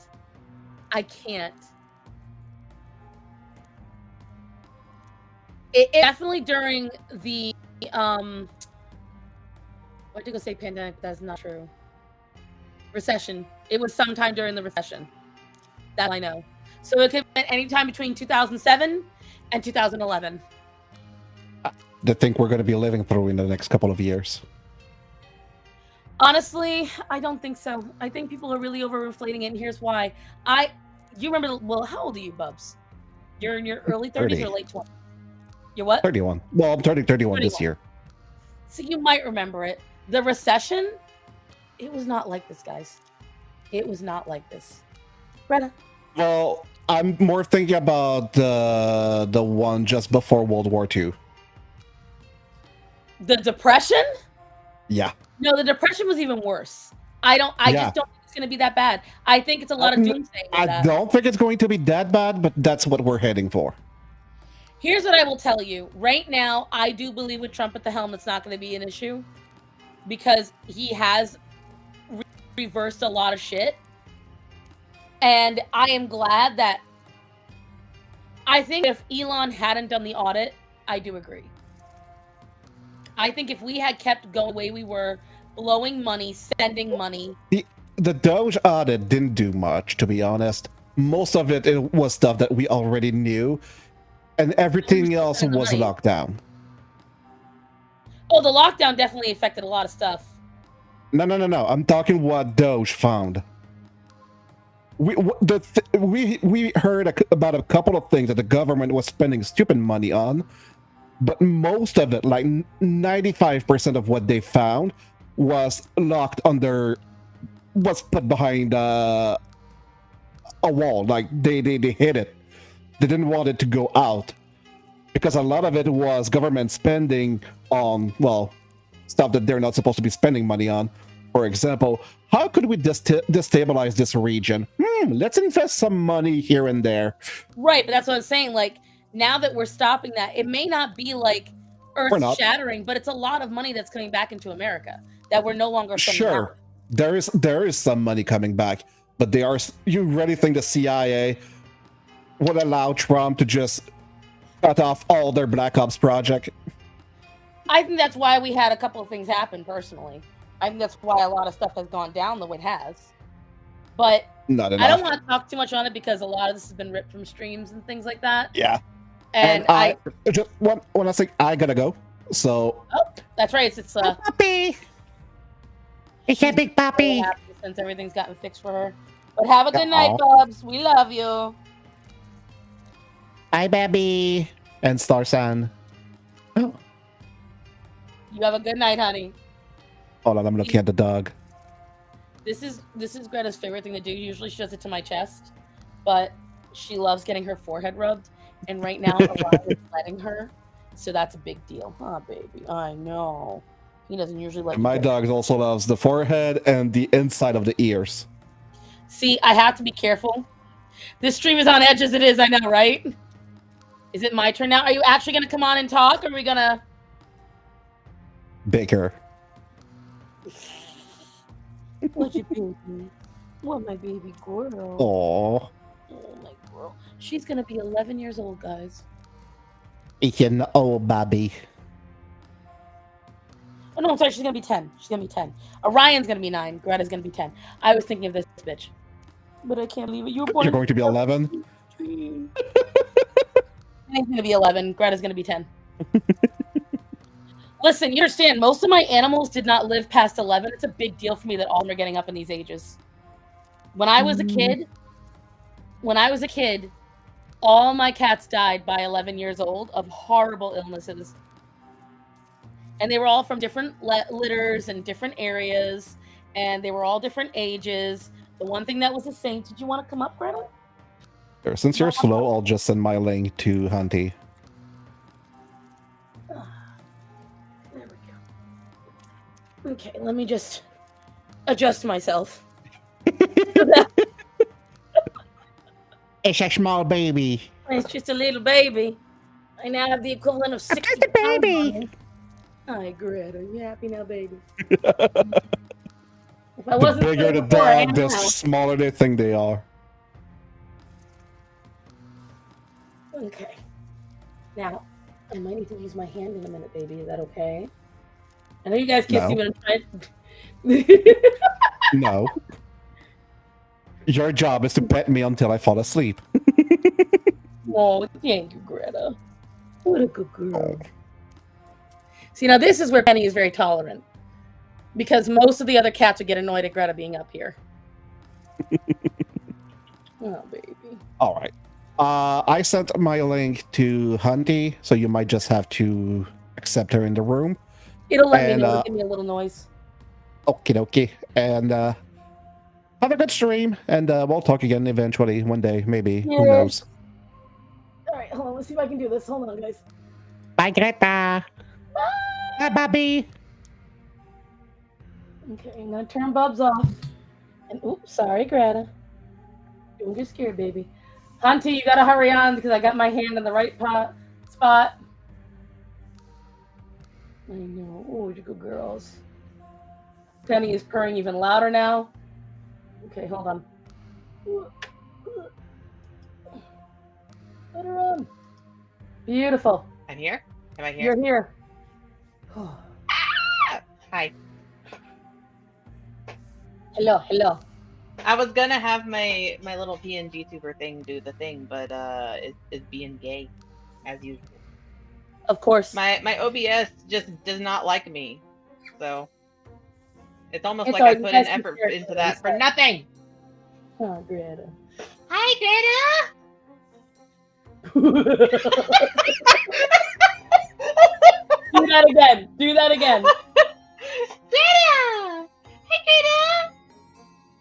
A: It definitely during the what did I go say pandemic? That's not true. Recession. It was sometime during the recession. That I know. So it could have been any time between 2007 and 2011.
D: I think we're going to be living through in the next couple of years.
A: Honestly, I don't think so. I think people are really overinflating it, and here's why. You remember, well, how old are you, Bubs? You're in your early 30s
D: 30.
A: or late 20s. You're what?
D: 31. Well, I'm turning 31 this
A: 31.
D: year.
A: So you might remember it. The recession, it was not like this, guys. It was not like this. Greta.
D: Well, I'm more thinking about the one just before World War II.
A: The Depression?
D: Yeah.
A: No, the Depression was even worse. I just don't think it's going to be that bad. I think it's a lot of doomsday.
D: I don't think it's going to be that bad, but that's what we're heading for.
A: Here's what I will tell you. Right now, I do believe with Trump at the helm, it's not going to be an issue because he has reversed a lot of shit. And I am glad that I think if Elon hadn't done the audit, I do agree. I think if we had kept going the way we were, blowing money, sending money.
D: The Doge audit didn't do much, to be honest. Most of it was stuff that we already knew, and everything else was locked down.
A: Oh, the lockdown definitely affected a lot of stuff.
D: No. I'm talking what Doge found. We heard about a couple of things that the government was spending stupid money on, but most of it, like 95% of what they found, was locked under, was put behind a wall. Like they hid it. They didn't want it to go out because a lot of it was government spending on, well, stuff that they're not supposed to be spending money on. For example, how could we destabilize this region? Let's invest some money here and there.
A: Right, but that's what I'm saying. Like, now that we're stopping that, it may not be like earth-shattering, but it's a lot of money that's coming back into America that we're no longer spending.
D: Sure, there is some money coming back, but you really think the CIA would allow Trump to just cut off all their Black Ops project?
A: I think that's why we had a couple of things happen, personally. I think that's why a lot of stuff has gone down the way it has. But
D: not enough.
A: I don't want to talk too much on it because a lot of this has been ripped from streams and things like that.
D: Yeah.
A: And
D: I just when I say I gotta go. So
A: that's right. It's
D: puppy. It's a big puppy.
A: Since everything's gotten fixed for her. But have a good night, Bubs. We love you.
D: Bye, baby. And Star-san.
A: You have a good night, honey.
D: Hold on, I'm looking at the dog.
A: This is Greta's favorite thing to do. Usually she does it to my chest, but she loves getting her forehead rubbed. And right now, Orion is letting her, so that's a big deal, huh, baby? I know. He doesn't usually let.
D: My dog also loves the forehead and the inside of the ears.
A: See, I have to be careful. This stream is on edge as it is. I know, right? Is it my turn now? Are you actually gonna come on and talk, or are we gonna?
D: Bigger.
A: What your baby? What my baby girl?
D: Aww.
A: Oh my girl. She's gonna be 11 years old, guys.
D: It's an old baby.
A: Oh no, I'm sorry. She's gonna be 10. She's gonna be 10. Orion's gonna be 9. Greta's gonna be 10. I was thinking of this bitch, but I can't believe it. You're
D: going to be 11.
A: He's gonna be 11. Greta's gonna be 10. Listen, you understand, most of my animals did not live past 11. It's a big deal for me that all of them are getting up in these ages. When I was a kid, all my cats died by 11 years old of horrible illnesses. And they were all from different litters and different areas, and they were all different ages. The one thing that was the same, did you want to come up, Greta?
D: Sure, since you're slow, I'll just send my link to Hunty.
A: Okay, let me just adjust myself.
D: It's a small baby.
A: It's just a little baby. I now have the equivalent of 60
D: Just a baby.
A: Hi, Greta. Are you happy now, baby?
D: The bigger the dog, the
A: now.
D: smaller they think they are.
A: Okay. Now, I might need to use my hand in a minute, baby. Is that okay? I know you guys can't see what I'm trying.
D: No. Your job is to pet me until I fall asleep.
A: Oh, thank you, Greta. What a good girl. See, now this is where Penny is very tolerant. Because most of the other cats would get annoyed at Greta being up here. Oh, baby.
D: All right. I sent my link to Hunty, so you might just have to accept her in the room.
A: It'll let me
D: And,
A: know. Give me a little noise.
D: Okie dokie. And have a good stream, and we'll talk again eventually, one day, maybe. Who knows?
A: All right, hold on. Let's see if I can do this. Hold on, guys.
D: Bye, Greta. Bye, Bobby.
A: Okay, I'm gonna turn Bubs off. And oops, sorry, Greta. Don't get scared, baby. Hunty, you gotta hurry on because I got my hand in the right spot. I know. Oh, you good girls. Penny is purring even louder now. Okay, hold on. Let her on. Beautiful.
E: I'm here. Am I here?
A: You're here.
E: Hi.
A: Hello.
E: I was gonna have my little PNG tuber thing do the thing, but it's being gay, as usual.
A: Of course.
E: My OBS just does not like me, so it's almost
A: It's
E: like I
A: all- you
E: put
A: guys
E: an
A: can
E: effort
A: share it,
E: into that
A: so-
E: for nothing.
A: Oh, Greta.
E: Hi, Greta.
A: Do that again. Do that again.
E: Greta. Hi, Greta.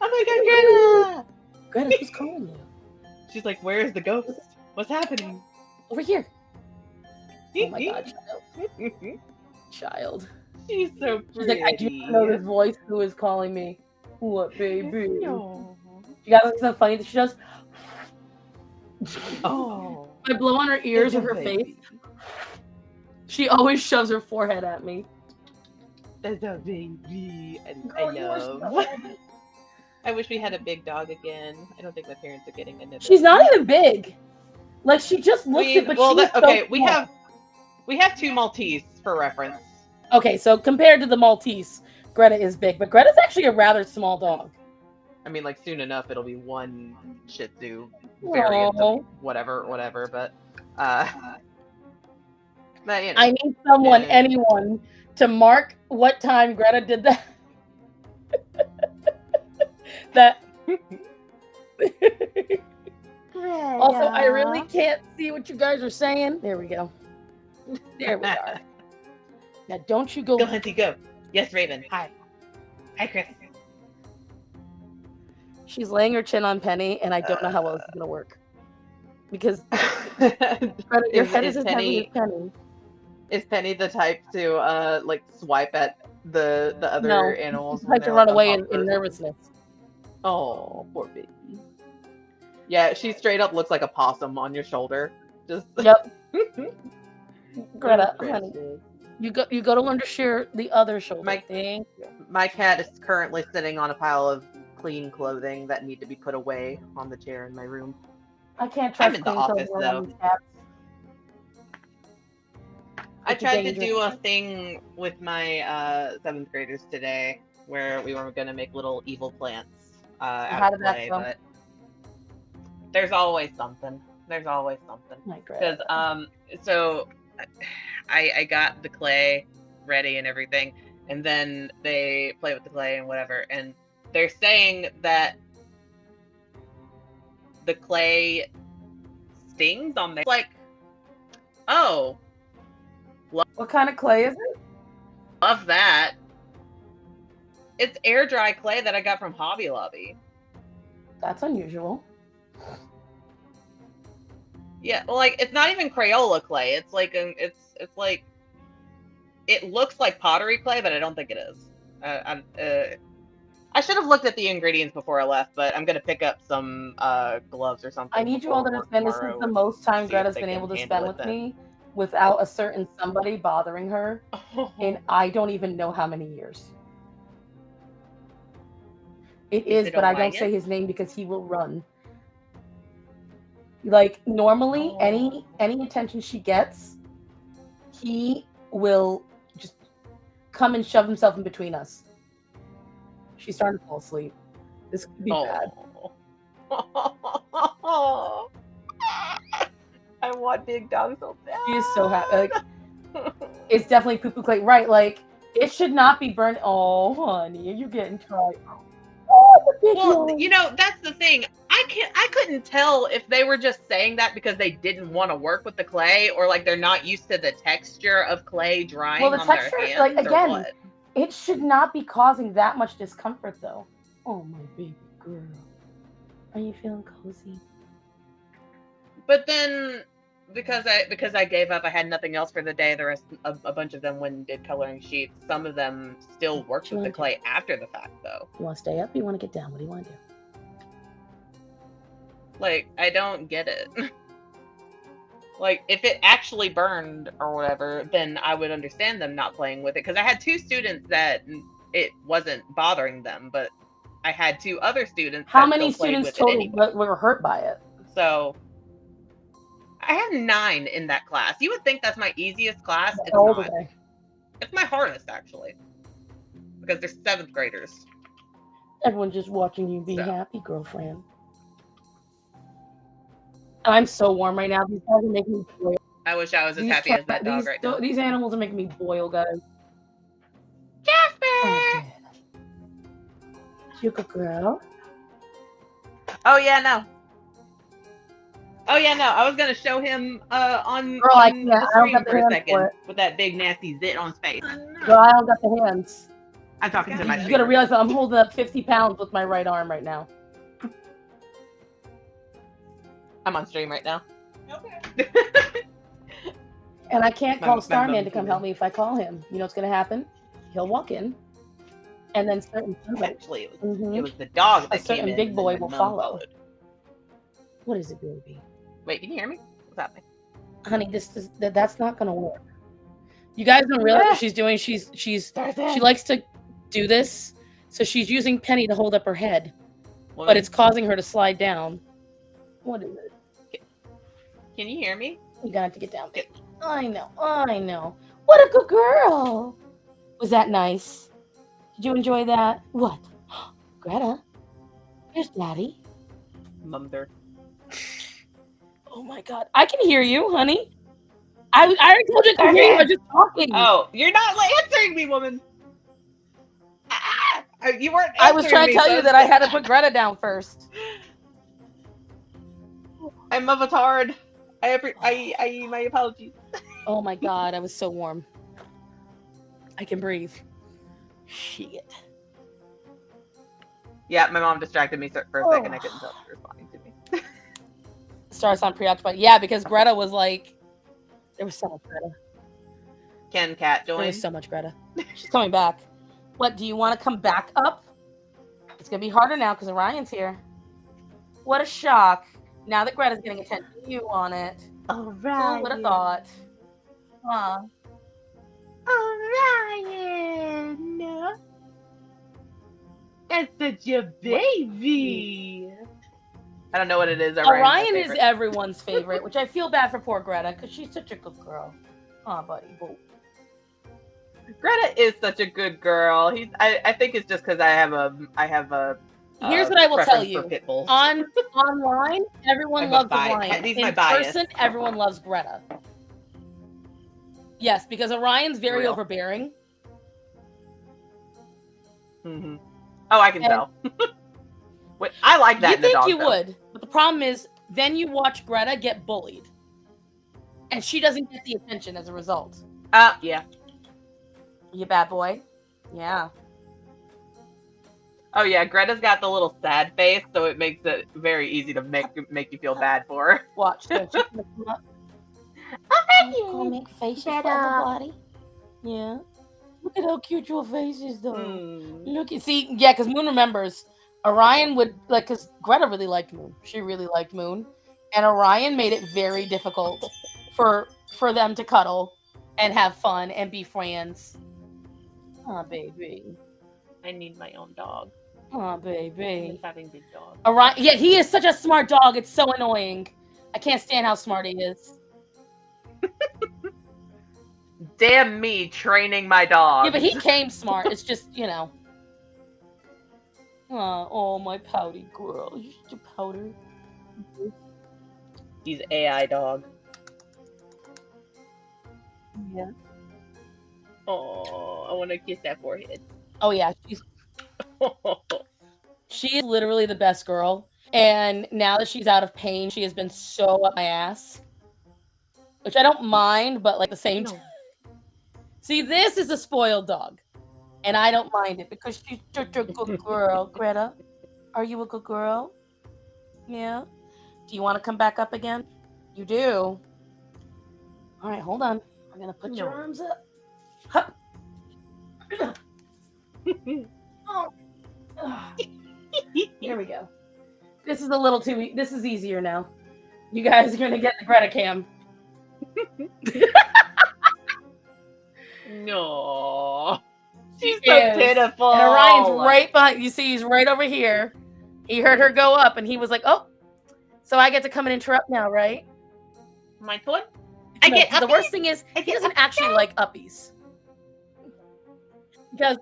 E: Oh my God, Greta.
A: Greta, who's calling you?
E: She's like, "Where's the ghost? What's happening?"
A: Over here. Oh my God, child.
E: She's so pretty.
A: She's like, I do not know this voice. Who is calling me? What, baby?
E: No.
A: You got something funny that she does?
E: Oh.
A: I blow on her ears or her
E: baby.
A: face. She always shoves her forehead at me.
E: That's a baby. I
A: Girl, you are so
E: love.
A: happy.
E: I wish we had a big dog again. I don't think my parents are getting into this.
A: She's not even big. Like she just looks it, but
E: well,
A: she's so
E: okay.
A: small.
E: We have 2 Maltese for reference.
A: Okay, so compared to the Maltese, Greta is big, but Greta's actually a rather small dog.
E: I mean, like soon enough, it'll be one Shih Tzu variant
A: Aw.
E: of whatever. But but you know.
A: I need someone, anyone, to mark what time Greta did that. That. Also, I really can't see what you guys are saying. There we go. There we are. Now, don't you go.
E: Go, Hunty, go. Yes, Raven. Hi. Hi, Chris.
A: She's laying her chin on Penny, and I don't know how well this is gonna work. Because Greta, your head is as heavy as Penny.
E: Is Penny the type to like swipe at the other animals?
A: Like to run away in nervousness.
E: Oh, poor baby. Yeah, she straight up looks like a possum on your shoulder. Just
A: Yep. Greta, honey, you got to learn to share the other shoulder.
E: My cat is currently sitting on a pile of clean clothing that need to be put away on the chair in my room.
A: I can't trust
E: I'm in the
A: clean
E: office
A: clothes
E: though.
A: on these cats.
E: I
A: It's
E: tried to
A: dangerous.
E: do a thing with my 7th graders today where we were going to make little evil plants
A: How
E: out
A: did
E: of
A: that
E: clay,
A: go?
E: but there's always something.
A: My Greta.
E: Because so I got the clay ready and everything, and then they play with the clay and whatever, and they're saying that the clay stings on their like, oh,
A: What kind of clay is it?
E: love that. It's air dry clay that I got from Hobby Lobby.
A: That's unusual.
E: Yeah, well, like it's not even Crayola clay. It's like it's like it looks like pottery clay, but I don't think it is. I should have looked at the ingredients before I left, but I'm gonna pick up some gloves or something.
A: I need you all to understand this is the most time Greta's been able to spend with me without a certain somebody bothering her in I don't even know how many years. It is, but I don't say his name because he will run. Like normally, any attention she gets, he will just come and shove himself in between us. She's starting to fall asleep. This could be bad.
E: I want big dogs so bad.
A: She is so happy. Like, it's definitely poo-poo clay, right? Like it should not be burned. Oh, honey, are you getting tried? Oh,
E: well, you know that's the thing. I I couldn't tell if they were just saying that because they didn't want to work with the clay, or like they're not used to the texture of clay drying
A: Well, the
E: on
A: texture,
E: their hands,
A: like,
E: or
A: again,
E: what.
A: it should not be causing that much discomfort, though. Oh, my baby girl. Are you feeling cozy?
E: But then, because I gave up, I had nothing else for the day. The rest, a bunch of them went and did coloring sheets. Some of them still worked with the clay after the fact, though.
A: You want to stay up? Or you want to get down? What do you want to do?
E: Like, I don't get it. Like, if it actually burned or whatever, then I would understand them not playing with it. Because I had 2 students that it wasn't bothering them, but I had 2 other students.
A: How
E: that
A: many
E: still played
A: students
E: with
A: total
E: it anyway.
A: were hurt by it?
E: So I had 9 in that class. You would think that's my easiest class. It's
A: How old
E: not.
A: are they?
E: It's my hardest, actually, because they're 7th graders.
A: Everyone's just watching you be
E: So.
A: happy, girlfriend. I'm so warm right now. These guys are making me boil.
E: I wish I was as happy as that dog right now.
A: These animals are making me boil, guys.
E: Jasper!
A: Oh, you good girl.
E: Oh yeah, no. I was gonna show him on
A: Girl, I
E: the
A: can't. I don't
E: stream
A: got the
E: for a
A: hands
E: second
A: for it.
E: with that big nasty zit on his face.
A: Girl, I don't got the hands.
E: I'm talking to my
A: You
E: stream.
A: gotta realize that I'm holding up 50 pounds with my right arm right now.
E: I'm on stream right now.
C: Okay.
A: And I can't
E: My-
A: call
E: my
A: Starman
E: mom
A: to come
E: too.
A: help me if I call him. You know what's gonna happen? He'll walk in, and then certain
E: Actually, it was,
A: Mhm.
E: it was the dog
A: A
E: that came
A: certain
E: in.
A: big
E: and
A: boy
E: then my
A: will
E: mom
A: follow.
E: followed.
A: What is it, baby?
E: Wait, can you hear me? What's happening?
A: Honey, that's not gonna work. You guys don't realize
E: Ah.
A: what she's doing. She
E: Tarzan.
A: likes to do this, so she's using Penny to hold up her head,
E: Woman,
A: but it's causing her to slide down. What is it?
E: Can you hear me?
A: You got to get down, baby. I know. What a good girl. Was that nice? Did you enjoy that? What? Greta, here's Daddy.
E: Mumder.
A: Oh my God, I can hear you, honey. I already told you I can hear you. I was just talking.
E: Oh, you're not answering me, woman. Ah, you weren't.
A: I was trying to
E: answering me,
A: tell
E: so
A: you that I had to put Greta down first.
E: I'm Avatard. I my apologies.
A: Oh my God, I was so warm. I can breathe. Shit.
E: Yeah, my mom distracted me for a second. I couldn't tell she was responding to me.
A: Star's on preoccupied. Yeah, because Greta was like, there was so much Greta.
E: Can Cat
A: There
E: join?
A: was so much Greta. She's coming back. What, do you want to come back up? It's going to be harder now because Orion's here. What a shock. Now that Greta's getting attention, you on it.
E: All
A: Who would have thought? Huh.
E: Orion, that's such a baby. I don't know what it is.
A: Orion is everyone's favorite, which I feel bad for poor Greta because she's such a good girl. Oh, buddy. Whoa.
E: Greta is such a good girl. I think it's just because I have a.
A: Here's what I will tell
E: preference
A: you.
E: for pit bulls.
A: Online, everyone
E: I'm a
A: loves
E: bi-
A: Orion.
E: he's
A: In
E: my bias.
A: person, everyone loves Greta. Yes, because Orion's very
E: Real.
A: overbearing.
E: Mm-hmm. Oh, I can
A: And-
E: tell. Wait, I like that.
A: You
E: in the
A: think
E: dog,
A: you
E: though.
A: would, but the problem is, then you watch Greta get bullied, and she doesn't get the attention as a result.
E: Yeah.
A: You bad boy. Yeah.
E: Oh yeah, Greta's got the little sad face, so it makes it very easy to make you feel bad for her.
A: Watch. Don't you gonna come up? Gonna make faces for everybody. Yeah. Look at how cute your face is, though.
E: Hmm.
A: Look, see, yeah, because Moon remembers. Orion would like, because Greta really liked Moon. She really liked Moon, and Orion made it very difficult for them to cuddle and have fun and be friends. Oh, baby.
E: I need my own dog.
A: Oh,
E: I
A: baby.
E: miss having big dogs.
A: Orion, yeah, he is such a smart dog. It's so annoying. I can't stand how smart he is.
E: Damn me training my dog.
A: Yeah, but he came smart. It's just, you know. Oh, my pouty girl. You're such a powder.
E: He's AI dog.
A: Yeah.
E: Oh, I want to kiss that forehead.
A: Oh, yeah. She is literally the best girl. And now that she's out of pain, she has been so up my ass. Which I don't mind, but like the same time. See, this is a spoiled dog. And I don't mind it because she's such a good girl. Greta, are you a good girl? Yeah? Do you want to come back up again? You do? All right, hold on. I'm going to put your arms up. Hup. Oh. Here we go. This is a little too... This is easier now. You guys are going to get the Greta cam.
E: No. She's so pitiful.
A: And Orion's right behind. You see, he's right over here. He heard her go up, and he was like, "Oh, so I get to come and interrupt now, right?"
E: My toy?
A: The worst thing is, he doesn't actually like uppies. Because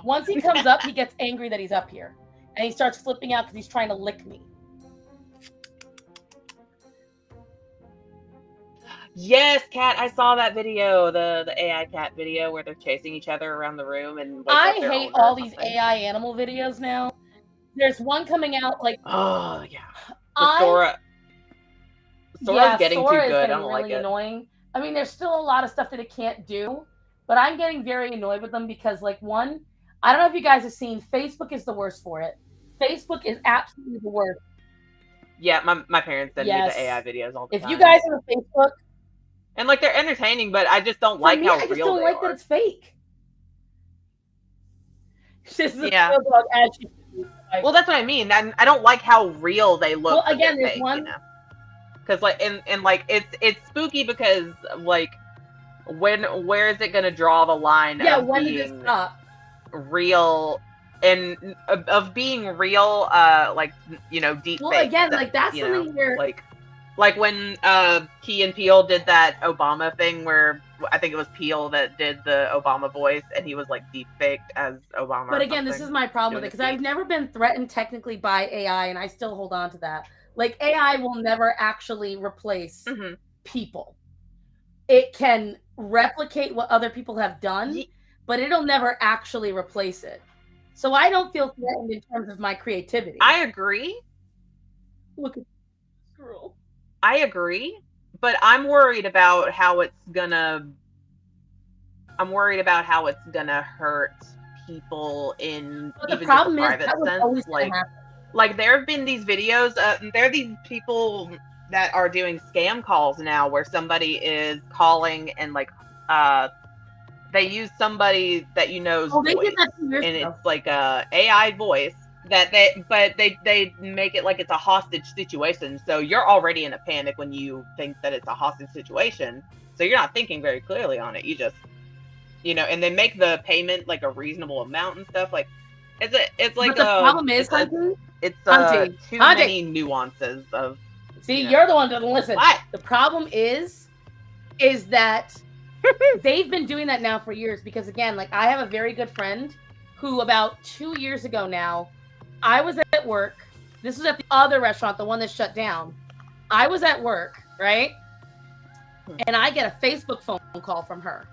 A: once he comes up, he gets angry that he's up here. And he starts flipping out because he's trying to lick me.
E: Yes, cat. I saw that video, the AI cat video where they're chasing each other around the room and. Like,
A: I hate all these AI animal videos now. There's one coming out like.
E: Oh yeah. Sora's getting
A: Sora
E: too good. I don't
A: really
E: like it.
A: Annoying. I mean, there's still a lot of stuff that it can't do, but I'm getting very annoyed with them because, like, one, I don't know if you guys have seen, Facebook is the worst for it. Facebook is absolutely the worst.
E: Yeah, my parents send me the AI videos all the time.
A: If you guys are on Facebook.
E: And, like, they're entertaining, but I just don't like how real they are. I just don't like that it's fake.
A: This is a real dog as you do.
E: Well, that's what I mean. I don't like how real they look.
A: Well, again, there's one.
E: You know? Because, like, and like, it's spooky because, like, where is it going to draw the line of
A: when
E: being
A: does it stop?
E: Real and of being real, like, you know, deep
A: well,
E: fake
A: again,
E: stuff,
A: like, that's something where...
E: Like when Key and Peele did that Obama thing where I think it was Peele that did the Obama voice and he was like deep faked as Obama.
A: But again, this is my problem with it because I've never been threatened technically by AI and I still hold on to that. Like, AI will never actually replace people. It can replicate what other people have done, but it'll never actually replace it. So I don't feel threatened in terms of my creativity.
E: I agree.
A: Look at this girl.
E: I agree, but I'm worried about how it's gonna hurt people in even just a private sense. Like there have been these videos. There are these people that are doing scam calls now, where somebody is calling and like they use somebody that you know's voice, and it's like a AI voice. But they make it like it's a hostage situation. So you're already in a panic when you think that it's a hostage situation. So you're not thinking very clearly on it. You just, you know, and they make the payment like a reasonable amount and stuff. Like it's like
A: but the problem is,
E: Hunty, too many nuances of.
A: See, you're the one that doesn't listen.
E: What?
A: The problem is that they've been doing that now for years. Because again, like I have a very good friend who about 2 years ago now. I was at work. This was at the other restaurant, the one that shut down. I was at work, right? And I get a Facebook phone call from her.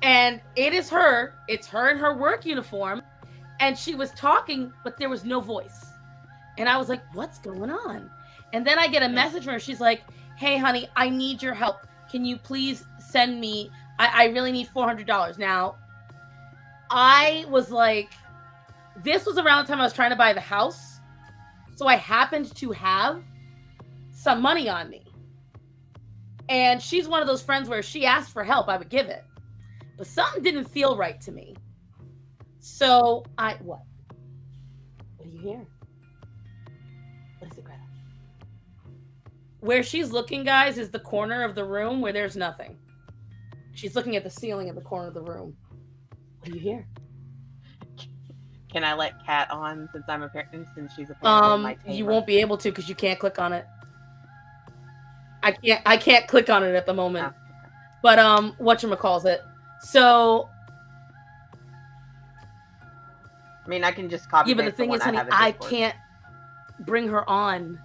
A: And it is her. It's her in her work uniform. And she was talking, but there was no voice. And I was like, what's going on? And then I get a message from her. She's like, hey, honey, I need your help. Can you please send me? I really need $400. Now, I was like, this was around the time I was trying to buy the house. So I happened to have some money on me. And she's one of those friends where she asked for help, I would give it. But something didn't feel right to me. So what? What do you hear? What is it, Greta? Where she's looking, guys, is the corner of the room where there's nothing. She's looking at the ceiling in the corner of the room. What do you hear?
E: Can I let Kat on since I'm a parent, since she's a parent? My
A: you won't be able to because you can't click on it. I can't click on it at the moment.
E: Oh, okay.
A: But whatchamacallit. So
E: I mean, I can just copy.
A: Yeah, but the thing is, honey, I can't bring her on.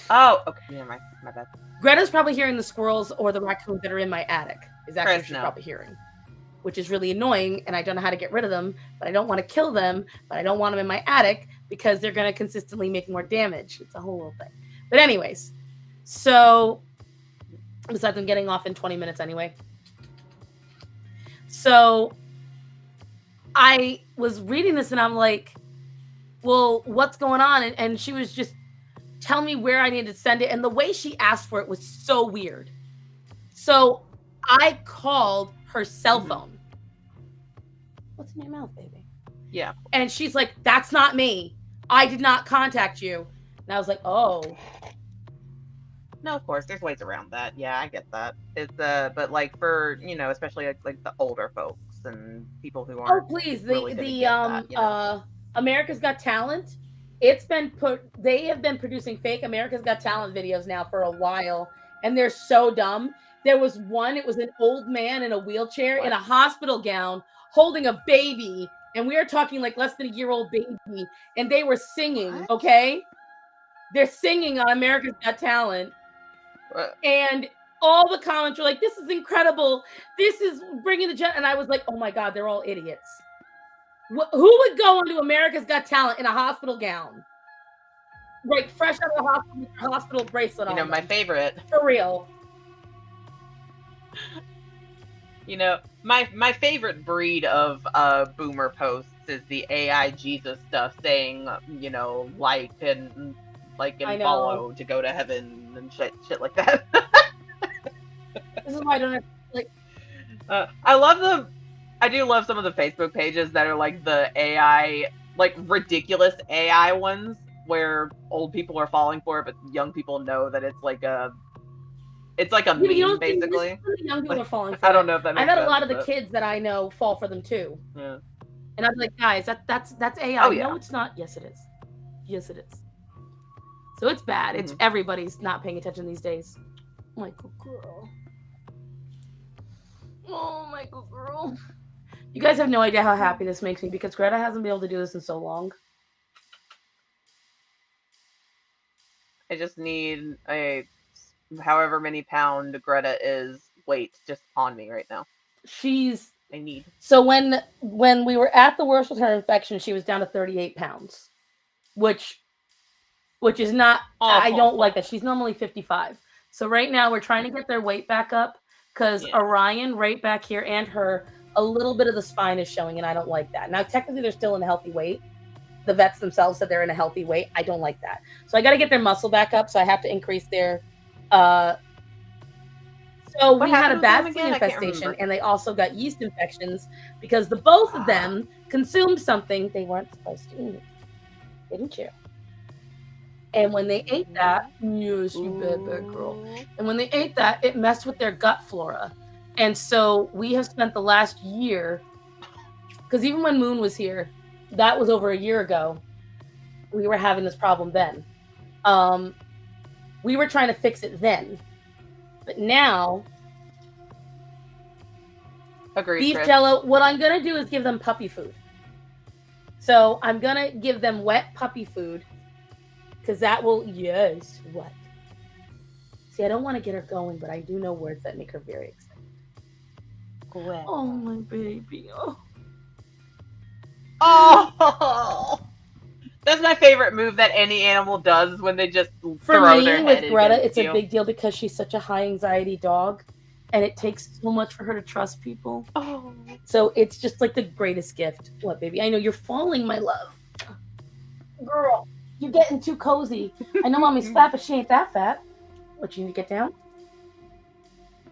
E: Oh, okay. Yeah, my bad.
A: Greta's probably hearing the squirrels or the raccoons that are in my attic. Is actually what she's probably hearing. which is really annoying, and I don't know how to get rid of them, but I don't want to kill them, but I don't want them in my attic because they're going to consistently make more damage. It's a whole little thing. But anyways, so besides I'm getting off in 20 minutes anyway. So I was reading this and I'm like, well, what's going on? And she was just telling me where I needed to send it. And the way she asked for it was so weird. So I called her cell phone. What's in your mouth, baby?
E: Yeah.
A: And she's like, that's not me. I did not contact you. And I was like, oh.
E: No, of course, there's ways around that. Yeah, I get that. It's but like for, you know, especially like the older folks and people who aren't.
A: Oh, please.
E: Really gonna get that, you know?
A: America's Got Talent. They have been producing fake America's Got Talent videos now for a while, and they're so dumb. There was one, it was an old man in a wheelchair in a hospital gown holding a baby, and we are talking like less than a year-old baby, and they were singing, okay? They're singing on America's Got Talent. And all the comments were like, this is incredible. This is bringing the and I was like, oh my God, they're all idiots. Who would go onto America's Got Talent in a hospital gown? Like fresh out of the hospital bracelet on.
E: You know, my favorite.
A: For real.
E: You know, my favorite breed of boomer posts is the AI Jesus stuff saying, you know, like and follow to go to heaven and shit like that.
A: This is why I don't like.
E: I do love some of the Facebook pages that are like the AI, like ridiculous AI ones where old people are falling for it, but young people know that it's like a meme, basically.
A: Young people
E: like,
A: are falling for
E: I don't know if that makes
A: sense.
E: sense.
A: A lot of the kids that I know fall for them too.
E: Yeah.
A: And I'm like, guys, that's AI.
E: Oh, yeah.
A: No, it's not. Yes, it is. Yes, it is. So it's bad. It's everybody's not paying attention these days. Oh, my good girl. Oh, my good girl. You guys have no idea how happy this makes me because Greta hasn't been able to do this in so long.
E: I just need a however many pound Greta is weight just on me right now. So when we were at the worst with her infection, she was down to 38 pounds, which is not, awful. I don't like that. She's normally 55. So right now we're trying to get their weight back up because Orion right back here and her, a little bit of the spine is showing and I don't like that. Now, technically they're still in a healthy weight. The vets themselves said they're in a healthy weight. I don't like that. So I got to get their muscle back up. So I have to increase their, so we had a bad flea infestation and they also got yeast infections because the both of them consumed something they weren't supposed to eat. Didn't you? And when they ate that, yes, you bad girl. And when they ate that, it messed with their gut flora. And so we have spent the last year, because even when Moon was here, that was over a year ago, we were having this problem then. We were trying to fix it then. But now, beef Chris.
A: Jello, what I'm going to do is give them puppy food. So I'm going to give them wet puppy food. Because that will, what? See, I don't want to get her going, but I do know words that make her very excited.
E: Gwen.
A: Oh, my baby.
E: Oh! That's my favorite move that any animal does when they just throw their head
A: with Greta, it's
E: you.
A: a big deal because she's such a high anxiety dog. And it takes so much for her to trust people.
E: Oh.
A: So it's just like the greatest gift. What, baby? I know you're falling, my love. Girl. You're getting too cozy. I know mommy's fat, but she ain't that fat. What, you need to get down?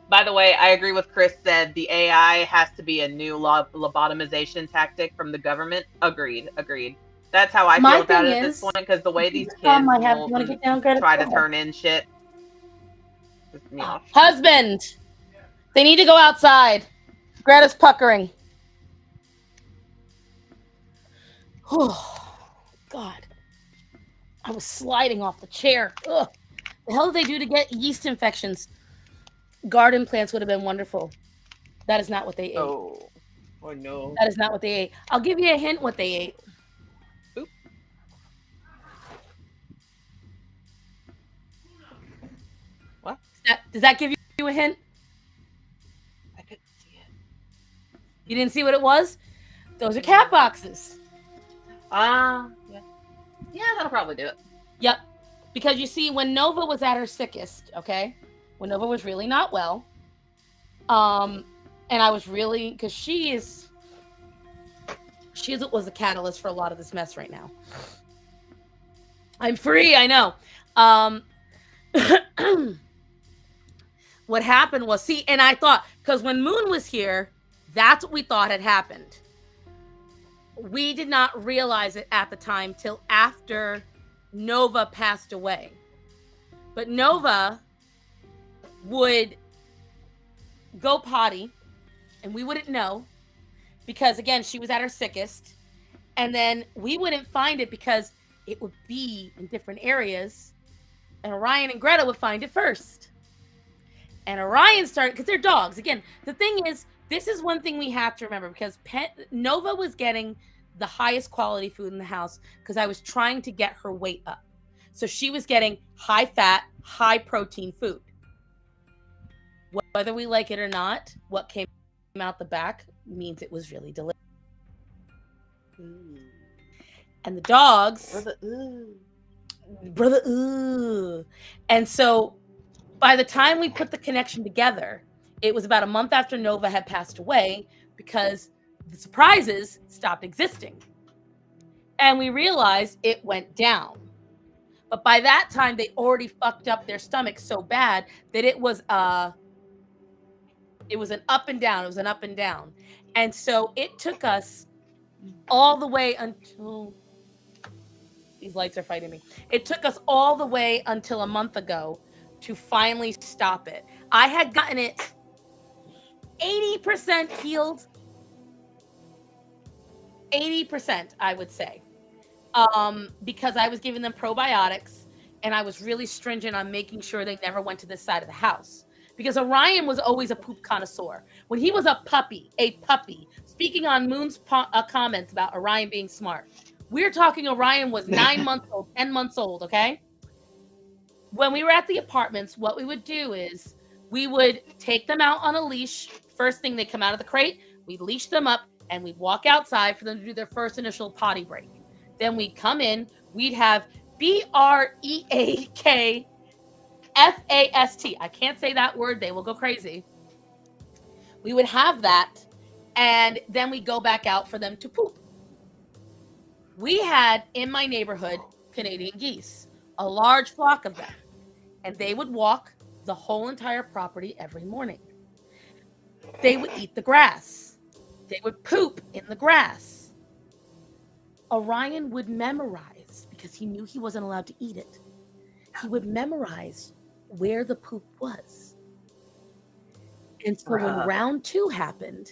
E: By the way, I agree with Chris said the AI has to be a new lobotomization tactic from the government. Agreed. That's how I feel about it at this point, because the way these kids will try to turn in shit. You know.
A: Husband! They need to go outside. Greta's puckering. Oh, God. I was sliding off the chair. Ugh. The hell did they do to get yeast infections? Garden plants would have been wonderful. That is not what they ate.
E: Oh no.
A: That is not what they ate. I'll give you a hint what they ate.
E: Oop. What?
A: Does that give you a hint?
E: I couldn't see
A: You didn't see what it was? Those are cat boxes.
E: Yeah. Yeah, that'll probably do it.
A: Yep. Because you see, when Nova was at her sickest, okay? When Nova was really not well, and I was really, because she was the catalyst for a lot of this mess right now. I'm free, I know. What happened was, see, and I thought, because when Moon was here, that's what we thought had happened. We did not realize it at the time till after Nova passed away. But Nova would go potty, and we wouldn't know, because again, she was at her sickest, and then we wouldn't find it because it would be in different areas, and Orion and Greta would find it first. And Orion started, because they're dogs. Again, the thing is, this is one thing we have to remember, because Nova was getting the highest quality food in the house because I was trying to get her weight up. So she was getting high fat, high protein food. Whether we like it or not, what came out the back means it was really delicious. And the dogs, brother, ooh. And so by the time we put the connection together, it was about a month after Nova had passed away, because the surprises stopped existing. And we realized it went down. But by that time, they already fucked up their stomach so bad that it was an up and down. It was an up and down. And so it took us all the way until... These lights are fighting me. It took us all the way until a month ago to finally stop it. I had gotten it 80% healed. 80%, I would say. Because I was giving them probiotics, and I was really stringent on making sure they never went to this side of the house. Because Orion was always a poop connoisseur. When he was a puppy, speaking on Moon's comments about Orion being smart, we're talking Orion was 9 months old, 10 months old, okay? When we were at the apartments, what we would do is we would take them out on a leash. First thing they come out of the crate, we'd leash them up, and we'd walk outside for them to do their first initial potty break. Then we'd come in, we'd have BREAKFAST. I can't say that word, they will go crazy. We would have that, and then we go back out for them to poop. We had, in my neighborhood, Canadian geese, a large flock of them, and they would walk the whole entire property every morning. They would eat the grass. They would poop in the grass. Orion would memorize, because he knew he wasn't allowed to eat it. He would memorize where the poop was. And so when round 2 happened,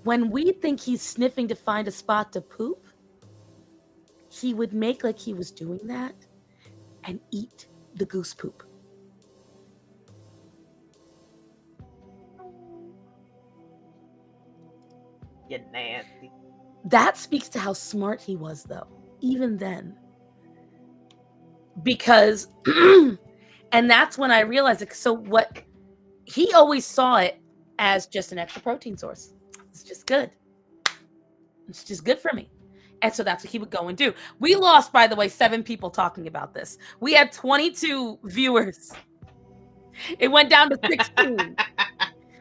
A: when we think he's sniffing to find a spot to poop, he would make like he was doing that and eat the goose poop.
E: You nasty.
A: That speaks to how smart he was, though, even then. Because, and that's when I realized it. So what, he always saw it as just an extra protein source. It's just good. It's just good for me. And so that's what he would go and do. We lost, by the way, 7 people talking about this. We had 22 viewers. It went down to 16.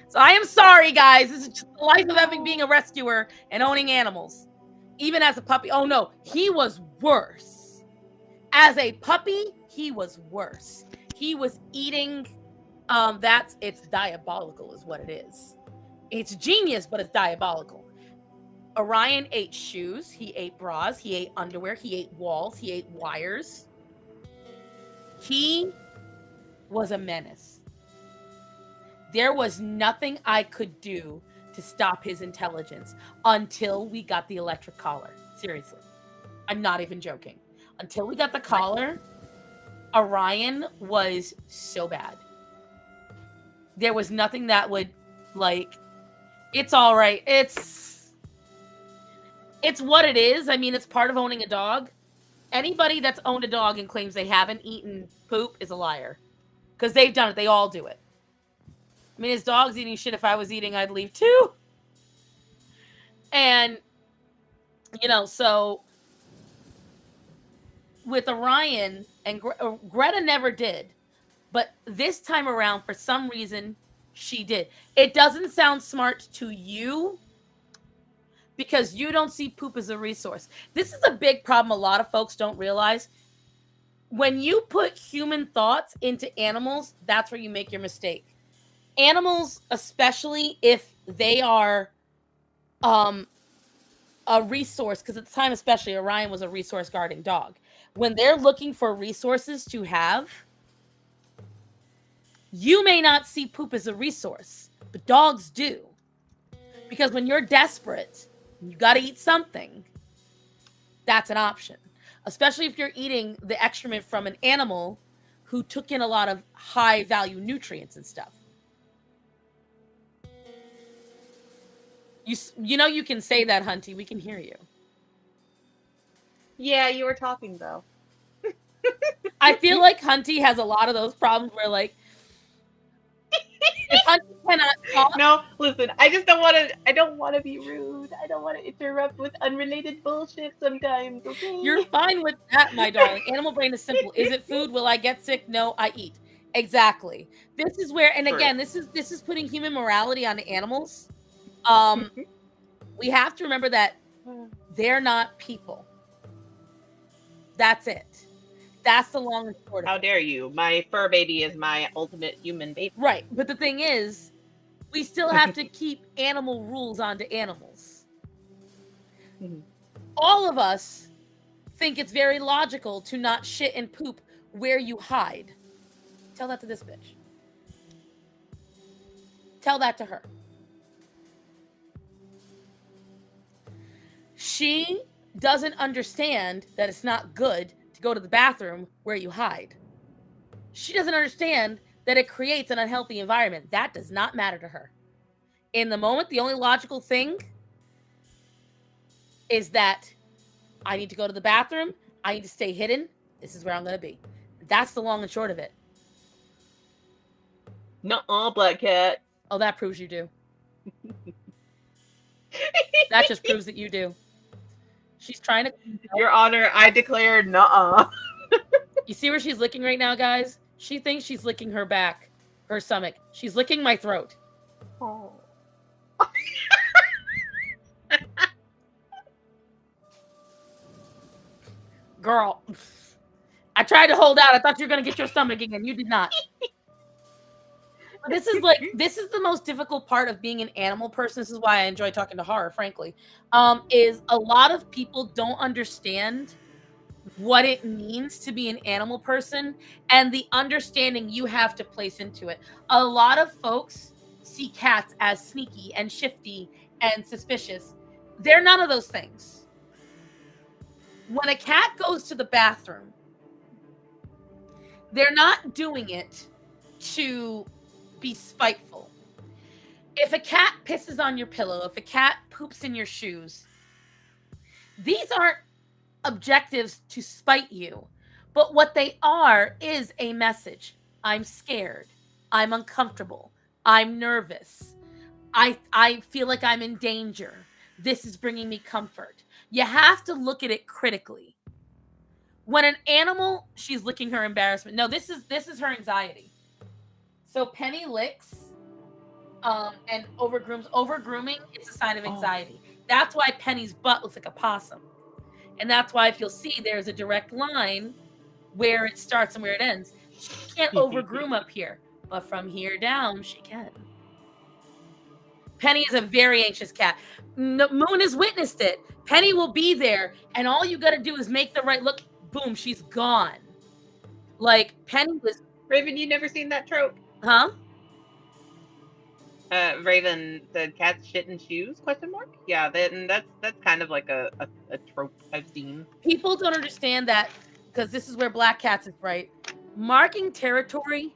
A: So I am sorry, guys. This is just the life of having being a rescuer and owning animals. Even as a puppy. Oh, no. He was worse. As a puppy, he was worse. He was eating... it's diabolical is what it is. It's genius, but it's diabolical. Orion ate shoes. He ate bras. He ate underwear. He ate walls. He ate wires. He was a menace. There was nothing I could do to stop his intelligence until we got the electric collar. Seriously. I'm not even joking. Until we got the collar, Orion was so bad. There was nothing that would, like, it's all right. It's what it is. I mean, it's part of owning a dog. Anybody that's owned a dog and claims they haven't eaten poop is a liar. Because they've done it. They all do it. I mean, his dog's eating shit. If I was eating, I'd leave too. And, so with Orion and Greta never did, but this time around, for some reason, she did. It doesn't sound smart to you because you don't see poop as a resource. This is a big problem a lot of folks don't realize. When you put human thoughts into animals, that's where you make your mistake. Animals, especially if they are a resource, because at the time especially, Orion was a resource guarding dog. When they're looking for resources to have, you may not see poop as a resource, but dogs do. Because when you're desperate, you got to eat something, that's an option. Especially if you're eating the excrement from an animal who took in a lot of high value nutrients and stuff. You can say that, Hunty. We can hear you.
E: Yeah, you were talking though.
A: I feel like Hunty has a lot of those problems where, like, if Hunty cannot talk.
E: No, listen. I just don't want to. I don't want to be rude. I don't want to interrupt with unrelated bullshit sometimes. Okay.
A: You're fine with that, my darling. Animal brain is simple. Is it food? Will I get sick? No, I eat. Exactly. This is where, and again, this is putting human morality on the animals. We have to remember that they're not people. That's it. That's the long and short of it.
E: How dare you? My fur baby is my ultimate human baby.
A: Right. But the thing is, we still have to keep animal rules onto animals. All of us think it's very logical to not shit and poop where you hide. Tell that to this bitch. Tell that to her. She doesn't understand that it's not good to go to the bathroom where you hide. She doesn't understand that it creates an unhealthy environment. That does not matter to her. In the moment, the only logical thing is that I need to go to the bathroom. I need to stay hidden. This is where I'm going to be. That's the long and short of it.
E: Nuh-uh, black cat.
A: Oh, that proves you do. That just proves that you do. She's trying to...
E: Your Honor, I declare nuh-uh.
A: You see where she's licking right now, guys? She thinks she's licking her back, her stomach. She's licking my throat.
E: Oh.
A: Girl, I tried to hold out. I thought you were going to get your stomach again. You did not. This is the most difficult part of being an animal person. This is why I enjoy talking to horror, frankly. Is a lot of people don't understand what it means to be an animal person and the understanding you have to place into it. A lot of folks see cats as sneaky and shifty and suspicious. They're none of those things. When a cat goes to the bathroom, they're not doing it to be spiteful. If a cat pisses on your pillow, if a cat poops in your shoes, these aren't objectives to spite you, but what they are is a message. I'm scared. I'm uncomfortable. I'm nervous. I feel like I'm in danger. This is bringing me comfort. You have to look at it critically. When an animal, she's licking her embarrassment. No, this is her anxiety. So Penny licks and overgrooms. Overgrooming is a sign of anxiety. That's why Penny's butt looks like a possum. And that's why, if you'll see, there's a direct line where it starts and where it ends. She can't overgroom up here, but from here down, she can. Penny is a very anxious cat. Moon has witnessed it. Penny will be there, and all you got to do is make the right look. Boom, she's gone. Like, Penny was...
E: Raven, you never seen that trope?
A: Huh?
E: Raven, the cat's shit in shoes? Question mark? Yeah, that's kind of like a trope I've seen.
A: People don't understand that, because this is where Black Cats is right. Marking territory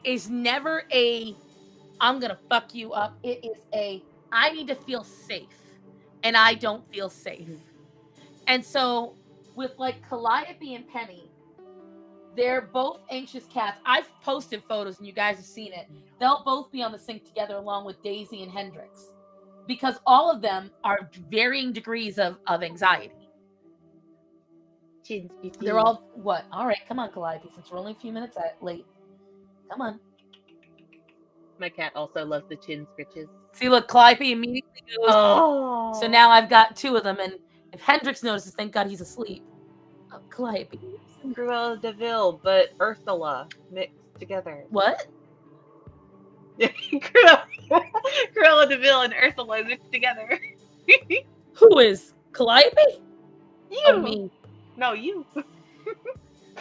A: is never a I'm gonna fuck you up. It is a I need to feel safe, and I don't feel safe. And so with like Calliope and Penny, they're both anxious cats. I've posted photos and you guys have seen it. They'll both be on the sink together along with Daisy and Hendrix. because all of them are varying degrees of anxiety. They're all what? All right, come on, Calliope, since we're only a few minutes late. Come on.
E: My cat also loves the chin scritches.
A: See, look, Calliope immediately goes.
E: Oh.
A: So now I've got 2 of them, and if Hendrix notices, thank God he's asleep. Oh, Calliope.
E: Cruella de Vil, but Ursula mixed together.
A: What?
E: Cruella de Vil and Ursula mixed together.
A: Who is Calliope?
E: You.
A: Oh, me.
E: No, you.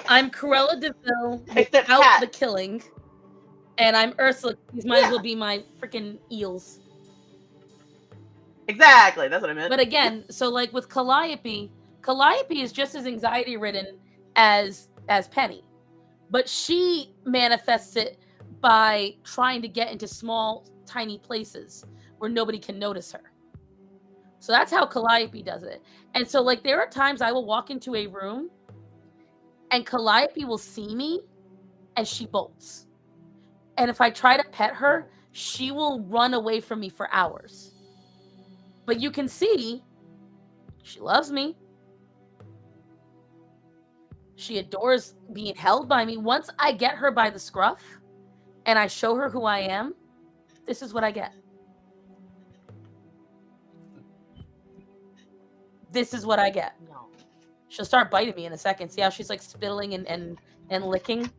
A: I'm Cruella de Vil
E: Except
A: without
E: cat.
A: the killing, and I'm Ursula. These might as well be my freaking eels.
E: Exactly, that's what I meant.
A: But again, so like with Calliope is just as anxiety ridden as Penny, but she manifests it by trying to get into small, tiny places where nobody can notice her. So that's how Calliope does it. And so like there are times I will walk into a room and Calliope will see me and she bolts. And if I try to pet her, she will run away from me for hours. But you can see she loves me. She adores being held by me. Once I get her by the scruff and I show her who I am, this is what I get. This is what I get.
E: No.
A: She'll start biting me in a second. See how she's like spittling and licking?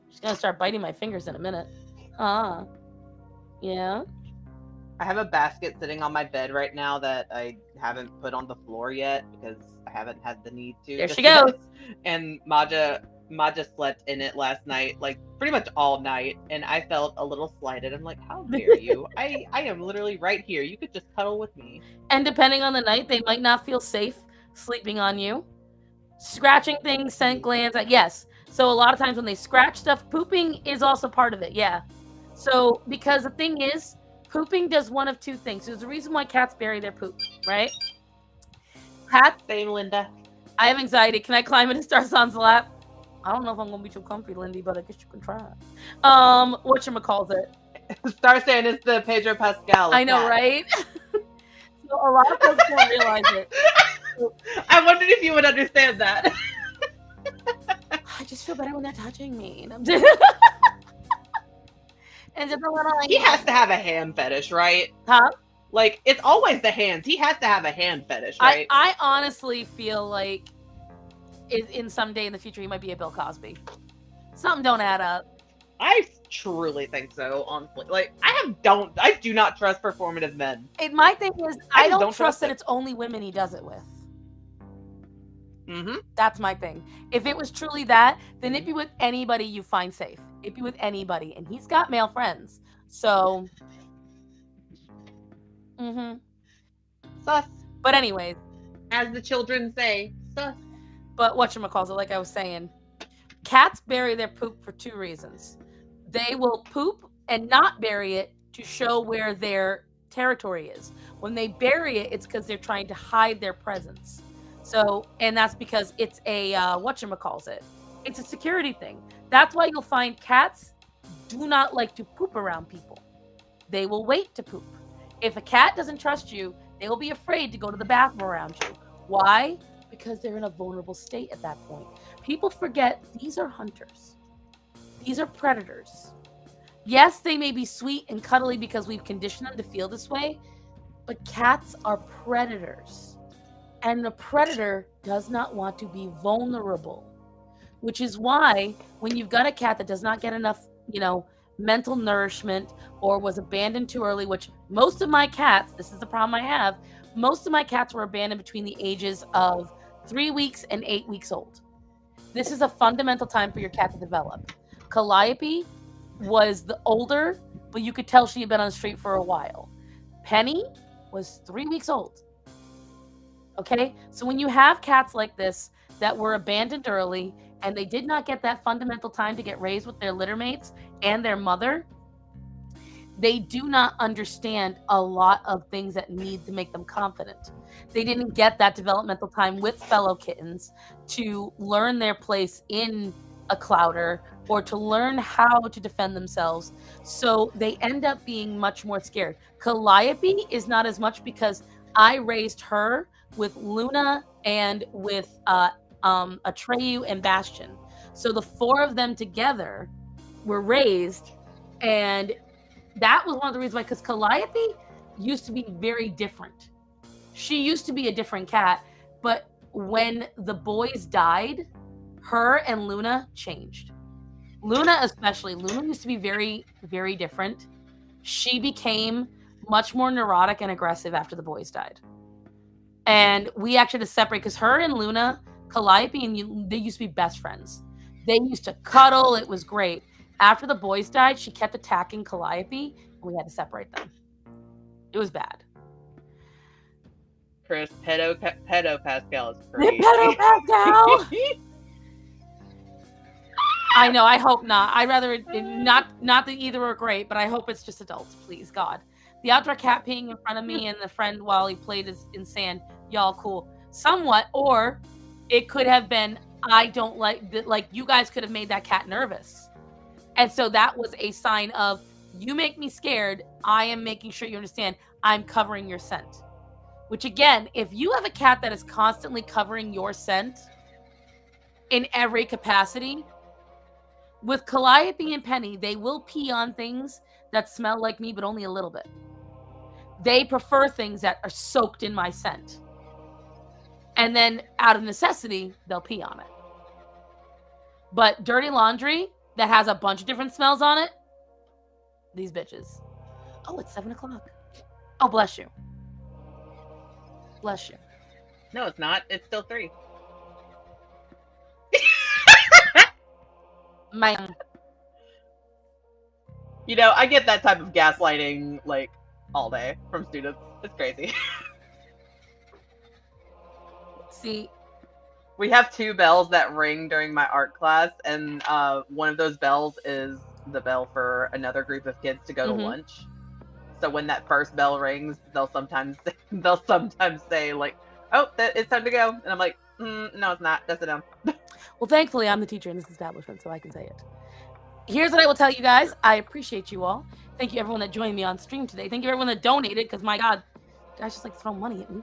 A: She's gonna start biting my fingers in a minute. Yeah.
E: I have a basket sitting on my bed right now that I haven't put on the floor yet because I haven't had the need to.
A: There she goes.
E: And Maja slept in it last night, like pretty much all night, and I felt a little slighted. I'm like, how dare you? I am literally right here. You could just cuddle with me.
A: And depending on the night, they might not feel safe sleeping on you. Scratching things, scent glands, yes. So a lot of times when they scratch stuff, pooping is also part of it, yeah. So, because the thing is, pooping does one of 2 things. There's a reason why cats bury their poop, right? Cats.
E: Same, Linda.
A: I have anxiety. Can I climb into Starsan's lap? I don't know if I'm gonna be too comfy, Lindy, but I guess you can try. Whatchamacallit?
E: Starsan is the Pedro Pascal.
A: I know,
E: cat.
A: right? So a lot of folks don't realize it.
E: I wondered if you would understand that.
A: I just feel better when they're touching me. And just a little,
E: He has to have a hand fetish, right?
A: Huh?
E: Like, it's always the hands. He has to have a hand fetish, right?
A: I honestly feel like in some day in the future he might be a Bill Cosby. Something don't add up.
E: I truly think so, honestly. Like, I do not trust performative men.
A: My thing is, I don't trust that
E: it.
A: it's only women he does it with.
E: Mm-hmm.
A: That's my thing. If it was truly that, then it'd be with anybody you find safe. It'd be with anybody. And he's got male friends. So.
E: Sus.
A: But anyways.
E: As the children say, sus.
A: But whatchamacallit, like I was saying, cats bury their poop for 2 reasons. They will poop and not bury it to show where their territory is. When they bury it, it's because they're trying to hide their presence. So, and that's because it's a, whatchamacallit. It's a security thing. That's why you'll find cats do not like to poop around people. They will wait to poop. If a cat doesn't trust you, they will be afraid to go to the bathroom around you. Why? Because they're in a vulnerable state at that point. People forget these are hunters. These are predators. Yes, they may be sweet and cuddly because we've conditioned them to feel this way, but cats are predators. And the predator does not want to be vulnerable, which is why when you've got a cat that does not get enough, mental nourishment or was abandoned too early, which most of my cats, this is the problem I have, most of my cats were abandoned between the ages of 3 weeks and 8 weeks old. This is a fundamental time for your cat to develop. Calliope was the older, but you could tell she had been on the street for a while. Penny was 3 weeks old. Okay, so when you have cats like this that were abandoned early and they did not get that fundamental time to get raised with their litter mates and their mother, they do not understand a lot of things that need to make them confident. They didn't get that developmental time with fellow kittens to learn their place in a clouder or to learn how to defend themselves. So they end up being much more scared. Calliope is not as much because I raised her with Luna and with Atreyu and Bastion. So the four of them together were raised, and that was one of the reasons why, because Calliope used to be very different. She used to be a different cat, but when the boys died, her and Luna changed. Luna especially. Luna used to be very, very different. She became much more neurotic and aggressive after the boys died. And we actually had to separate because her and Luna, Calliope, and they used to be best friends. They used to cuddle. It was great. After the boys died, she kept attacking Calliope, and we had to separate them. It was bad.
E: Chris, pedo Pascal is crazy.
A: Pedo Pascal! I know, I hope not. I'd rather not that either are great, but I hope it's just adults, please, God. The outdoor cat peeing in front of me and the friend while he played in sand, y'all cool. Somewhat, or it could have been, I don't like you guys could have made that cat nervous. And so that was a sign of, you make me scared, I am making sure you understand I'm covering your scent. Which again, if you have a cat that is constantly covering your scent in every capacity, with Calliope and Penny, they will pee on things that smell like me, but only a little bit. They prefer things that are soaked in my scent. And then out of necessity, they'll pee on it. But dirty laundry that has a bunch of different smells on it, these bitches. Oh, it's 7 o'clock. Oh, bless you. Bless you.
E: No, it's not. It's still 3. You know, I get that type of gaslighting like all day from students. It's crazy.
A: See,
E: we have 2 bells that ring during my art class, and one of those bells is the bell for another group of kids to go to lunch. So when that first bell rings, they'll sometimes say like, "Oh, it's time to go," and I'm like, "No, it's not. That's it."
A: Well, thankfully, I'm the teacher in this establishment, so I can say it. Here's what I will tell you guys. I appreciate you all. Thank you, everyone that joined me on stream today. Thank you, everyone that donated, because my God, guys just like throw money at me.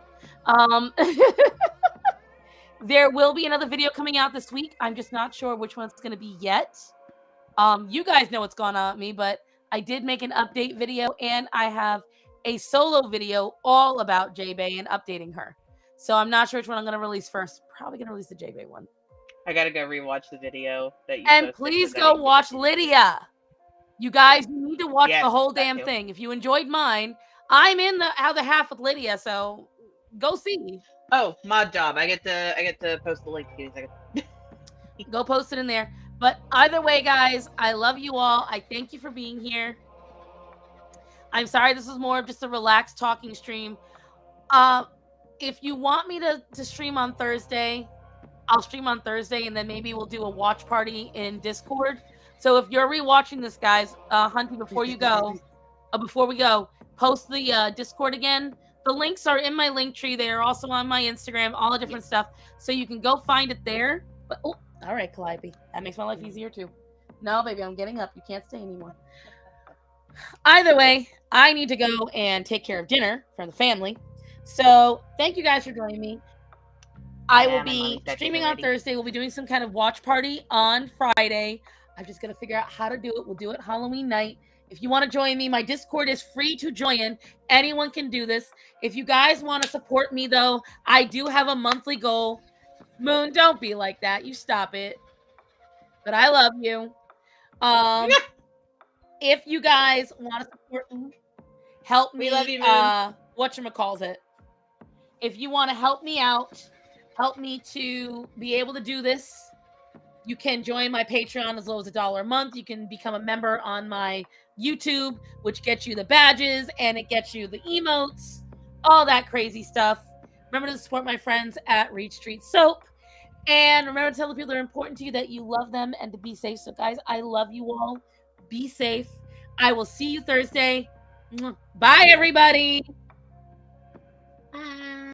A: There will be another video coming out this week. I'm just not sure which one it's going to be yet. You guys know what's going on with me, but I did make an update video, and I have a solo video all about J-Bay and updating her. So I'm not sure which one I'm going to release first. Probably going to release the J-Bay one.
E: I gotta go rewatch the video that you
A: and
E: posted.
A: Please go watch Lydia. You guys need to watch the whole damn
E: too.
A: thing. If you enjoyed mine, I'm in the other half with Lydia, so go see.
E: Oh, mod job. I get to post the link.
A: Go post it in there. But either way, guys, I love you all. I thank you for being here. I'm sorry this was more of just a relaxed talking stream. If you want me to stream on Thursday, I'll stream on Thursday, and then maybe we'll do a watch party in Discord. So if you're rewatching this, guys, Hunty, before we go, post the Discord again. The links are in my link tree. They are also on my Instagram, all the different stuff. So you can go find it there. But all right, Calliope. That makes my life easier too. No, baby, I'm getting up. You can't stay anymore. Either way, I need to go and take care of dinner for the family. So thank you guys for joining me. I will be streaming on Thursday. We'll be doing some kind of watch party on Friday. I'm just going to figure out how to do it. We'll do it Halloween night. If you want to join me, my Discord is free to join. Anyone can do this. If you guys want to support me, though, I do have a monthly goal. Moon, don't be like that. You stop it. But I love you. If you guys want to support me, help me.
E: We love you, Moon.
A: Whatchamacallit. If you want to help me out, help me to be able to do this, you can join my Patreon as low as $1 a month. You can become a member on my YouTube, which gets you the badges and it gets you the emotes, all that crazy stuff. Remember to support my friends at Reed Street Soap. And remember to tell the people that are important to you that you love them and to be safe. So, guys, I love you all. Be safe. I will see you Thursday. Bye, everybody.